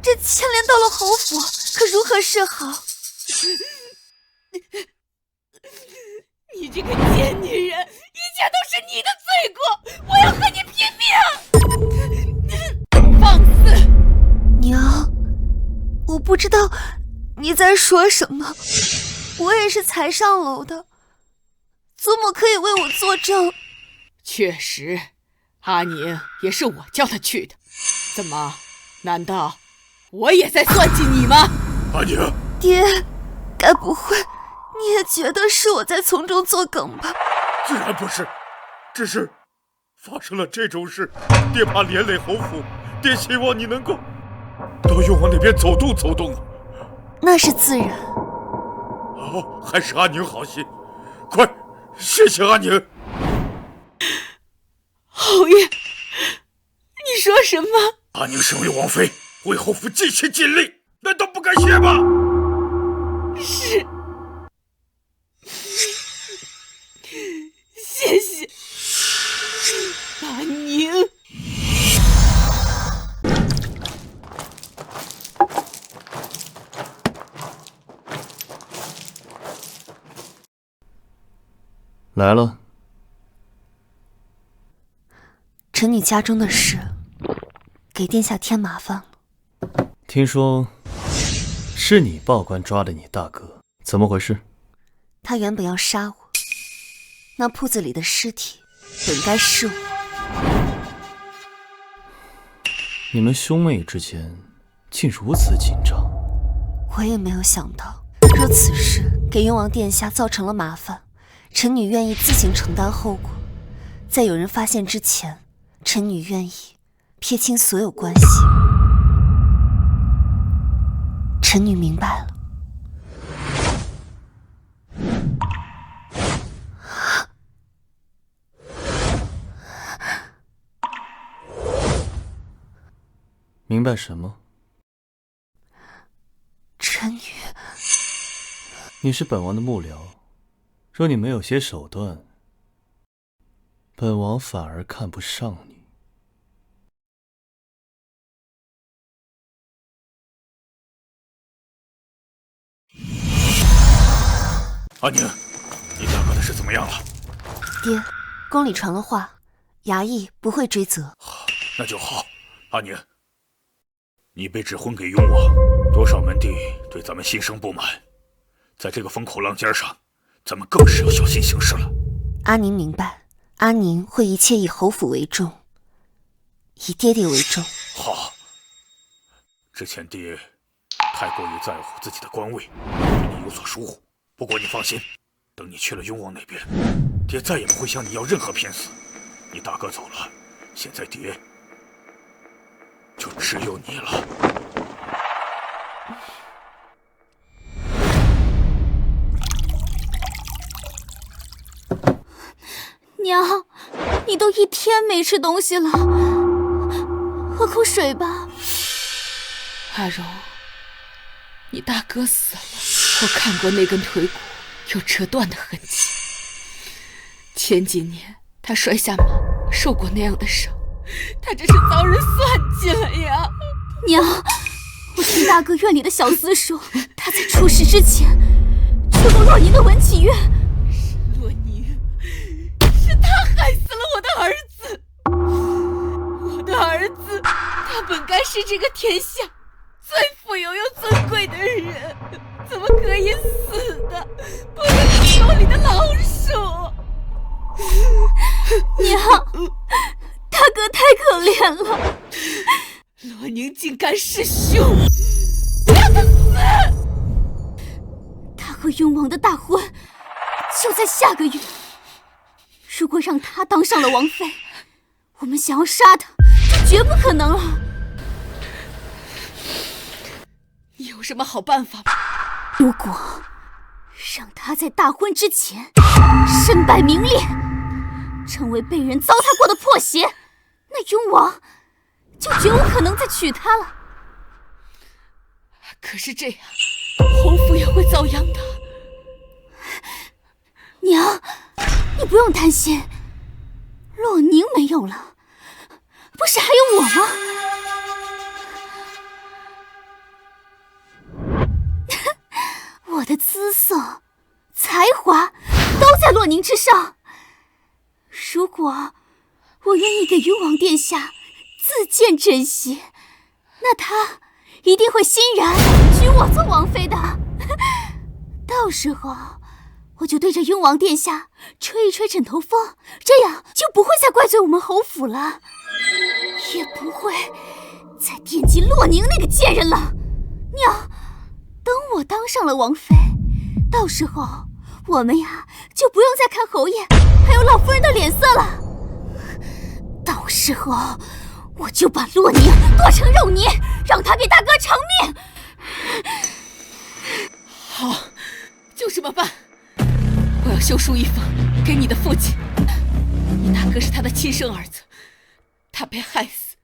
这牵连到了侯府，可如何是好？你这个贱女人，一切都是你的罪过！我要和你拼命！放肆！娘，我不知道你在说什么，我也是才上楼的，祖母可以为我作证。确实，阿宁也是我叫他去的。怎么？难道我也在算计你吗？阿宁，爹，该不会你也觉得是我在从中作梗吧？自然不是，只是发生了这种事，爹怕连累侯府，爹希望你能够到雍王那边走动走动啊。那是自然。哦，还是阿宁好心，快，谢谢阿宁。侯爷，你说什么？阿宁身为王妃，为侯府尽心尽力，难道不该谢吗？是，谢谢阿宁。来了。臣女家中的事，给殿下添麻烦了。听说是你报官抓的你大哥，怎么回事？他原本要杀我，那铺子里的尸体本该是我。你们兄妹之间竟如此紧张。我也没有想到，若此事给雍王殿下造成了麻烦，臣女愿意自行承担后果。在有人发现之前，臣女愿意撇清所有关系。臣女明白了。明白什么？臣女，你是本王的幕僚，若你没有些手段，本王反而看不上你。阿宁，你大哥的事怎么样了？爹，宫里传了话，衙役不会追责。那就好。阿宁，你被指婚给雍王，多少门第对咱们心生不满，在这个风口浪尖上，咱们更是要小心行事了。阿宁明白，阿宁会一切以侯府为重，以爹爹为重。好，之前爹太过于在乎自己的官位，对你有所疏忽。不过你放心，等你去了雍王那边，爹再也不会向你要任何偏私。你大哥走了，现在爹就只有你了。娘，你都一天没吃东西了，喝口水吧。阿柔，你大哥死了，我看过那根腿骨有折断的痕迹。前几年他摔下马，受过那样的伤，他这是遭人算计了呀！娘，我听大哥院里的小厮说，他在出事之前去过洛宁的文启院。是洛宁，是他害死了我的儿子。我的儿子，他本该是这个天下最富富有又尊贵的人，怎么可以死的？不能是手里的老鼠。娘，大哥太可怜了。洛宁竟敢弑兄，让他死！他和雍王的大婚就在下个月，如果让他当上了王妃，我们想要杀他就绝不可能了。你有什么好办法吗？如果让他在大婚之前身败名裂，成为被人糟蹋过的破鞋，那雍王就绝无可能再娶她了。可是这样，侯府也会遭殃的。娘，你不用担心，洛宁没有了，不是还有我吗？我的姿色、才华都在洛宁之上。如果我愿意给雍王殿下自荐珍惜，那他一定会欣然娶我做王妃的。到时候我就对着雍王殿下吹一吹枕头风，这样就不会再怪罪我们侯府了，也不会再惦记洛宁那个贱人了。娘，等我当上了王妃，到时候我们呀就不用再看侯爷还有老夫人的脸色了。到时候我就把洛宁剁成肉泥，让他给大哥偿命。好，就这么办。我要修书一封给你的父亲，你大哥是他的亲生儿子，他被害死，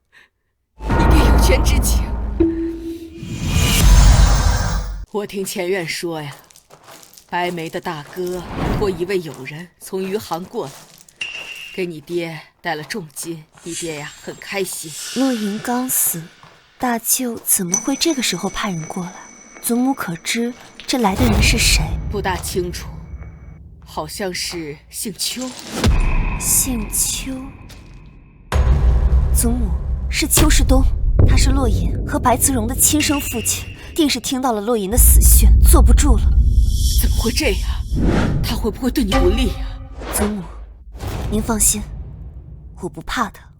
你爹有权知情。我听前院说呀，白眉的大哥托一位友人从余杭过来，给你爹带了重金，你爹呀很开心。洛云刚死，大舅怎么会这个时候派人过来？祖母可知这来的人是谁？不大清楚，好像是姓邱。姓邱？祖母是邱世东，他是洛银和白慈荣的亲生父亲，定是听到了洛银的死讯，坐不住了。怎么会这样？他会不会对你不利呀？祖母，您放心，我不怕他。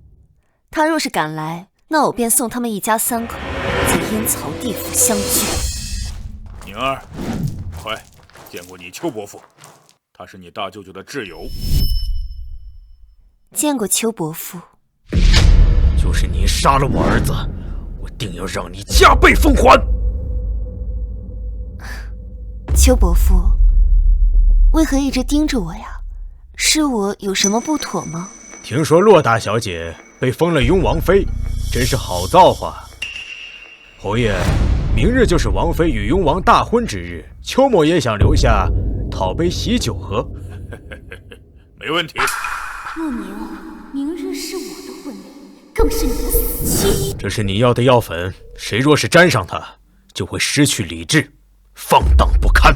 他若是敢来，那我便送他们一家3口在阴曹地府相聚。宁儿，快见过你邱伯父，他是你大舅舅的挚友。见过邱伯父。就是你杀了我儿子，我定要让你加倍奉还。邱伯父，为何一直盯着我呀？是我有什么不妥吗？听说骆大小姐被封了雍王妃，真是好造化。侯爷，明日就是王妃与雍王大婚之日，邱某也想留下讨杯喜酒喝。没问题。洛宁，明日是我的婚礼，更是你的死期。这是你要的药粉，谁若是沾上它，就会失去理智，放荡不堪。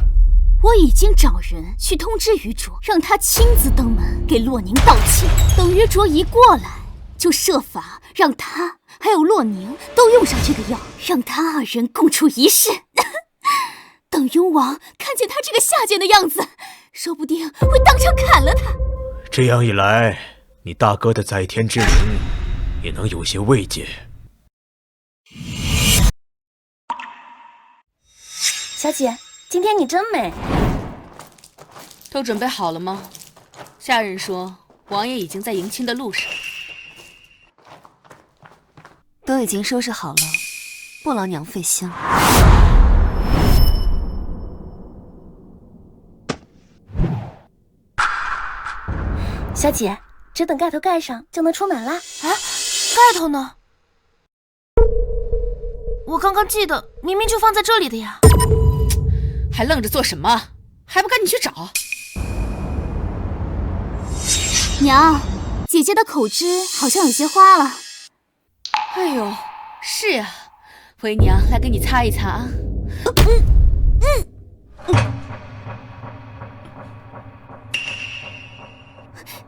我已经找人去通知余卓，让他亲自登门给洛宁道歉。等余卓一过来，就设法让他还有洛宁都用上这个药，让他2人共处一室。等雍王看见他这个下贱的样子，说不定会当场砍了他。这样一来，你大哥的在天之灵也能有些慰藉。小姐，今天你真美。都准备好了吗？下人说王爷已经在迎亲的路上。都已经收拾好了，不劳娘费心了。小姐，只等盖头盖上就能出门啦。啊，盖头呢？我刚刚记得明明就放在这里的呀。还愣着做什么？还不赶紧去找！娘，姐姐的口脂好像有些花了。哎呦，是呀，为娘来给你擦一擦啊。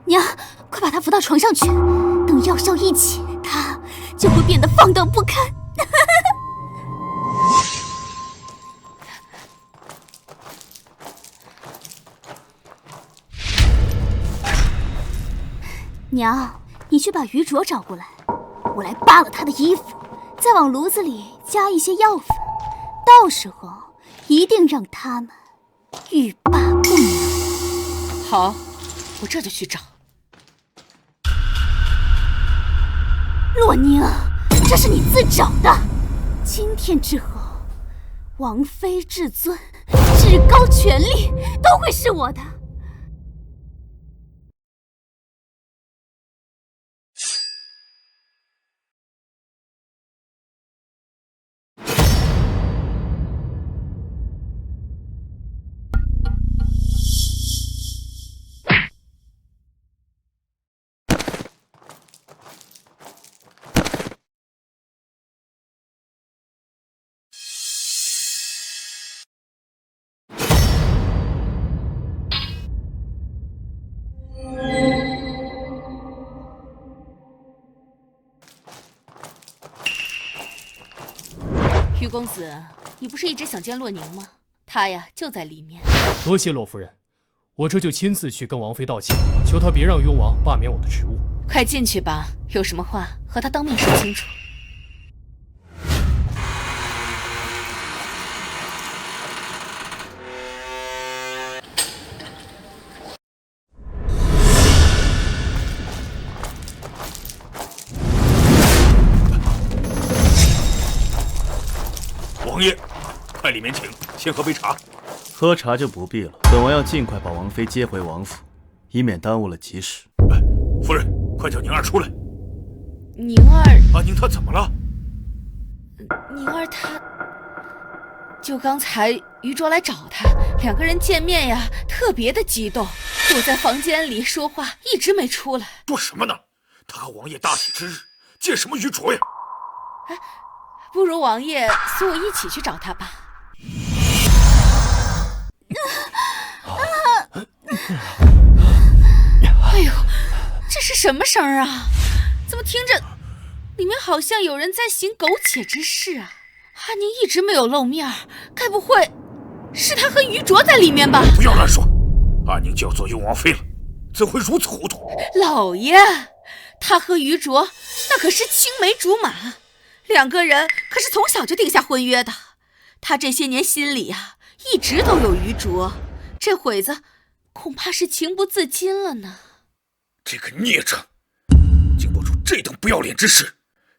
娘，快把她扶到床上去，等药效一起，她就会变得放荡不堪。娘，你去把于卓找过来，我来扒了他的衣服，再往炉子里加一些药粉，到时候一定让他们欲罢不能。好，我这就去找。洛宁，这是你自找的。今天之后，王妃至尊、至高权力都会是我的。于公子，你不是一直想见洛宁吗？他呀就在里面。多谢洛夫人，我这就亲自去跟王妃道歉，求她别让雍王罢免我的职务。快进去吧，有什么话和他当面说清楚。王爷，快里面请，先喝杯茶。喝茶就不必了，本王要尽快把王妃接回王府，以免耽误了吉时。夫人，快叫宁儿出来。宁儿，阿宁她怎么了？宁儿她，就刚才于卓来找她，两个人见面呀，特别的激动，躲在房间里说话，一直没出来。说什么呢？他和王爷大喜之日，见什么于卓呀？哎，不如王爷随我一起去找他吧。哎呦，这是什么声儿啊？怎么听着里面好像有人在行苟且之事啊？阿宁一直没有露面，该不会是他和于卓在里面吧？不要乱说，阿宁就要做雍王妃了，怎会如此糊涂？老爷，他和于卓那可是青梅竹马，两个人可是从小就定下婚约的。他这些年心里啊，一直都有于卓，这会子恐怕是情不自禁了呢。这个孽障，竟做出这等不要脸之事，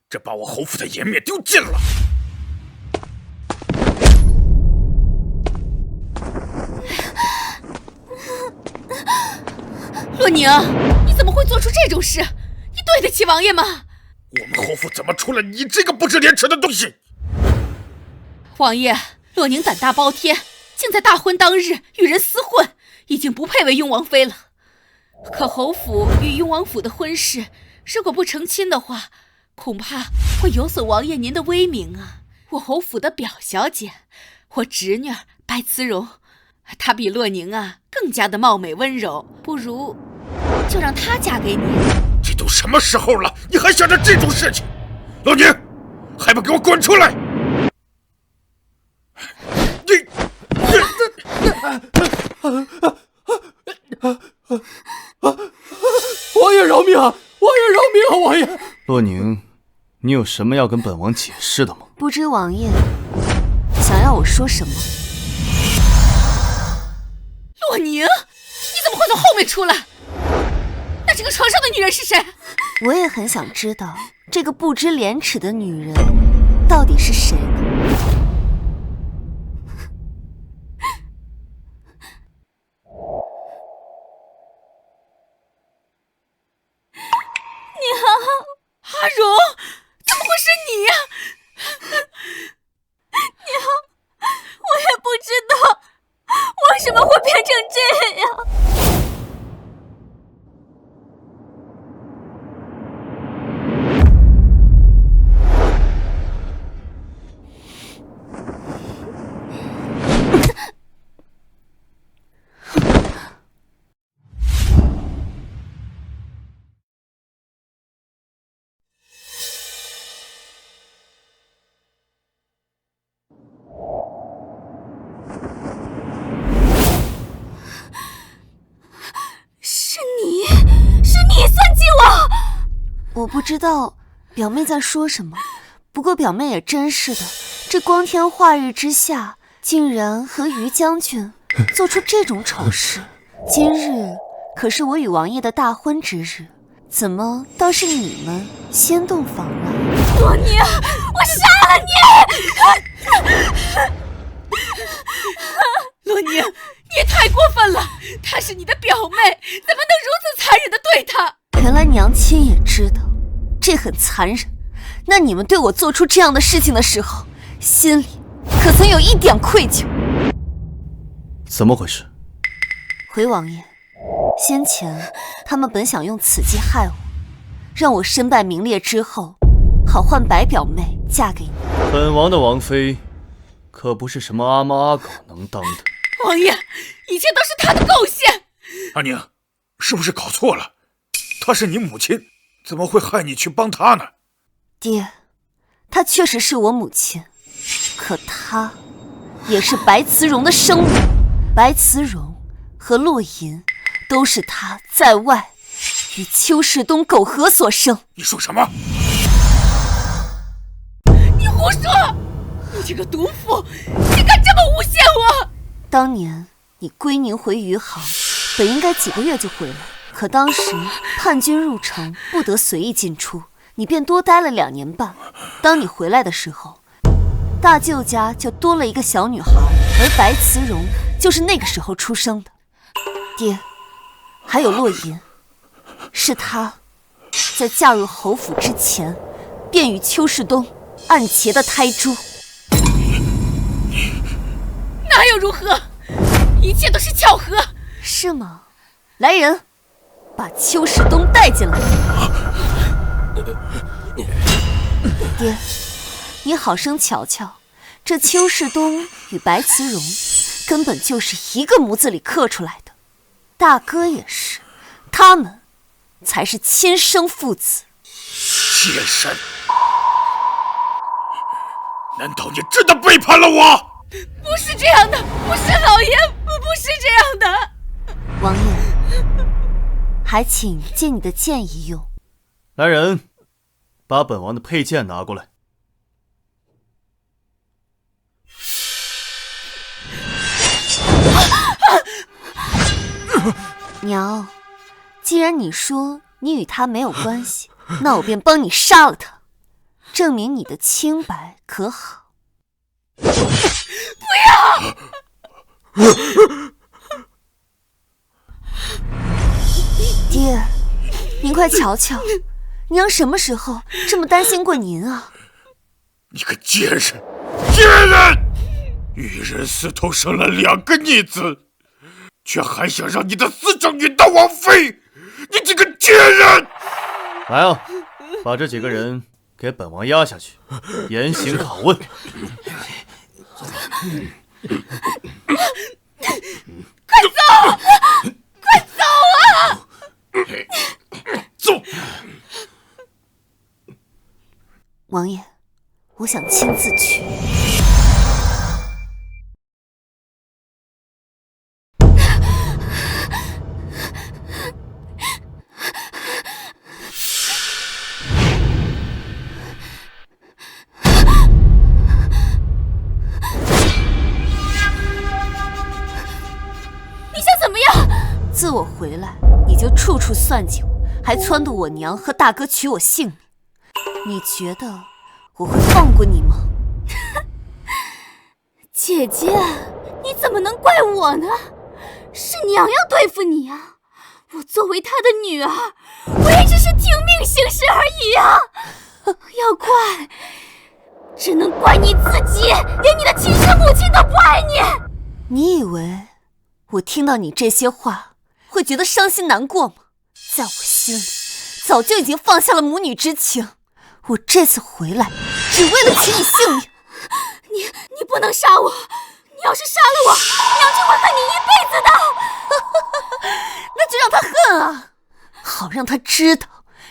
这把我侯府的颜面丢尽了。洛宁，你怎么会做出这种事？你对得起王爷吗？我们侯府怎么出了你这个不知廉耻的东西？王爷，洛宁胆大包天，竟在大婚当日与人厮混，已经不配为雍王妃了。可侯府与雍王府的婚事，如果不成亲的话，恐怕会有损王爷您的威名啊。我侯府的表小姐，我侄女白慈荣，她比洛宁啊更加的貌美温柔，不如就让她嫁给你。这都什么时候了，你还想着这种事情？洛宁，还不给我滚出来！王爷饶命啊！王爷饶命啊！王爷，洛宁，你有什么要跟本王解释的吗？不知王爷想要我说什么？洛宁，你怎么会从后面出来？那这个床上的女人是谁？我也很想知道，这个不知廉耻的女人到底是谁呢？阿荣，怎么会是你呀？娘，我也不知道为什么会变成这样。我不知道表妹在说什么，不过表妹也真是的，这光天化日之下，竟然和于将军做出这种丑事。今日可是我与王爷的大婚之日，怎么倒是你们先洞房了？罗宁，我杀了你！罗宁，你也太过分了！她是你的表妹，怎么能如此残忍地对她？原来娘亲也知道，这很残忍。那你们对我做出这样的事情的时候，心里可曾有一点愧疚？怎么回事？回王爷，先前他们本想用此计害我，让我身败名裂之后，好换白表妹嫁给你。本王的王妃，可不是什么阿猫阿狗能当的。王爷，一切都是他的构陷。阿宁，是不是搞错了？她是你母亲，怎么会害你去帮她呢？爹，她确实是我母亲，可她也是白慈荣的生母。白慈荣和洛银都是她在外与邱世东苟合所生。你说什么？你胡说！你这个毒妇，竟敢这么诬陷我！当年你归宁回余杭，本应该几个月就回来，可当时叛军入城，不得随意进出，你便多待了2年半。当你回来的时候，大舅家就多了一个小女孩，而白慈荣就是那个时候出生的。爹，还有洛银，是她在嫁入侯府之前，便与邱世东暗结的胎珠。哪有如何？一切都是巧合。是吗？来人，把邱世东带进来。爹，你好生瞧瞧，这邱世东与白慈荣根本就是一个模子里刻出来的。大哥也是，他们才是亲生父子。妾身，难道你真的背叛了我？不是这样的，不是老爷，不是这样的。王爷，还请借你的剑一用。来人，把本王的佩剑拿过来。娘，既然你说你与他没有关系，那我便帮你杀了他，证明你的清白，可好？不要！爹，您快瞧瞧，娘什么时候这么担心过您啊？你个贱人，贱人！与人私通生了2个逆子，却还想让你的私生女当王妃，你这个贱人！来啊，把这几个人给本王押下去，严刑拷问。快走！快走啊！走！王爷，我想亲自去。自我回来，你就处处算计我，还撺掇我娘和大哥取我性命。你觉得我会放过你吗？姐姐，你怎么能怪我呢？是娘要对付你啊！我作为她的女儿，我也只是听命行事而已啊！要怪，只能怪你自己，连你的亲生母亲都不爱你。你以为我听到你这些话会觉得伤心难过吗？在我心里，早就已经放下了母女之情。我这次回来，只为了取你性命。你不能杀我！你要是杀了我，娘就会恨你一辈子的。那就让他恨啊，好让他知道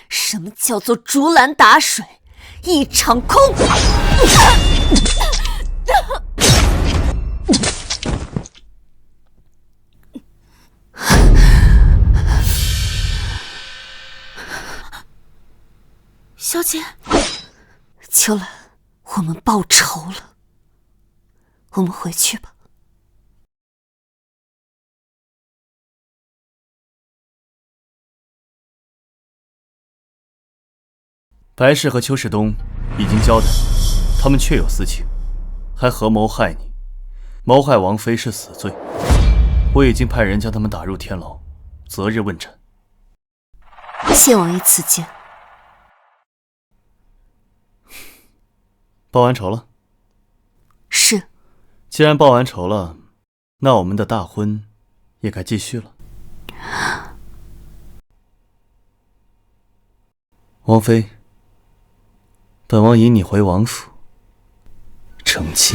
什么叫做竹篮打水一场空。小姐，秋兰，我们报仇了，我们回去吧。白氏和邱世东已经交代，他们确有私情，还合谋害你，谋害王妃是死罪。我已经派人将他们打入天牢，择日问斩。谢王爷赐剑。报完仇了？是。既然报完仇了，那我们的大婚也该继续了。王妃，本王引你回王府成亲。